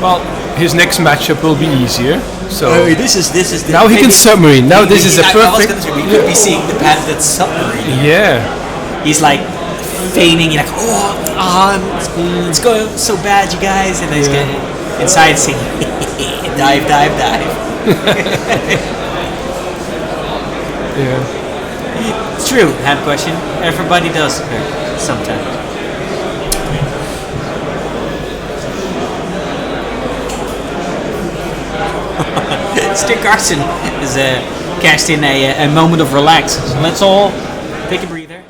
Well, his next matchup will be easier. So this is the now he can submarine. Now this is a perfect. I was gonna say, we could be seeing the patented submarine. Yeah. He's like feigning, like, it's going so bad, you guys, and then he's getting inside saying, dive. Yeah. It's true. Hand question. Everybody does sometimes. Stu Carson has cashed in a moment of relax. So let's all take a breather.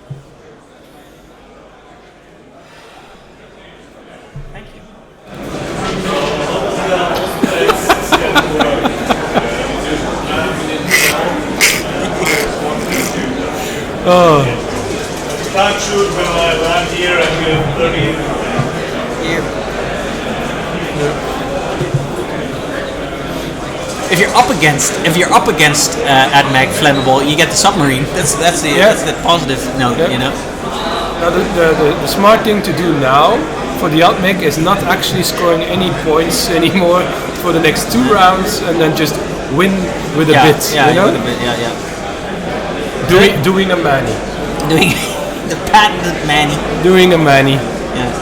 Thank you. Oh. You can't shoot when I land here and we have 30. Yeah. If you're up against Admech flammable, you get the submarine. That's the positive note, you know. Now the smart thing to do now for the Admech is not actually scoring any points anymore for the next 2 rounds and then just win with a bit. Yeah, you know? with a bit, yeah. Doing a Manny. Doing the patented Manny. Doing a Manny. Yeah.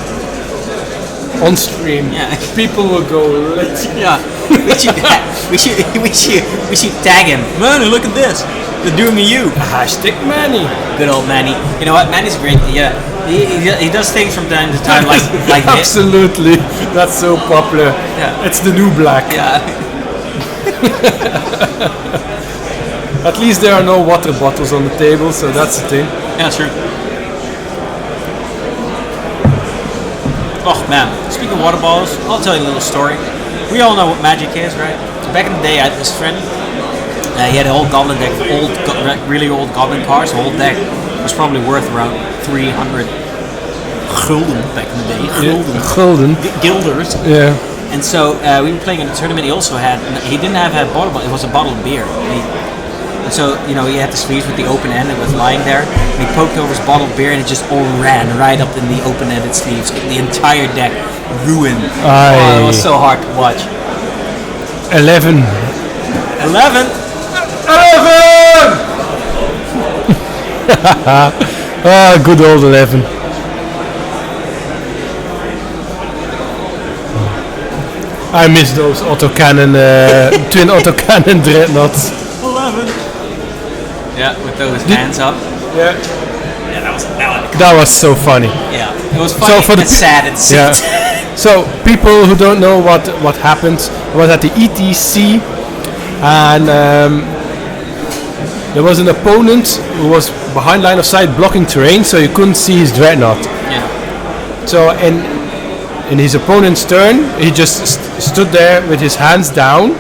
On stream. Yeah. People will go, let's Yeah. we should tag him. Man, look at this. They're doing a you. Hashtag Manny. Good old Manny. You know what? Manny's great. Yeah. He does things from time to time like this. Absolutely. That's so popular. Yeah. It's the new black. Yeah. At least there are no water bottles on the table, so that's the thing. Yeah, sure. Oh man, speaking of water bottles, I'll tell you a little story. We all know what magic is, right? So back in the day, I had this friend. He had a whole goblin deck, really old goblin cards. The whole deck was probably worth around 300 gulden back in the day. Gulden. Guilders. Yeah. And so we were playing in a tournament. He also had. He didn't have a bottle, but it was a bottle of beer. And so, you know, he had the sleeves with the open end. It was lying there. And he poked over his bottle of beer, and it just all ran right up in the open-ended sleeves. The entire deck ruined. Oh, it was so hard to watch. 11. 11. Ah, good old 11. I miss those autocannon, twin autocannon dreadnoughts. 11. Yeah, with those hands up. Yeah. Yeah, That was so funny. Yeah, it was funny and sad at the same time. So people who don't know what happened was at the ETC, and there was an opponent who was behind line of sight blocking terrain, so you couldn't see his dreadnought. Yeah. So in his opponent's turn, he just stood there with his hands down.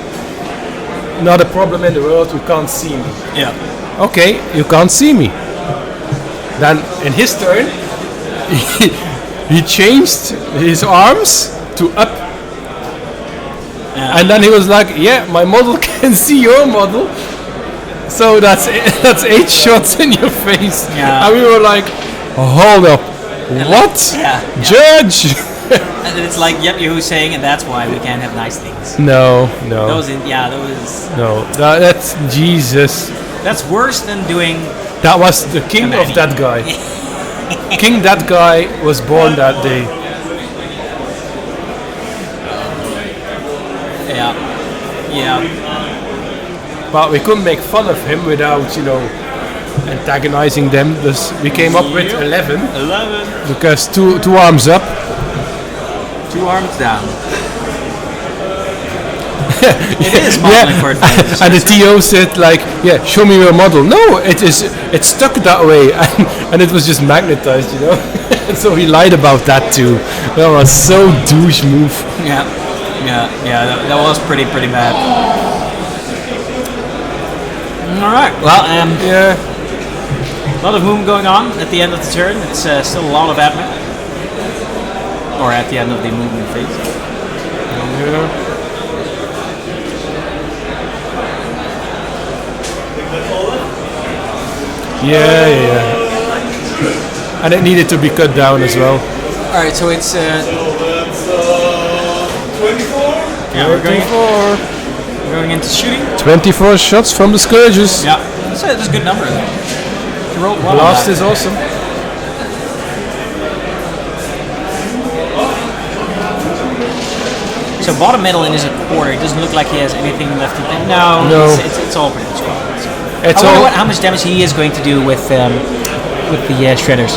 Not a problem in the world, you can't see me. Yeah. Okay, you can't see me. Then in his turn, he changed his arms to up. Yeah. And then he was like, yeah, my model can see your model. So that's 8 shots in your face. Yeah. And we were like, hold up. What? Yeah. Judge! And it's like, yep, you're saying, and that's why we can't have nice things. No. Those. No, that's Jesus. That's worse than doing. That was the king of that guy. King that guy was born that day. Yeah. But we couldn't make fun of him without, antagonizing them. Thus we came up with 11. 11. Because two arms up. 2 arms down. It is modeling for advantage. And the TO said like, yeah, show me your model. No, it's stuck that way, and it was just magnetized, And so he lied about that too. That was so douche move. Yeah. That was pretty bad. All right. Well, Yeah. a lot of movement going on at the end of the turn. It's still a lot of admin. Or at the end of the movement phase. Yeah. And it needed to be cut down as well. All right, so it's. So that's 24. Yeah, we're going into shooting. 24 shots from the Scourges. Yeah, that's a good number though. You rolled well. Blast is awesome. So bottom middle in is a quarter. It doesn't look like he has anything left in it. No. It's all pretty much well. It's I wonder all how much damage he is going to do with the shredders.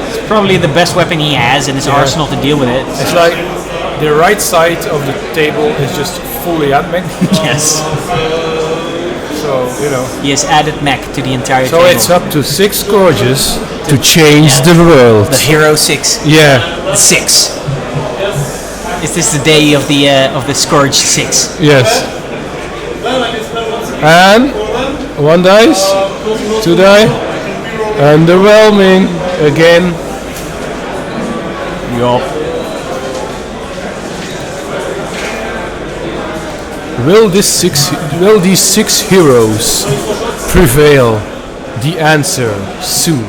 It's probably the best weapon he has in his arsenal to deal with it. It's like the right side of the table is just fully admech. Yes. So, He has added mech to the entire So table. it's up to 6 Scourges to change the world. The Hero 6. Yeah. The 6. Is this the day of the Scourge 6? Yes. And 1 dice, 2 die. Underwhelming again. Yup. Will these 6 heroes prevail? The answer soon.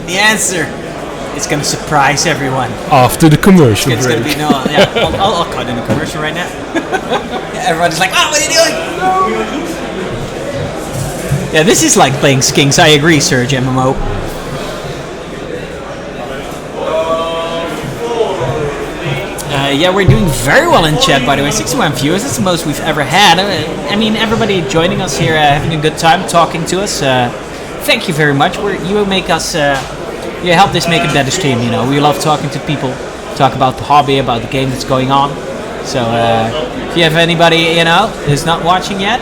The answer is going to surprise everyone. After the commercial It's going break. to be no. Yeah, I'll cut in a commercial right now. Everyone's like, "Oh, what are you doing?" Yeah, this is like playing Skinks. I agree, Surge MMO. Yeah, we're doing very well in chat, by the way. 61 viewers, that's the most we've ever had. I mean, everybody joining us here, having a good time, talking to us. Thank you very much. You make us, you help this make a better stream, We love talking to people, talk about the hobby, about the game that's going on. So, if you have anybody, who's not watching yet,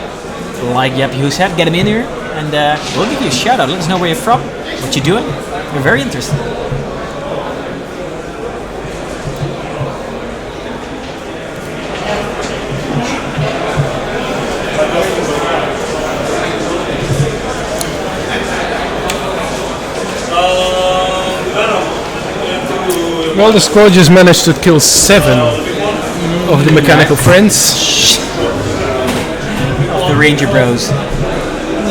like Jeppe who said, get him in here, and we'll give you a shout out. Let us know where you're from, what you're doing. We're very interested. Well, the Scourges managed to kill 7 of the mechanical friends. The Ranger Bros.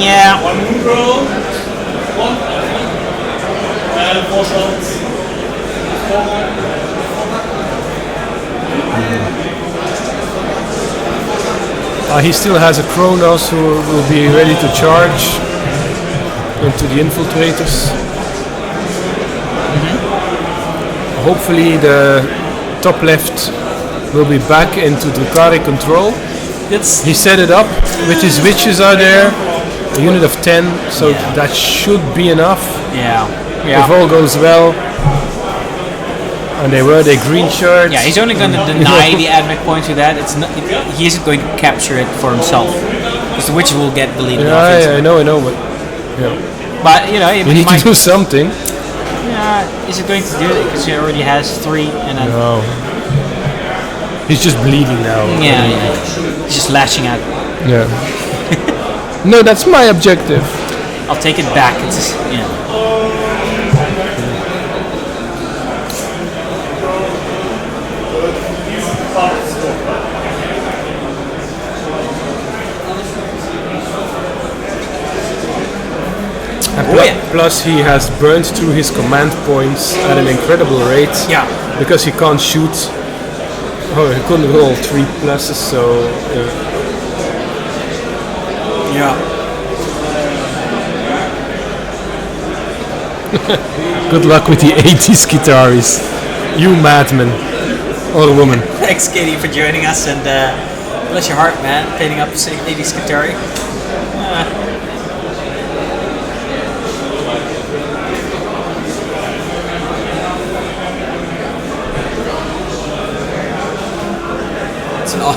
Yeah. 1 move roll. 1. And 4 shots. He still has a Kronos who will be ready to charge into the infiltrators. Hopefully the top left will be back into Drukhari control. He set it up with his witches are there, a unit of 10, so that should be enough. If all goes well. And they wear their green shirts. Yeah, he's only going to deny the admech points with that. It's not. He isn't going to capture it for himself, because the witches will get deleted. I know, but but you know, you need to do something. Yeah, is it going to do it? Because he already has 3, and then no, he's just bleeding now. Yeah, he's just lashing out. Yeah. No, that's my objective. I'll take it back. It's Plus, he has burned through his command points at an incredible rate. Yeah. Because he can't shoot. Oh, he couldn't roll 3 pluses, so. Yeah. Good luck with the 80s guitars, you madman or woman. Thanks, Katie, for joining us, and bless your heart, man, painting up 80s guitar.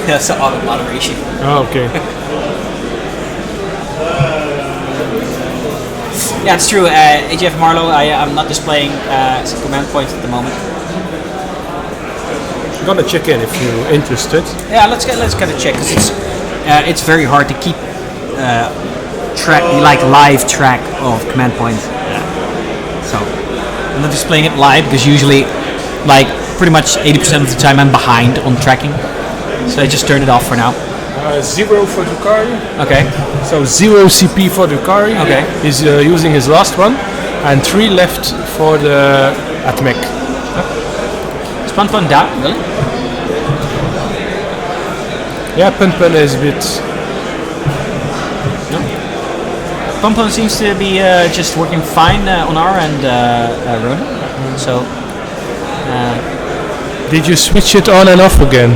That's an auto moderation. Oh, okay. Yeah, it's true. AGF Marlowe, I'm not displaying some command points at the moment. I'm gonna check in if you're interested. Yeah, let's get a check, because it's very hard to keep live track of command points. So I'm not displaying it live because usually, pretty much 80% of the time I'm behind on tracking. So I just turned it off for now. 0 for Drukhari. Okay. So 0 CP for Drukhari. Okay. He's using his last one, and 3 left for the Admech. Is Pan down? Really? Yeah, Pan is a bit. No. Pan seems to be just working fine on our end, Ronan. So. Did you switch it on and off again?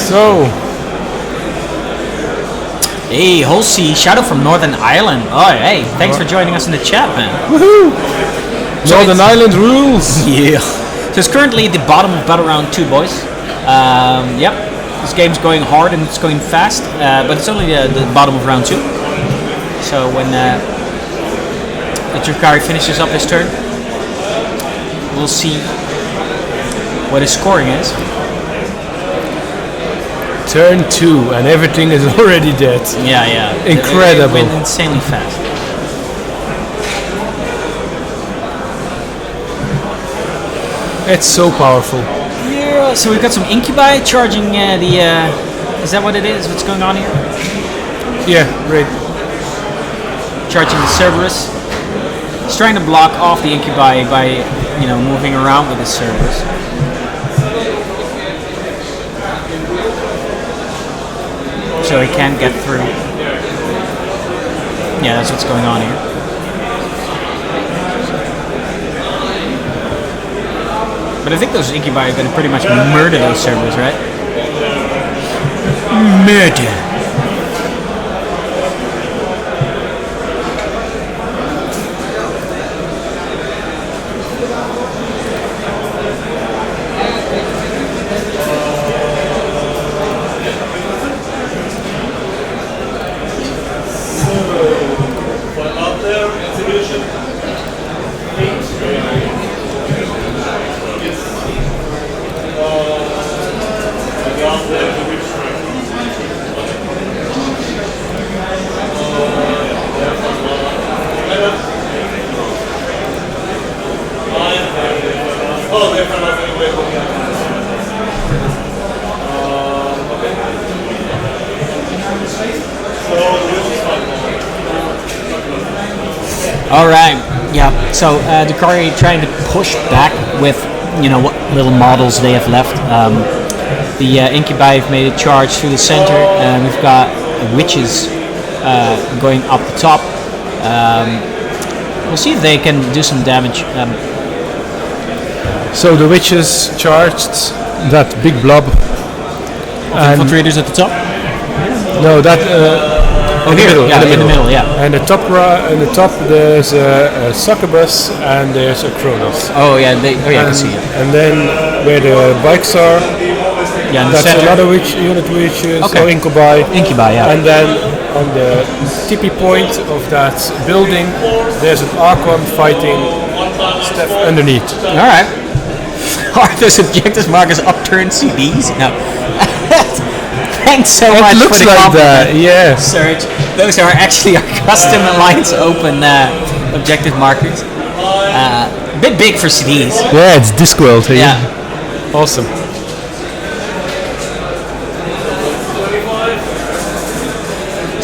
So. Hey, Holsey, shout out from Northern Ireland. Oh, hey, thanks for joining us in the chat, man. Woohoo! So Northern Ireland rules. Yeah. So it's currently at the bottom of Battle Round 2, boys. Yep. This game's going hard and it's going fast, but it's only the bottom of round 2. So when Drukhari finishes up his turn, we'll see what his scoring is. Turn 2 and everything is already dead. Yeah. Incredible. It went insanely fast. It's so powerful. Yeah, so we've got some Incubi charging is that what it is? What's going on here? Yeah, right. Charging the Cerberus. He's trying to block off the Incubi by, moving around with the Cerberus. So he can't get through. Yeah, that's what's going on here. But I think those Incubi are going to pretty much murder those servers, right? Murder. Alright, yeah, so Drukhari trying to push back with, what little models they have left. The Incubi have made a charge through the center, and we've got witches going up the top. We'll see if they can do some damage. So the witches charged that big blob. And Infiltrators at the top. no, that in the middle, yeah, in the middle, yeah. And the top there's a succubus and there's a Kronos. Oh yeah, I can see it. And then where the bikes are, Yeah, in the that's center. another unit which is Okay. incubi. Incubi, yeah. And then on the tippy point of that building, there's an Archon fighting Steph underneath. All right. Are those objectives marked as upturned CDs? No. Thanks so much It for looks the like compliment, that, yeah. Serge. Those are actually our custom Alliance open objective markers. A bit big for CDs. Yeah, it's Discworld. Hey? Yeah. Awesome.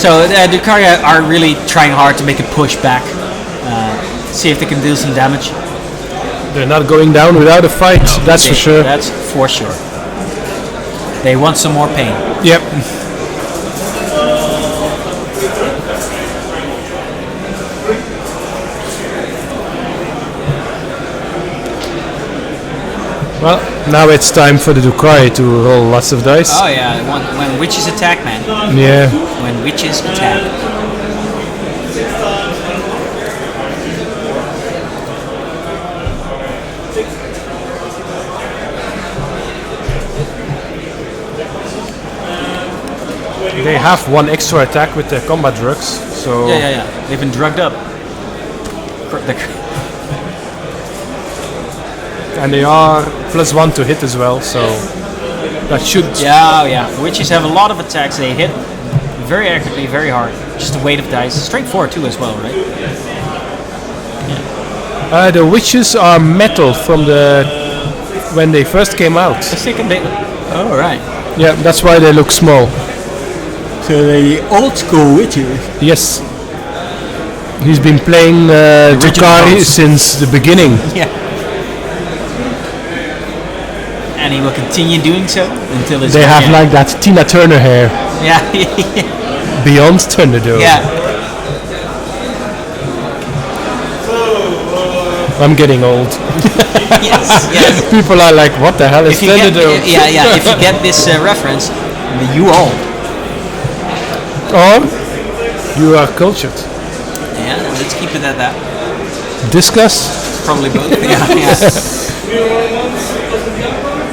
So Drukhari are really trying hard to make a push back. See if they can do some damage. They're not going down without a fight, that's for sure. That's for sure. They want some more pain. Yep. Well, now it's time for the Drukhari to roll lots of dice. Oh yeah, when witches attack, man. Yeah. When witches attack. They have one extra attack with their combat drugs, so Yeah. They've been drugged up. and they are +1 to hit as well, so that should Yeah. Witches have a lot of attacks. They hit very accurately, very hard. Just a weight of dice. Strength 4 too as well, right? the witches are metal from when they first came out. Oh right. Yeah, that's why they look small. So the old school witches. Yes. He's been playing original Drukhari host. since the beginning. Yeah. And he will continue doing so until his. They have like that Tina Turner hair. Yeah. Beyond Thunderdome. Yeah. I'm getting old. Yes. People are like, what the hell is If you get, Thunderdome? if you get this reference, you all. Or you are cultured. Yeah, let's keep it at that. Discuss. Probably both. Yeah.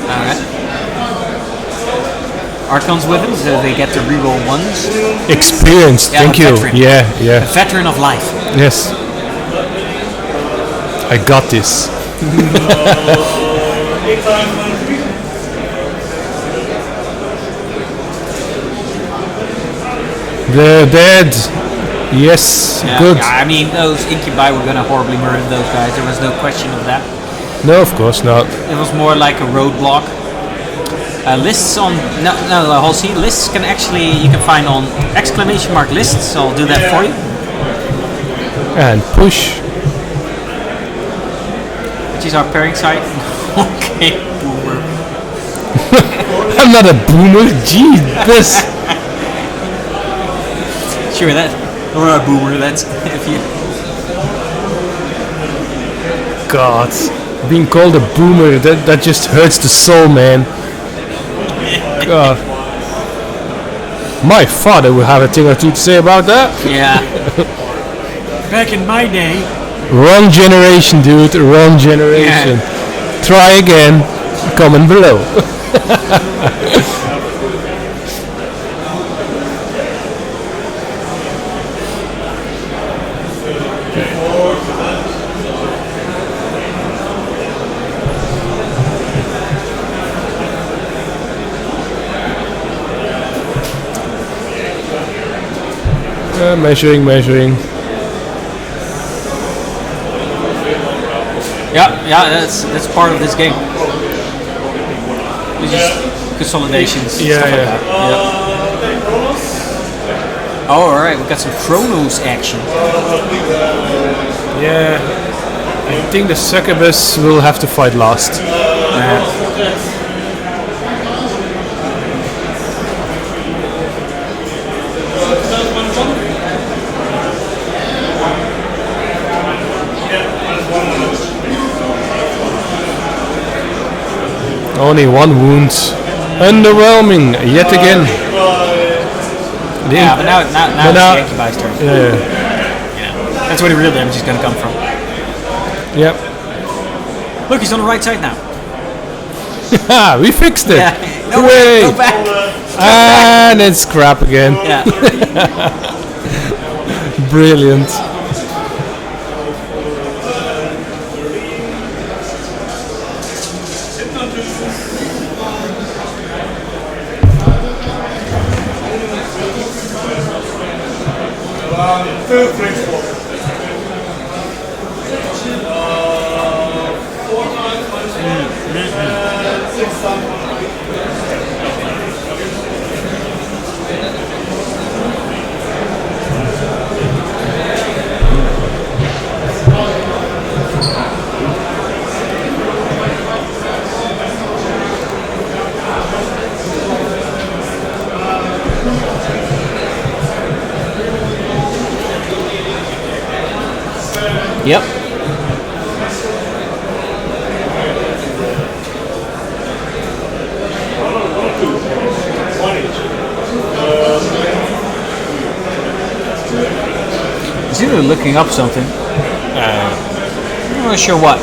All right. Archons with him, so they get to reroll ones. Experienced. Yeah, Thank a you. veteran. Yeah. A veteran of life. Yes. I got this. They're dead. Yes. Yeah, Good. yeah, I mean, those incubi were gonna horribly murder those guys. There was no question of that. No, of course not. It was more like a roadblock. Lists on Halsey, lists can actually you can find on !! lists. So I'll do that for you. And push. Which is our pairing site. Okay, boomer. I'm not a boomer. Gee, this. Sure, that or a boomer. That's if you. God, being called a boomer, that just hurts the soul, man. God. My father would have a thing or two to say about that. Yeah. Back in my day. Wrong generation, dude. Wrong generation. Yeah. Try again. Comment below. Measuring. Yeah, that's part of this game. It's just consolidations. Yeah, stuff like yeah. that. Yeah. Oh, all right, we got some Chronos action. Yeah. I think the succubus will have to fight last. Only 1 wound. Underwhelming yet again. Yeah, but now it's the Incubi's turn. Yeah. That's where the real damage is going to come from. Yep. Look, he's on the right side now. We fixed it. Yeah. No way. Go back. And it's crap again. Yeah. Brilliant. Third place spot. 4 times, 6 times. Yep. He's either looking up something. I'm not sure what.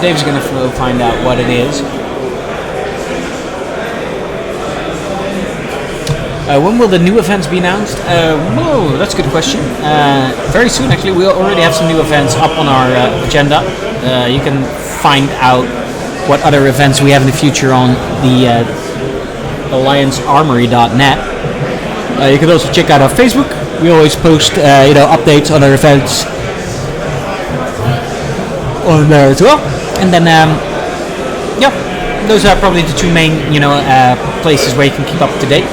Dave's going to find out what it is. When will the new events be announced? Whoa, that's a good question. Very soon, actually. We already have some new events up on our agenda. You can find out what other events we have in the future on the alliancearmory.net. You can also check out our Facebook. We always post updates on our events on there as well. And then, those are probably the 2 main places where you can keep up to date.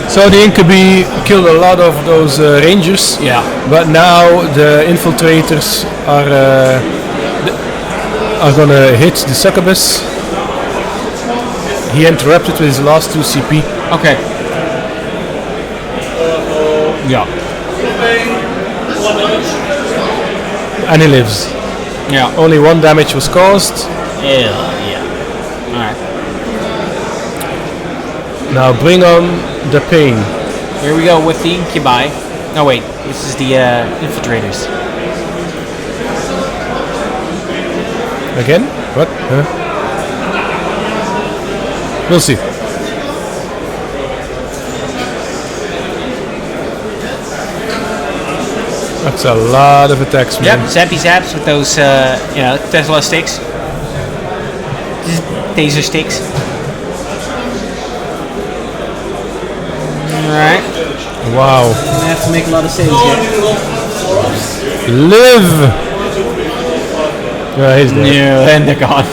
So the Incubi killed a lot of those rangers. Yeah. But now the infiltrators are gonna hit the succubus. He interrupted with his last 2 CP. Okay. Yeah. And he lives. Yeah. Only 1 damage was caused. Yeah. Alright. Now bring on the pain. Here we go with the Incubi. No, wait. This is the infiltrators. Again? What? Huh? We'll see. That's a lot of attacks, man. Yep, zappy zaps with those, Tesla sticks. Taser sticks. Alright. Wow. I have to make a lot of saves here. Live! Yeah, he's dead. No, and they're gone.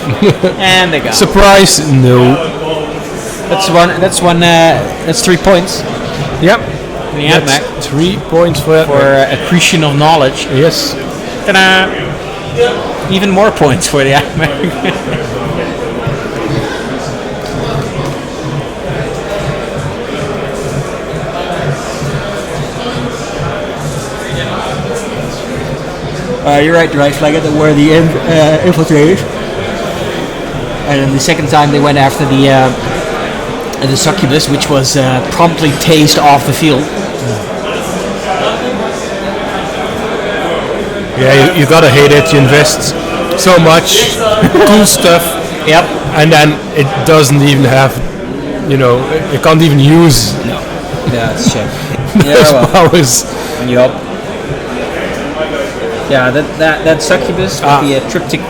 And they're gone. Surprise? No. That's 3 points. Yep. Yeah, That's 3 points for accretion of knowledge. Yes. Ta-da! Even more points for the AdMac. You're right, Dry Flagger, that were the infiltrators. And then the second time they went after the succubus, which was promptly tased off the field. Yeah, you gotta hate it. You invest so much cool stuff. Yep. And then it doesn't even have, you can't even use Yeah, it's a shame. those powers. Yup. Yeah, that succubus with the triptych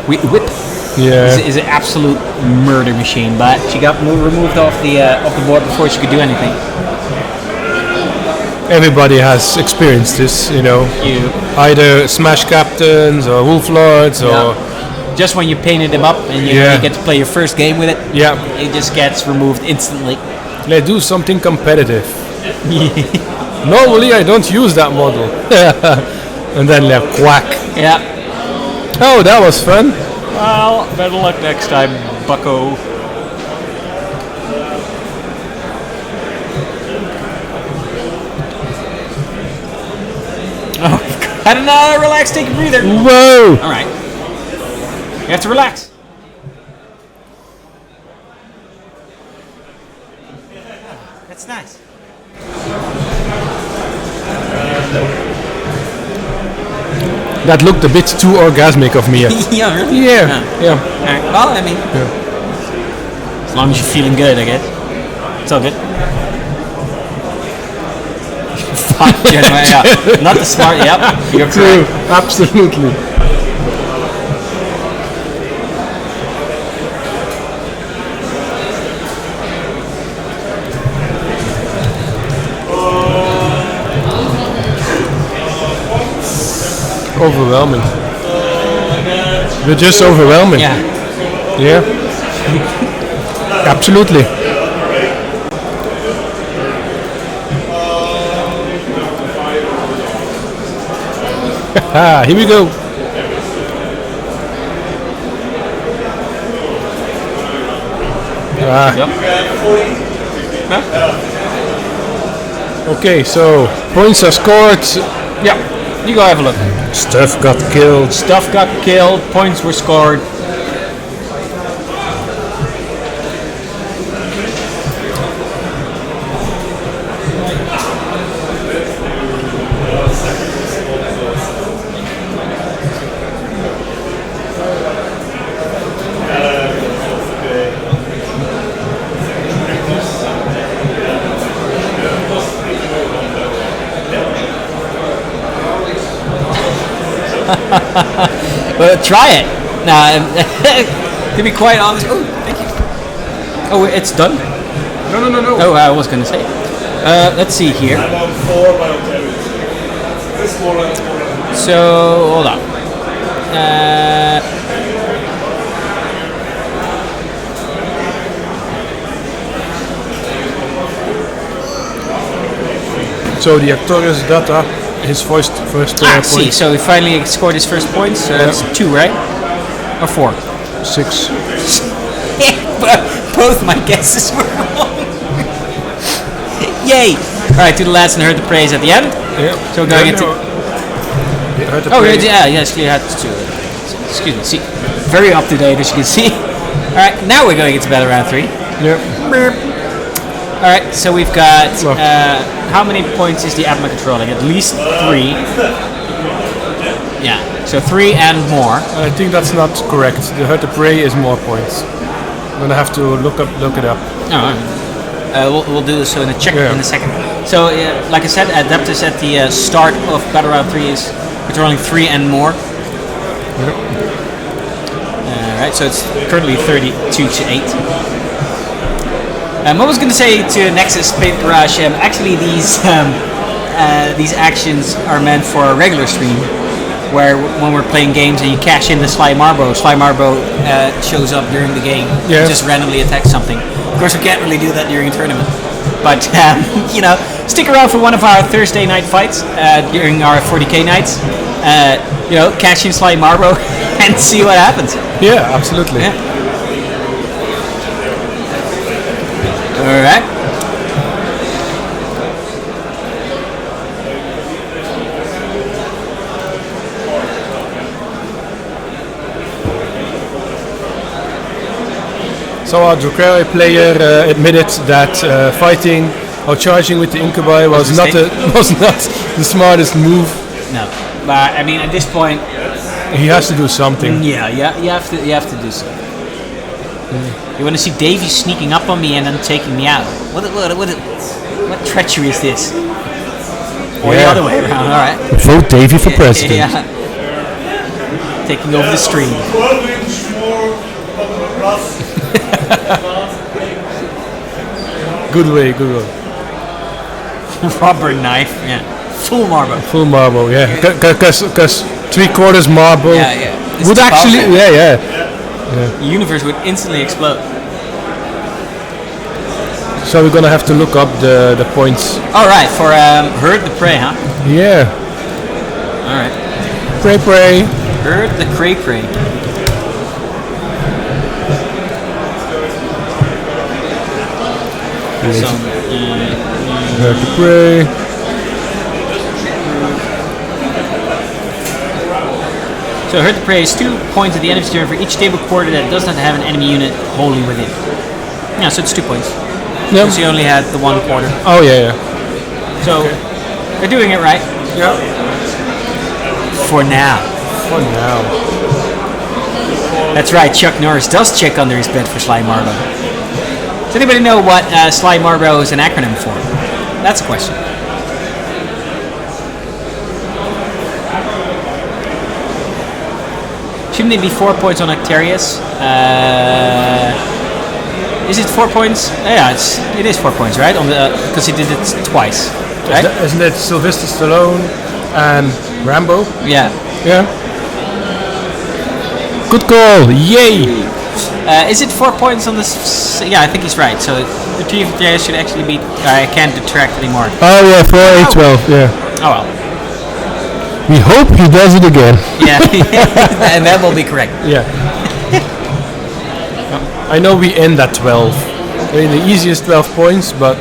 whip is an absolute murder machine. But she got removed off the board before she could do anything. Everybody has experienced this, either Smash Captains or Wolf Lords or... Just when you painted them up and you get to play your first game with it, it just gets removed instantly. Let's do something competitive. Normally I don't use that model. And then quack. Yeah. Oh, that was fun. Well, better luck next time, bucko. Oh, I don't know. Relax, take a breather. Whoa! All right. You have to relax. That looked a bit too orgasmic of me. Yeah, really? Yeah. Alright, well, I mean, as long as you're feeling good, I guess. It's all good. Fuck, yeah. Not the smart, yep. You're True, correct. absolutely. Overwhelming. You're just overwhelming. Yeah. Yeah. Absolutely. Here we go. Yep. Okay, so points are scored. Yeah. You go have a look. Stuff got killed. Stuff got killed, points were scored. Well, try it. Now, to be quite honest, oh, thank you. Oh, it's done. No. Oh, I was going to say. Let's see here. I'm on 4 by Ontario. This one. So, hold on. So the Actorius data, his first See, point. so he finally scored his first points. So that's 2, right? Or 4? 6. Both my guesses were wrong. Yay! Alright, to the last and heard the praise at the end. Yeah. So we're going into... Oh, yes, you had to. Excuse me. See, very up to date, as you can see. All right, now we're going into battle round 3. Yeah. All right, so we've got how many points is the Atma controlling? At least 3. Yeah, so 3 and more. I think that's not correct. The Hurt the Prey is more points. I'm gonna have to look it up. We'll do this in a check Yeah. in a second. So, like I said, Adeptus at the start of battle round 3 is controlling 3 and more. Alright, so it's currently 32 to 8. I was going to say to Nexus Paint Garage, actually these actions are meant for a regular stream, where when we're playing games and you cash in the Sly Marbo shows up during the game, just randomly attacks something. Of course, we can't really do that during a tournament. But, stick around for one of our Thursday night fights during our 40k nights. Cash in Sly Marbo and see what happens. Yeah, absolutely. Yeah. Alright. So our Drukhari player admitted that fighting or charging with the incubi was not the smartest move. No, but I mean at this point, He has to do something. yeah, you have to do something. You want to see Davey sneaking up on me and then taking me out? What treachery is this? Or the other way around? All right. Vote Davey for president. Yeah. Taking over the stream. 12-inch more rough. Good way. Rubber knife. Yeah. Full marble. Full marble, yeah. Because 3/4 marble It's would too actually, powerful. The universe would instantly explode. So we're gonna have to look up the points. All right, for Herd the Prey, huh? Yeah. All right. Prey. Herd the Cray. So, Hurt the Prey. So Herd the Prey is 2 points at the end of his turn for each table quarter that does not have an enemy unit wholly within. Yeah, so it's 2 points. Yep. Because he only had the 1 quarter. Oh yeah. So they're doing it right. Yeah. For now. For now. That's right, Chuck Norris does check under his bed for Sly Marbo. Does anybody know what Sly Marbo is an acronym for? That's a question. Shouldn't it be 4 points on Actarius? Is it 4 points? Yeah, it is 4 points, right? Because he did it twice, right? Isn't it Sylvester Stallone and Rambo? Yeah. Yeah. Good call! Yay! Is it 4 points on this? Yeah, I think he's right. So the TFJ should actually be. I can't detract anymore. Oh yeah, 4A12. Yeah. Oh well. We hope he does it again. Yeah, and that will be correct. Yeah. I know we end at 12. I mean, the easiest 12 points, but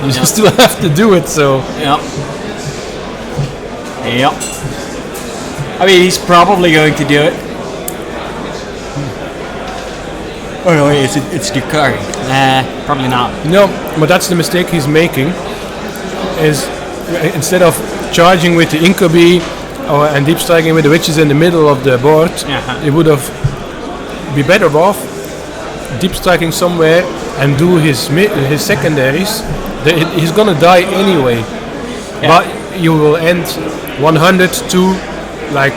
you still have to do it. So. Yep. Yep. I mean, he's probably going to do it. Oh no, it's Drukhari. Probably not. No, but that's the mistake he's making. Is instead of charging with the Incubi and deep striking with the witches in the middle of the board, it would have be better off deep striking somewhere and do his secondaries. He's gonna die anyway, but you will end 100 to like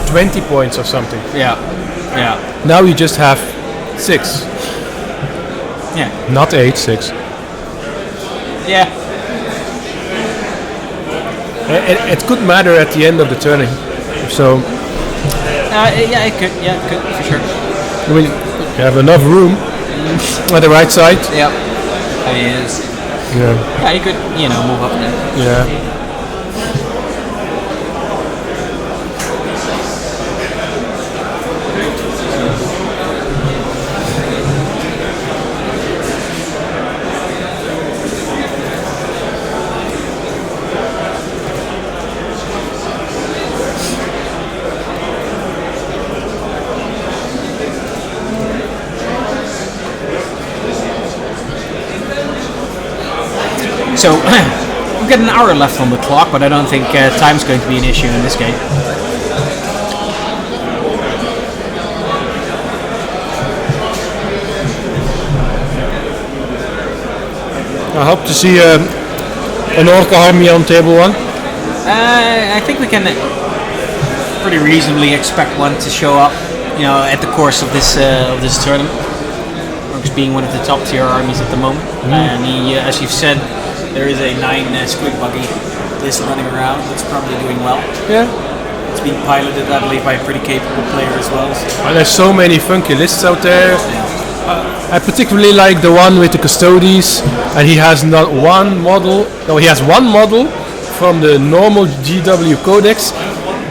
20 points or something. Yeah. Now you just have 6. Yeah. Not 8, 6. Yeah. It could matter at the end of the turning. So. Yeah, it could. Yeah, it could for sure. I mean, you have enough room at the right side. Yep. He is. Yeah. Yeah, he could, move up there. Yeah. So, we've got an hour left on the clock, but I don't think time's going to be an issue in this game. I hope to see an Orca army on table 1. I think we can pretty reasonably expect one to show up, at the course of this tournament. Orcs being one of the top tier armies at the moment, and he, as you've said, there is a 9 squid buggy list running around that's probably doing well. Yeah. It's being piloted, I believe, by a pretty capable player as well. So. There's so many funky lists out there. I particularly like the one with the Custodes, and he has not one model. No, he has one model from the normal GW Codex.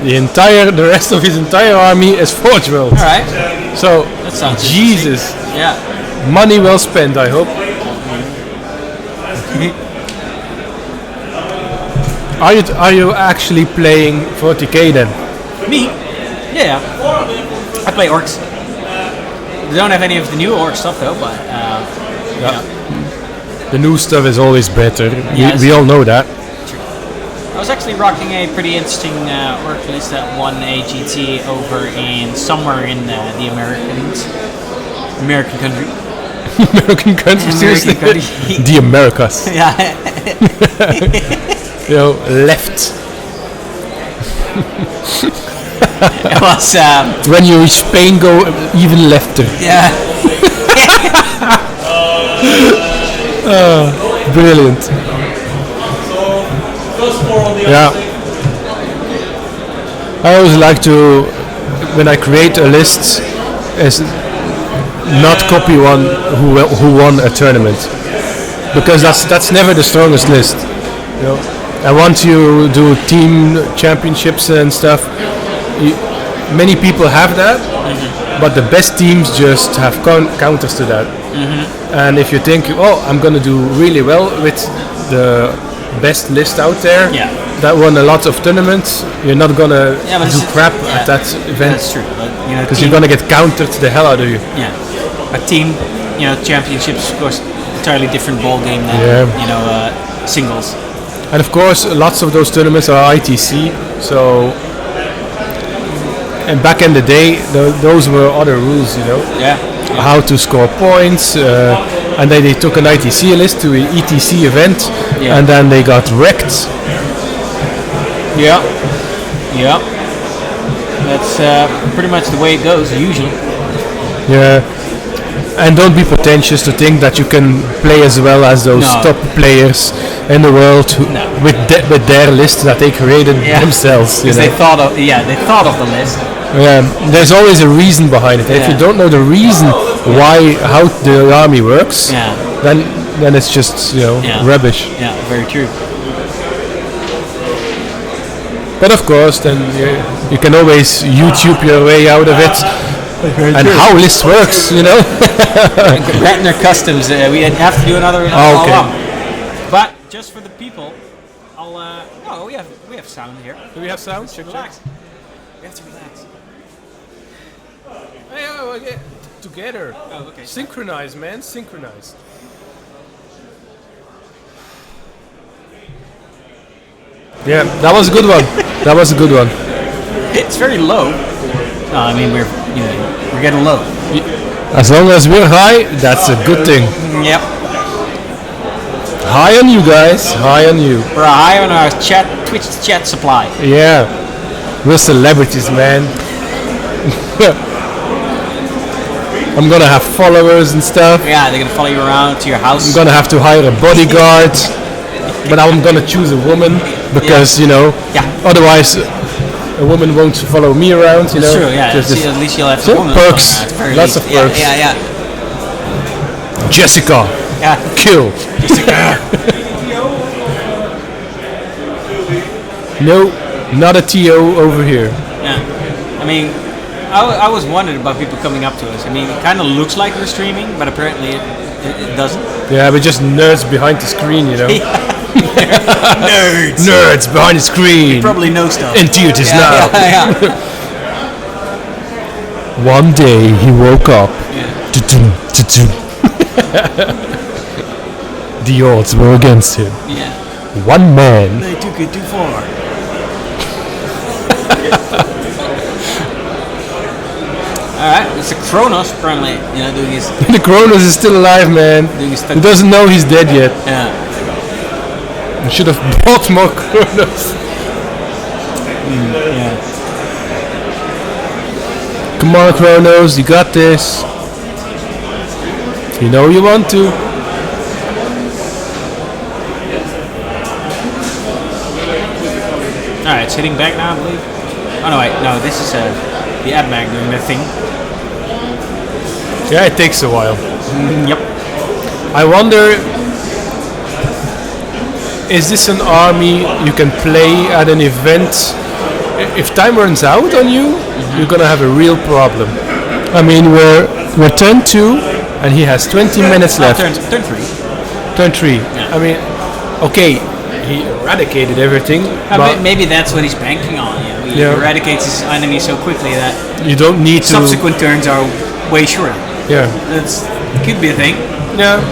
The rest of his entire army is Forge World. All right. So, that sounds Jesus. Yeah. Money well spent, I hope. Are you actually playing 40k then? Me? Yeah. I play orcs. We don't have any of the new orc stuff though, but The new stuff is always better. Yes. We all know that. True. I was actually rocking a pretty interesting orc list that won a GT over somewhere in the American country. American country, seriously. The Americas. Yeah. Left. It was. When you reach Spain, go even lefter. Yeah. Brilliant. Yeah. I always like to, when I create a list, is not copy one who won a tournament, because that's never the strongest list. And once you do team championships and stuff, many people have that, but the best teams just have counters to that. And if you think, I'm gonna do really well with the best list out there, that won a lot of tournaments, you're not gonna do crap at that event. That's true. Because you're gonna get countered the hell out of you. Yeah. A team, championships, of course, entirely different ball game than singles. And of course, lots of those tournaments are ITC. So, and back in the day, those were other rules, you know. Yeah. How to score points, and then they took an ITC list to an ETC event, and then they got wrecked. Yeah. Yeah. That's pretty much the way it goes usually. Yeah. And don't be pretentious to think that you can play as well as those top players in the world with their list that they created themselves. Because they thought of the list. Yeah, there's always a reason behind it. If you don't know the reason how the army works, then it's just rubbish. Yeah, very true. But of course, then you can always YouTube your way out of it. And how list works, you know. Ratner Customs. We have to do another. But just for the people, I'll. We have sound here. Do we have sound? Relax. We have to relax. Hey, together. Oh, okay. Synchronize, man. Synchronize. Yeah, that was a good one. That was a good one. It's very low. I mean, we're getting low. As long as we're high, that's a good thing. Yep. High on you guys. High on you. We're high on our Twitch chat supply. Yeah. We're celebrities, man. I'm gonna have followers and stuff. Yeah, they're gonna follow you around to your house. I'm gonna have to hire a bodyguard. But I'm gonna choose a woman because otherwise a woman won't follow me around. You know. True. Yeah. At least you'll have a woman. Perks. Lots of perks. Yeah. Jessica. Yeah. Kill. Jessica. No, not a TO over here. Yeah. I mean, I was wondering about people coming up to us. I mean, it kind of looks like we're streaming, but apparently it doesn't. Yeah, we're just nerds behind the screen, you know. Nerds. Nerds behind the screen. You probably know stuff. Into it is now. Yeah. One day he woke up. The odds were against him. Yeah. One man. They took it too far. Alright, it's a Kronos apparently, doing his... The Kronos is still alive, man. He doesn't know he's dead yet. Yeah. I should have bought more Kronos. Yeah. Come on, Kronos, you got this. You know you want to. Alright, it's hitting back now, I believe. Oh no, wait, no, this is the AdMag doing their thing. Yeah, it takes a while. Yep. I wonder, is this an army you can play at an event? If time runs out on you, you're gonna have a real problem. I mean, we're turn 2, and he has 20 minutes left. Turn 3. Turn 3. Yeah. I mean, okay, he eradicated everything. But maybe that's what he's banking on. He eradicates his enemy so quickly that you don't need to. Subsequent turns are way shorter. Yeah. That's could be a thing. Yeah.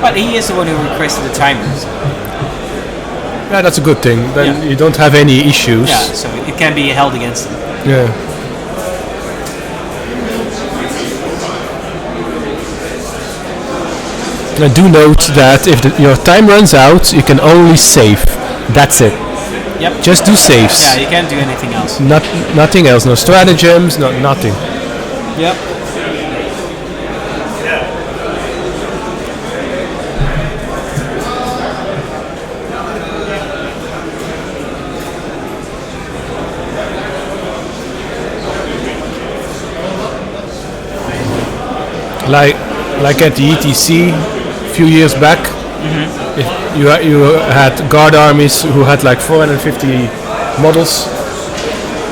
But he is the one who requested the timers. Yeah, that's a good thing. Then you don't have any issues. Yeah, so it can be held against him. Yeah. I do note that if your time runs out, you can only save. That's it. Yep. Just do saves. Yeah, you can't do anything else. Nothing else. No stratagems. Nothing. Yep. Like at the ETC a few years back, if you had guard armies who had like 450 models,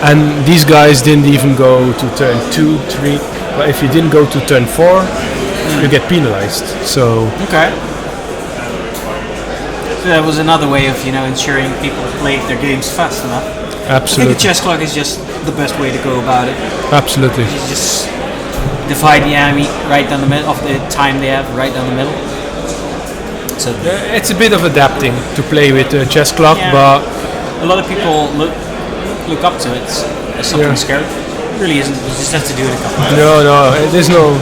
and these guys didn't even go to turn 2, 3. But if you didn't go to turn 4, you get penalized. So okay. So that was another way of ensuring people played their games fast enough. Absolutely. I think a chess clock is just the best way to go about it. Absolutely. You just divide the enemy right down the middle of the time they have right down the middle. So It's a bit of adapting to play with the chess clock, Yeah. but a lot of people look up to it as something Yeah. scary. It really isn't. You just have to do it a couple times. no, there's no.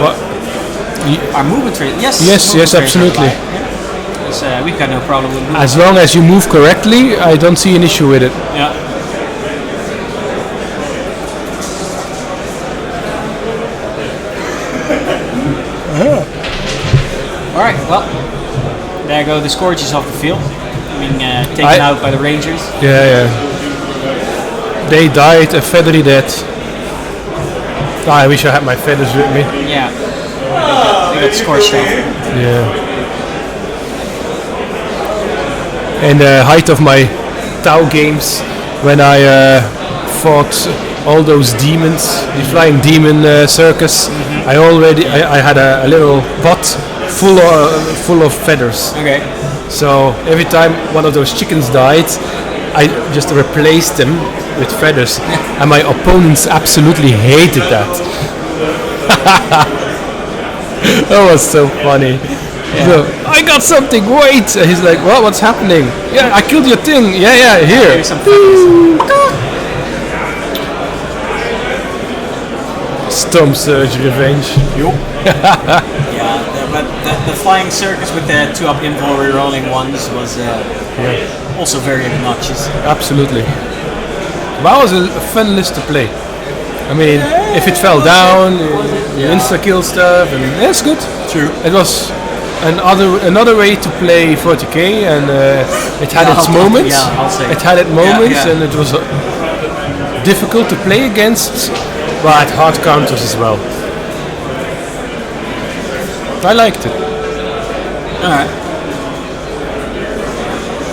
What? Our movement rate, yes. Yes, movement rate absolutely. is high, yeah. It's, we've got no problem with movement. As long as you move correctly, I don't see an issue with it. Yeah. All right. Well, there go the Scourges off the field, being taken out by the Rangers. Yeah. They died a feathery death. I wish I had my feathers with me. Yeah. They got scorched off. Yeah. In the height of my Tau games, when I fought all those demons, the flying demon circus, I had a little pot full of feathers. Okay. So every time one of those chickens died, I just replaced them with feathers, and my opponents absolutely hated that. That was so funny. So, I got something, wait! And he's like, what? What's happening? Yeah, I killed your thing. Yeah, here. Here's some feathers. Storm Surge Revenge. Yeah, but the flying circus with the 2-up invul rerolling ones was also very obnoxious. Absolutely. That was a fun list to play. I mean, if it fell down, you insta-kill stuff, and it's good. True. It was another way to play 40k, and it had its moments. Yeah, I'll say. It had its moments, Yeah. and it was difficult to play against, but hard counters as well. I liked it. Alright.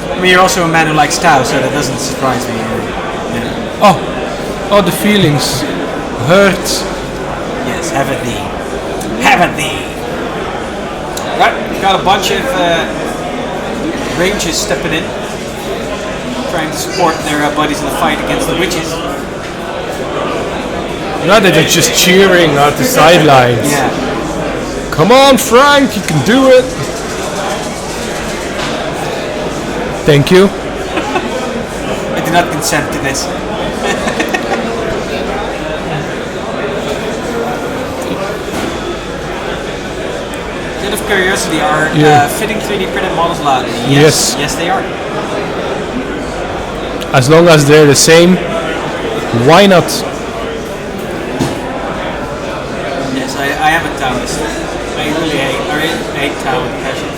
I mean, you're also a man who likes Tau, so that doesn't surprise me. Oh, the feelings. Hurt. Yes, have it thee. Have it thee. Right, got a bunch of Rangers stepping in, trying to support their buddies in the fight against the witches. Now that they're just cheering out the sidelines. Yeah. Come on, Frank, you can do it. Thank you. I do not consent to this. Out of curiosity, are fitting 3D printed models allowed? Yes. Yes, they are. As long as they're the same, why not? Yes, I am a Taoist. I really hate Tao with passion.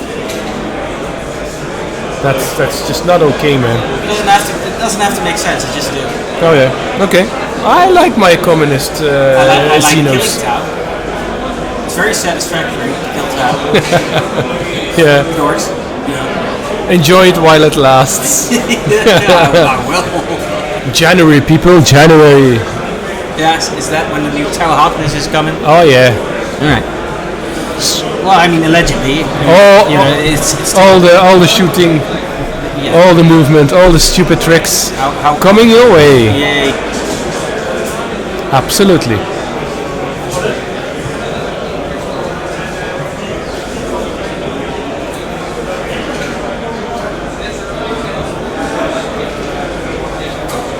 That's just not okay, man. It doesn't have to make sense. It just do. Oh yeah. Okay. I like my communist I like killing Xenos. Tao. It's very satisfactory to kill Tao. Yeah. Yours. Yeah. Enjoy it while it lasts. I will. January, people. January. Yes, is that when the new Tau hotness is coming? Oh yeah. Alright. Well, I mean, allegedly. It's all the shooting, all the movement, all the stupid tricks how coming your way. Yay. Absolutely.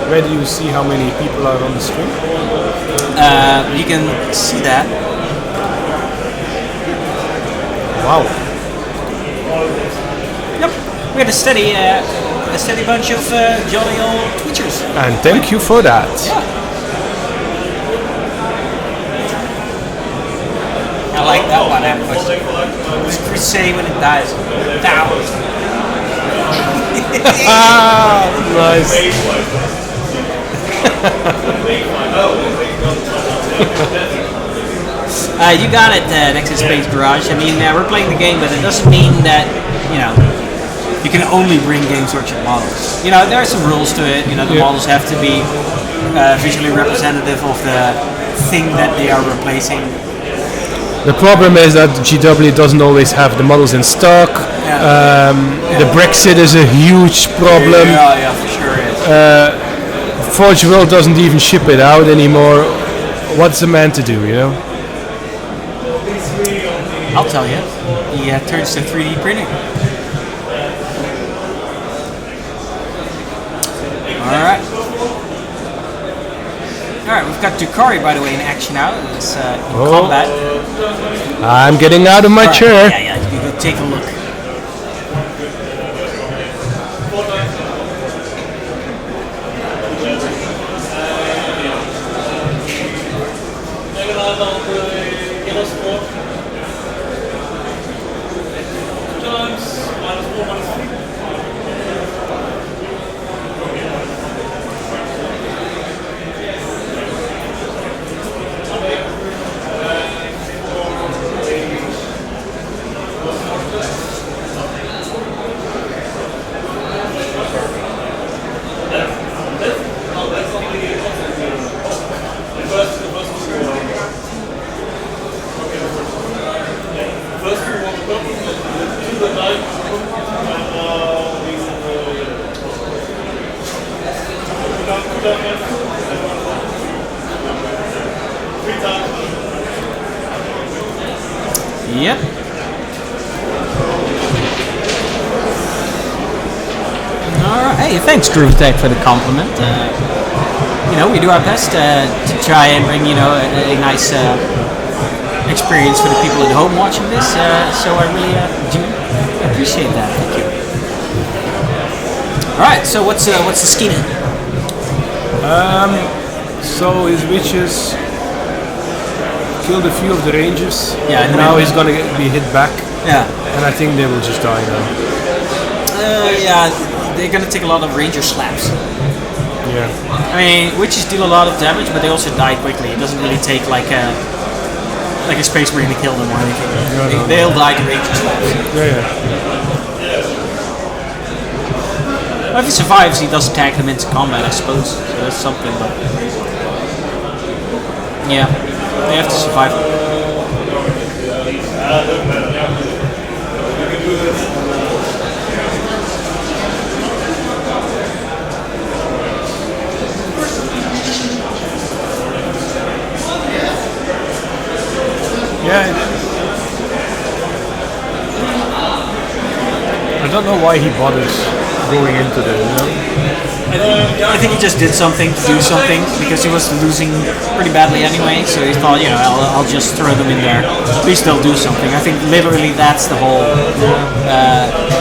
Where do you see how many people are on the stream? You can see that. Wow. Yep. We had a steady bunch of jolly old Twitchers. And thank you for that. I like that one, actually. What's Chris say when it dies? Nice. You got it, Nexus Space Garage. I mean, we're playing the game, but it doesn't mean that, you can only bring Games Workshop models. There are some rules to it. The models have to be visually representative of the thing that they are replacing. The problem is that GW doesn't always have the models in stock. The Brexit is a huge problem. Yeah, for sure is. Forge World doesn't even ship it out anymore. What's a man to do, I'll tell you. He turns to 3D printing. Alright. Alright, we've got Drukhari, by the way, in action now. It's in combat. I'm getting out of my chair. Yeah, you go take a look. Yep. Alright, hey, thanks GrooveTech for the compliment. We do our best to try and bring, a nice experience for the people at home watching this, so I really do appreciate that. Thank you. Alright, so what's the skinny? So his witches killed a few of the rangers. Yeah, and now he's gonna be hit back. Yeah. And I think they will just die now. Yeah, they're gonna take a lot of ranger slaps. Yeah. I mean, witches deal a lot of damage, but they also die quickly. It doesn't really take like a space marine to kill them or anything. No. They'll die to ranger slaps. Yeah. Well, if he survives, he does tag them into combat, I suppose. So that's something, but yeah, they have to survive. Yeah. I don't know why he bothers going into the. I think he just did something to do something because he was losing pretty badly anyway. So he thought, I'll just throw them in there. At least they'll do something. I think literally that's the whole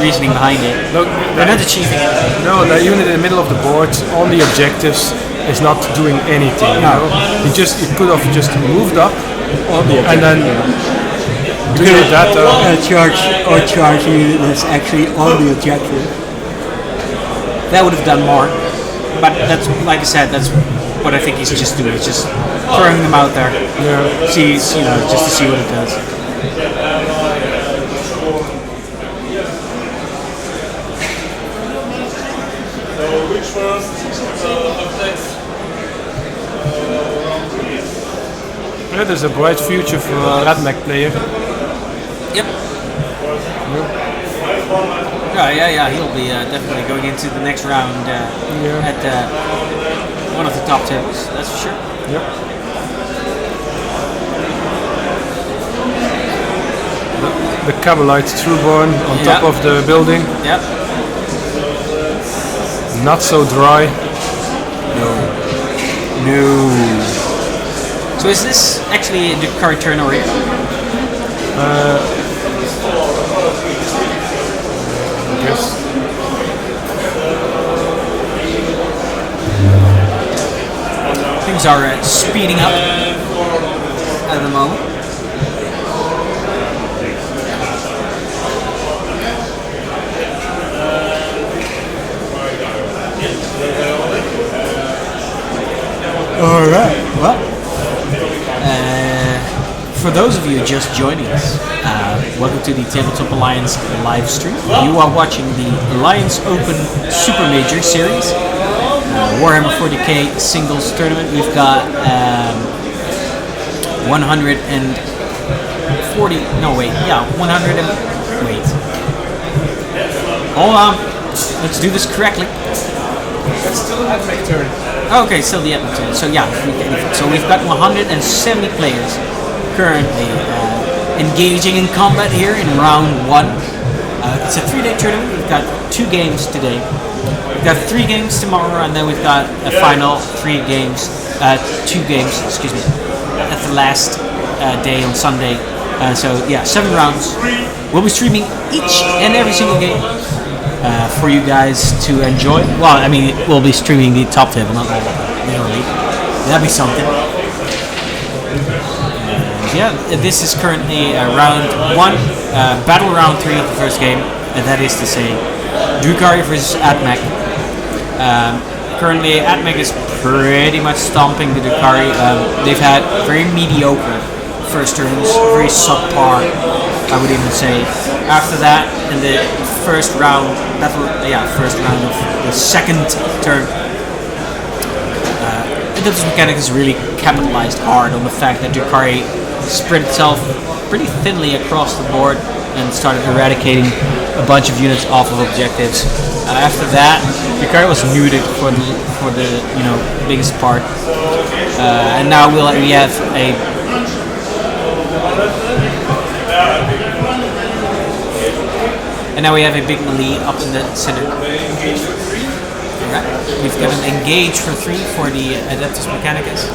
reasoning behind it. Look, they're not achieving it. No, the unit in the middle of the board on the objectives is not doing anything. No. He could have just moved up On the and then. Charge unit was actually on the objective. That would have done more. But that's, like I said, that's what I think he's just doing. He's just throwing them out there. Yeah. Just to see what it does. So which first objects? Yeah, there's a bright future for a Radmech player. Yep. Yeah. He'll be definitely going into the next round at one of the top tables. That's for sure. Yep. The Cabalite Trueborn on top of the building. Yep. Not so dry. No. So is this actually the current turn or here? Yes. Things are speeding up at the moment. All right. Well, for those of you just joining us, welcome to the Tabletop Alliance live stream. You are watching the Alliance Open Super Major Series, Warhammer 40k singles tournament. We've got 100 wait. Hold on, let's do this correctly. That's still Admech turn. Okay, still the Edmonton. So yeah, so we've got 170 players currently engaging in combat here in round 1. It's a 3-day tournament. We've got 2 games today. We've got 3 games tomorrow, and then we've got a final 2 games, excuse me, at the last day on Sunday. So yeah, 7 rounds. We'll be streaming each and every single game for you guys to enjoy. Well, I mean, we'll be streaming the top table, not all of them, literally. That'd be something. Yeah, this is currently round 1, battle round 3 of the first game, and that is to say, Drukhari vs Admech. Currently, Admech is pretty much stomping the Drukhari. They've had very mediocre first turns, very subpar, I would even say. After that, in the first round of the second turn, Adeptus Mechanicus really capitalized hard on the fact that Drukhari spread itself pretty thinly across the board and started eradicating a bunch of units off of objectives. After that, Drukhari was muted for the biggest part, and now we have a big melee up in the center. Alright, we've got an engage for 3 for the Adeptus Mechanicus.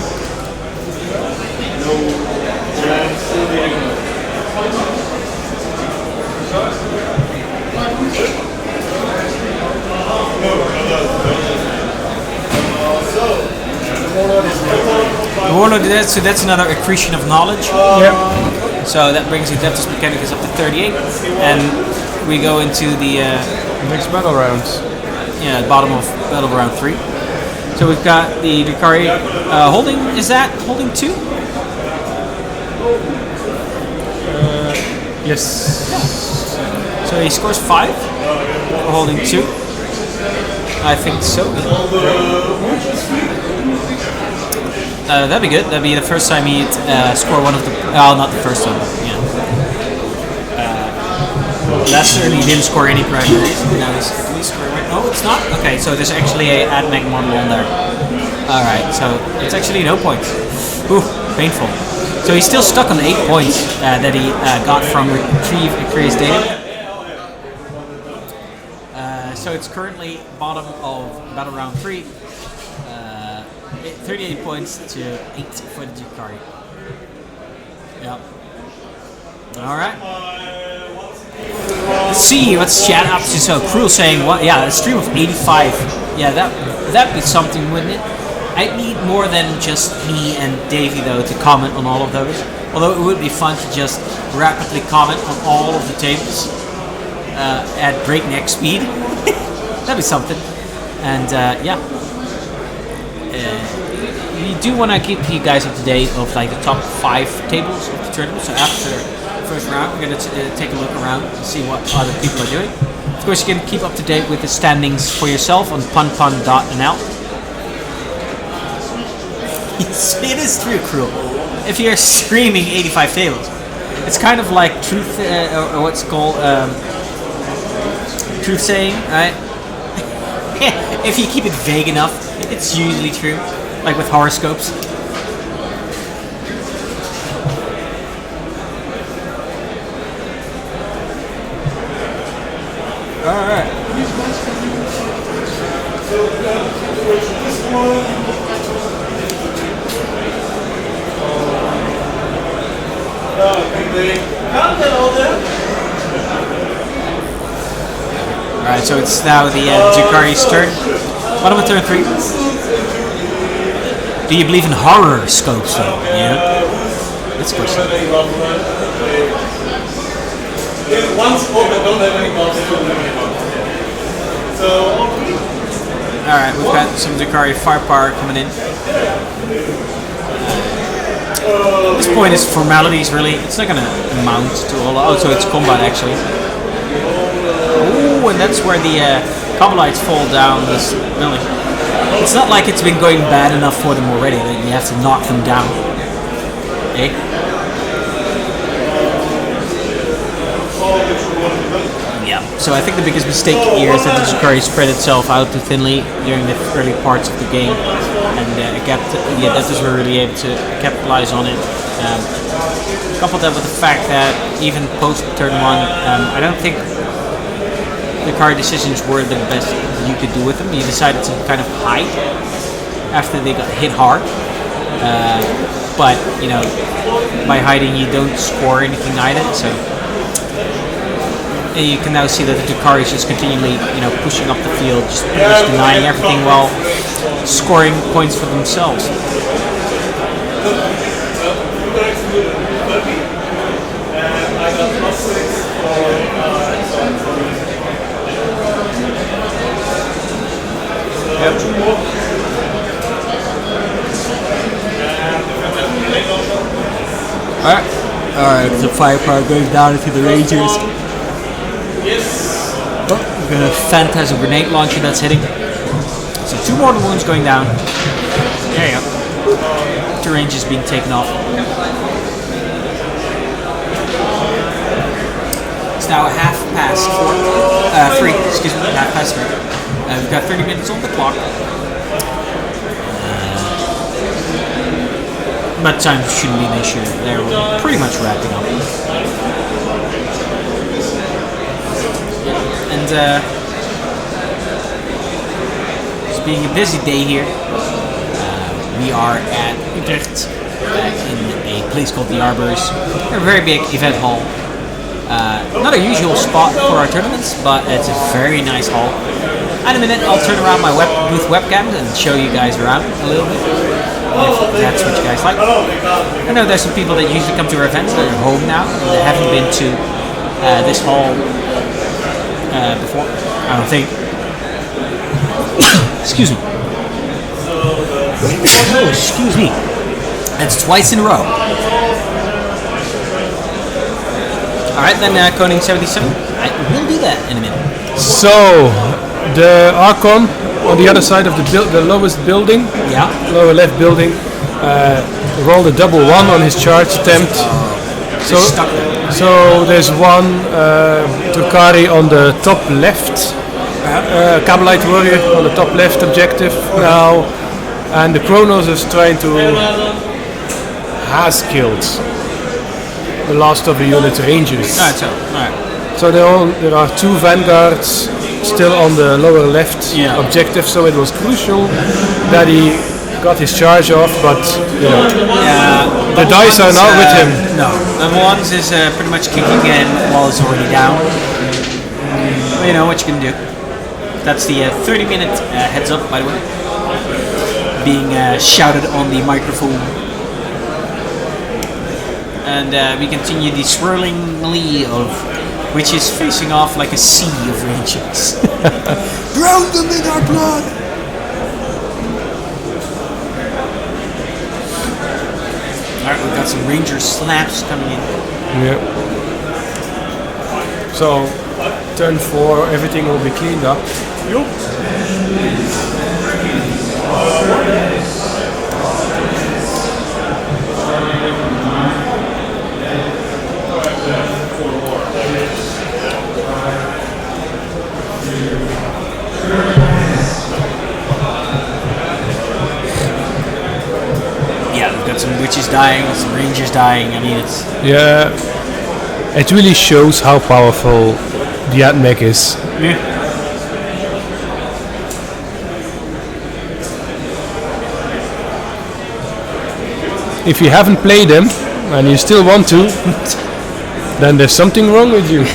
The Warlord, so that's another accretion of knowledge. Yep. So that brings Adeptus Mechanicus up to 38, and we go into the Next battle rounds. bottom of battle round 3. So we've got the Drukhari holding 2? Yes. So he scores 5 for holding 2. I think so. That'd be good. That'd be the first time he'd score one of the. Not the first time. Yeah. Last turn he didn't score any primaries. Now he's at least scoring. Oh, it's not. Okay, so there's actually a Admech model on there. All right, so it's actually no points. Ooh, painful. So he's still stuck on the 8 points that he got from retrieve Victorious data. So it's currently bottom of battle round 3. 38 points to 8 for the Drukhari. Yep. Alright. Let's see what's chat up to. So Cruel saying what? Yeah, a stream of 85. Yeah, that'd be something, wouldn't it? I'd need more than just me and Davey though to comment on all of those. Although it would be fun to just rapidly comment on all of the tables at breakneck speed. That'd be something. And we do want to keep you guys up to date of like the top 5 tables of the tournament. So after the first round, we're going to take a look around and see what other people are doing. Of course, you can keep up to date with the standings for yourself on punpun.nl. It is true, Cruel. If you're streaming 85 tables, it's kind of like truth, or what's called truth saying, right? If you keep it vague enough, it's usually true. Like with horoscopes. Alright. Alright, so it's now the Drukhari's turn. Bottom of turn 3. Do you believe in horror scopes though? Yeah. Let's go. Alright, we've got some Drukhari firepower coming in. At this point it's formalities really. It's not gonna amount to all. Oh, so it's combat actually. Oh, and that's where the Kabbalites fall down this building. It's not like it's been going bad enough for them already that you have to knock them down. Eh? Yeah. So So I think the biggest mistake here is that the Drukhari spread itself out too thinly during the early parts of the game, and the Adeptus were really able to capitalize on it. Couple that with the fact that even post turn 1, I don't think the card decisions were the best you could do with them. You decided to kind of hide after they got hit hard, but you know, by hiding you don't score anything either. So and you can now see that the Drukhari is just continually, you know, pushing up the field, just pretty much denying everything while scoring points for themselves. Alright, the firepower goes down into the Rangers. We're gonna Phantasm grenade launcher that's hitting. So 2 mortal wounds going down. There you go. 2 ranges being taken off. It's now half past 3. Excuse me, half past 3. We've got 30 minutes on the clock. But time shouldn't be an issue. They're pretty much wrapping up. And it's being a busy day here. We are at Utrecht in a place called the Arbors. A very big event hall. Not a usual spot for our tournaments, but it's a very nice hall. In a minute, I'll turn around my booth webcam and show you guys around a little bit, if that's what you guys like. I know there's some people that usually come to our events that are home now, and they haven't been to this hall before, I don't think. Excuse me. Oh, excuse me. That's twice in a row. Alright, then Koning 77. I will do that in a minute. So, the Archon on the other side of the lowest building, lower left building, rolled a double 1 on his charge attempt. So there's one Drukhari on the top left, Kabbalite Warrior on the top left objective now, and the Kronos is trying to has killed the last of the unit Rangers. So there are 2 Vanguards still on the lower left objective, so it was crucial that he got his charge off, but you know, the dice are not with him. No, number 1 is pretty much kicking in while it's already down. Well, you know what you can do. That's the 30-minute heads up, by the way, being shouted on the microphone. And we continue the swirling melee of which is facing off like a sea of Rangers. Drown them in our blood! Alright, we've got some Ranger slaps coming in. Yeah. So, turn 4, everything will be cleaned up. Yeah, we've got some witches dying, some Rangers dying. I mean, it's... Yeah, it really shows how powerful the AdMech is. Yeah. If you haven't played them and you still want to, then there's something wrong with you.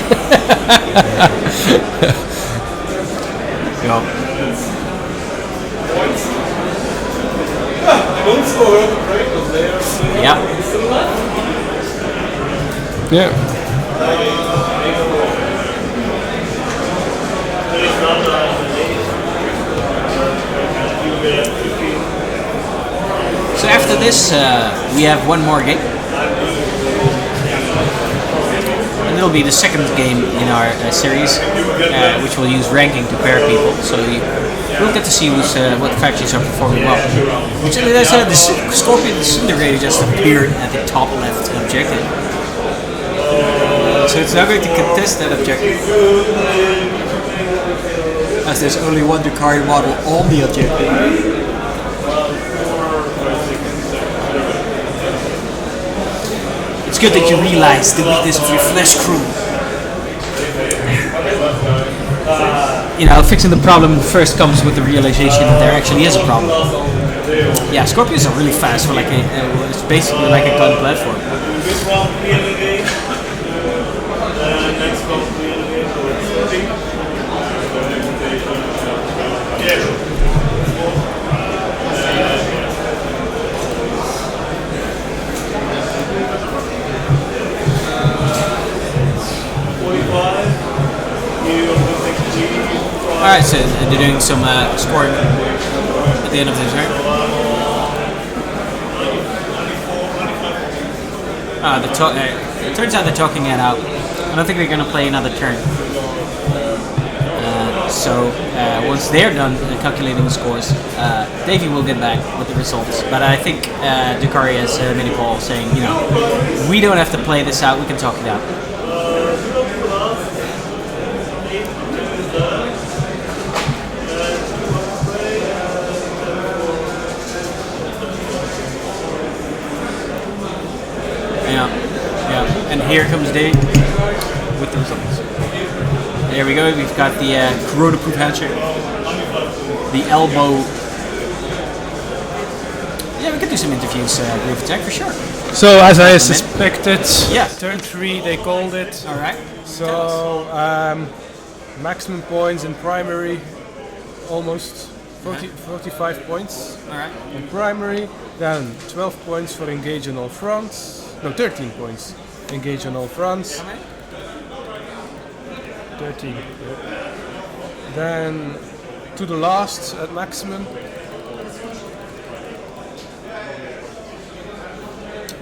Yeah. So after this, we have one more game. And it'll be the second game in our series, which will use ranking to pair people. So we'll get to see what factions are performing well. Which, the Scorpion Disintegrator just appeared at the top left objective. So it's not going to contest that objective. As there's only one Drukhari model on the objective. It's good that you realize the weakness of your flesh crew. You know, fixing the problem first comes with the realization that there actually is a problem. Yeah, Scorpions are really fast for like it's basically like a gun platform. This round clear the game. Next round clear the game. Yeah. Alright, so they're doing some scoring at the end of the turn. It turns out they're talking it out. I don't think they're going to play another turn. So once they're done calculating the scores, Davey will get back with the results. But I think Drukhari has Mini Paul saying, you know, we don't have to play this out, we can talk it out. And here comes Dave with the results. There we go, we've got the corona-proof handshake. The elbow. Yeah, we could do some interviews, Groove Attack, for sure. So, as I suspected, yeah. Turn 3 they called it. Alright. So, maximum points in primary, almost 45 points. Alright. In primary, then 12 points for engage on all fronts. No, 13 points. Engage on all fronts. How many? 13. Then to the last at maximum.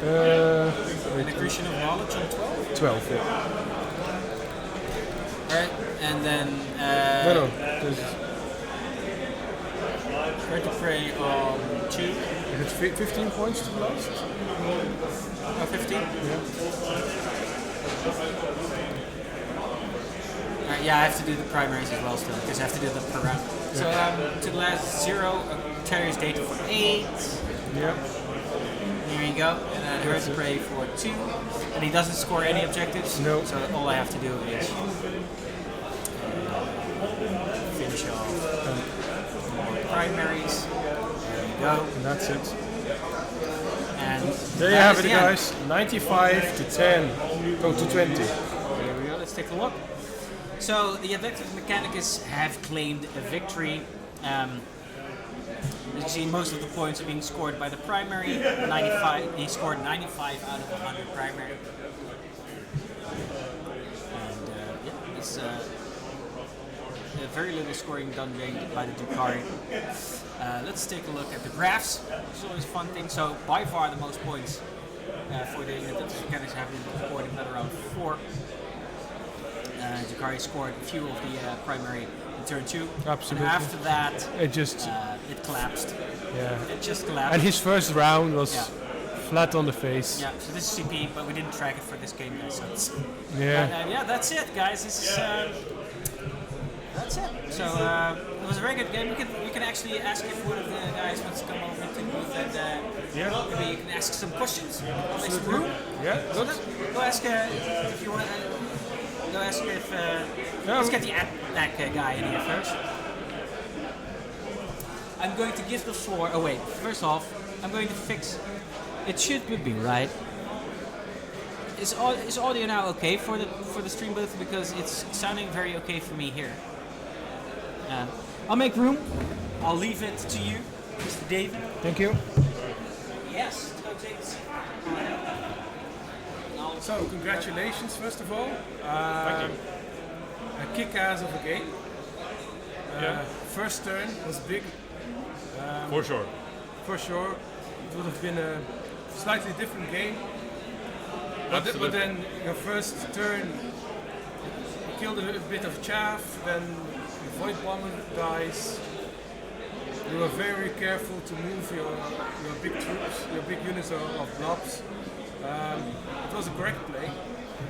An accretion of knowledge on 12? 12, yeah. Alright, and then No. try to prey on 2. Is it 15 points to the last? Oh, 15? Yeah. Alright, yeah, I have to do the primaries as well still, because I have to do them per round. So to the last 0, carries data for 8. Yeah. Here you go. And then Earth Prey for 2. And he doesn't score any objectives. No. So all I have to do is finish off more primaries. There you go. And that's it. And There you have it, guys. 95 to 10. Go to 20. There we go. Let's take a look. So the Adeptus Mechanicus have claimed a victory. As you see, most of the points are being scored by the primary. 95. He scored 95 out of 100 primary. And yeah, it's very little scoring done by the Drukhari. Let's take a look at the graphs. It's always a fun thing. So by far the most points for the Adeptus Mechanicus have been scored in around 4. Drukhari scored a few of the primary in turn 2. Absolutely. And after that, It just it collapsed. yeah. It just collapsed. And his first round was Yeah. flat on the face. Yeah, so this is CP, but we didn't track it for this game, guys. So it's, Yeah. yeah, that's it, guys. This is that's it. So it was a very good game. You can actually ask if one of the guys wants to come over to the booth and Yeah. maybe you can ask some questions. Next room. Yeah. Good. Go ask if you want. Go ask if. Let's get the attack guy in here first. I'm going to give the floor. Oh wait. First off, I'm going to fix. It should be right. Is audio now okay for the stream booth, because it's sounding very okay for me here. I'll make room. I'll leave it to you, Mr. David. Thank you. Yes. Go take a seat. So congratulations, first of all. Thank you. A kick-ass of a game. Yeah. First turn was big. For sure. For sure. It would have been a slightly different game. But then your first turn, you killed a bit of chaff, then the void bomber dies. You were very careful to move your big troops, your big units of blobs. It was a correct play.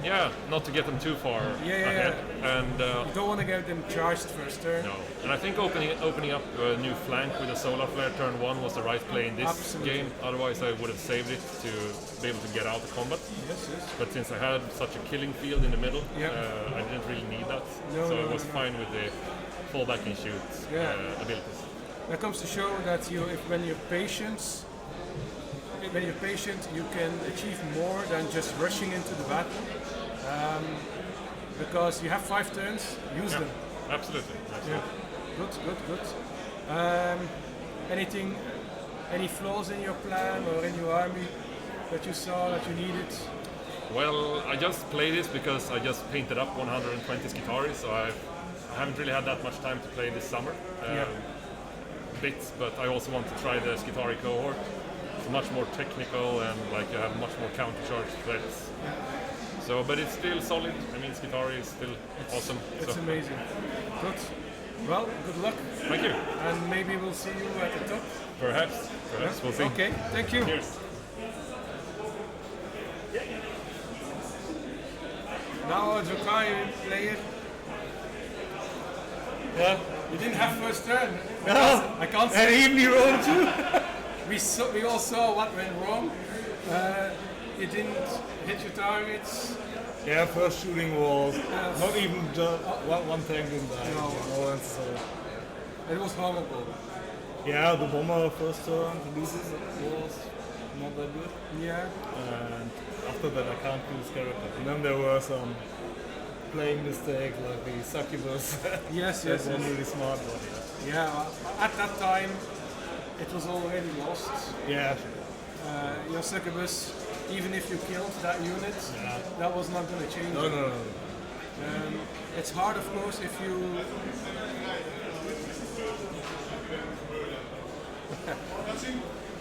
Yeah, not to get them too far ahead. And You don't want to get them charged first turn. no, and I think opening up a new flank with a solar flare turn 1 was the right play in this Absolutely. game. Otherwise, I would have saved it to be able to get out of combat. Yes. But since I had such a killing field in the middle, Yeah. I didn't really need that. No, so no, I was no. fine with the fallback and shoot abilities. That comes to show that when you're patient, you can achieve more than just rushing into the battle. Because you have 5 turns, use them. Absolutely. Yeah. Good. Any flaws in your plan or in your army that you saw that you needed? Well, I just play this because I just painted up 120 Skitarii, so I haven't really had that much time to play this summer. Bits, but I also want to try the Skitarii cohort. It's much more technical and like you have much more counter-charge threats. So, but it's still solid. I mean, Skitarii is still awesome. It's so. amazing. Good. Well, good luck. Thank you. And maybe we'll see you at the top. Perhaps we'll see. Okay, thank you. Cheers. Now a Drukhari player. Yeah. You didn't have first turn. No. I can't And say. even you rolled too. We all saw what went wrong. You didn't hit your targets. Yeah, first shooting was not even just one tank didn't die. No. And so, It was horrible. yeah, the bomber first turn releases was not that good. Yeah. And after that I can't use character. And then there were some playing mistakes like the succubus. Yes. That one really smart one. Yeah. At that time, it was already lost. Yeah. Your succubus, even if you killed that unit, that was not going to change. No. It's hard, of course, if you.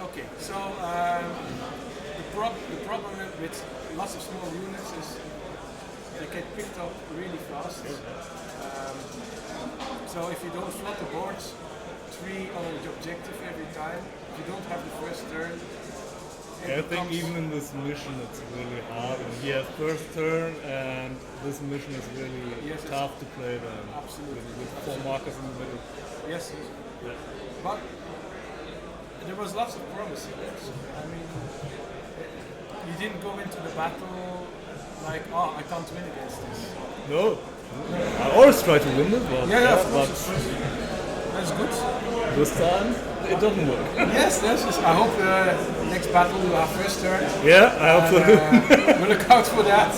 Okay, so the problem with lots of small units is they get picked up really fast. So if you don't flood the board 3 on the objective every time, if you don't have the first turn. I think even in this mission it's really hard. And he has first turn and this mission is really tough to play then. Absolutely. With 4 markers in the middle. Yes. But there was lots of promise in it. I mean, you didn't go into the battle like, oh, I can't win against this. No. I always try to win it, but, Of course. That's good. this time it doesn't work. Yes. I hope the next battle will have first turn. Yeah, I hope so. We'll look out for that.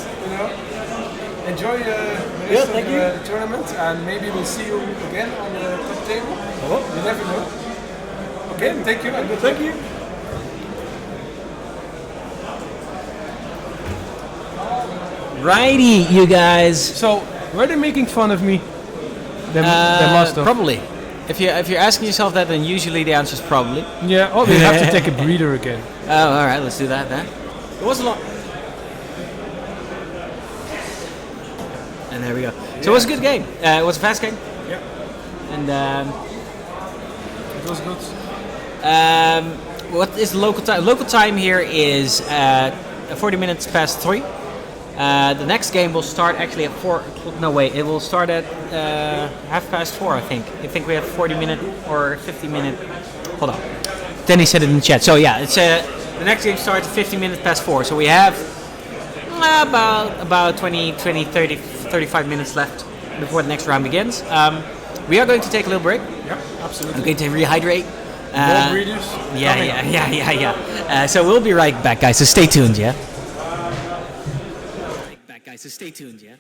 Enjoy the rest of the tournament, and maybe we'll see you again on the top table. You never know. Okay, thank you and good luck. Thank you. Righty, you guys. So, were they making fun of me? They must have. Probably. If you're asking yourself that, then usually the answer is probably. Yeah, oh, we have to take a breather again. Oh, all right, let's do that then. It was a lot. And there we go. So it was a good game. It was a fast game. Yeah, And it was good. what is the local time? Local time here is 40 minutes past 3. The next game will start actually at 4. No, wait, it will start at 4:30, I think. I think we have 40-minute or 50-minute. Hold on. Then he said it in the chat. So yeah, it's the next game starts at 50 minutes past 4. So we have about 20, 30, 35 minutes left before the next round begins. We are going to take a little break. Yeah, absolutely. I'm going to rehydrate. More breeders. Yeah. So we'll be right back, guys. So stay tuned, yeah. So stay tuned, yeah.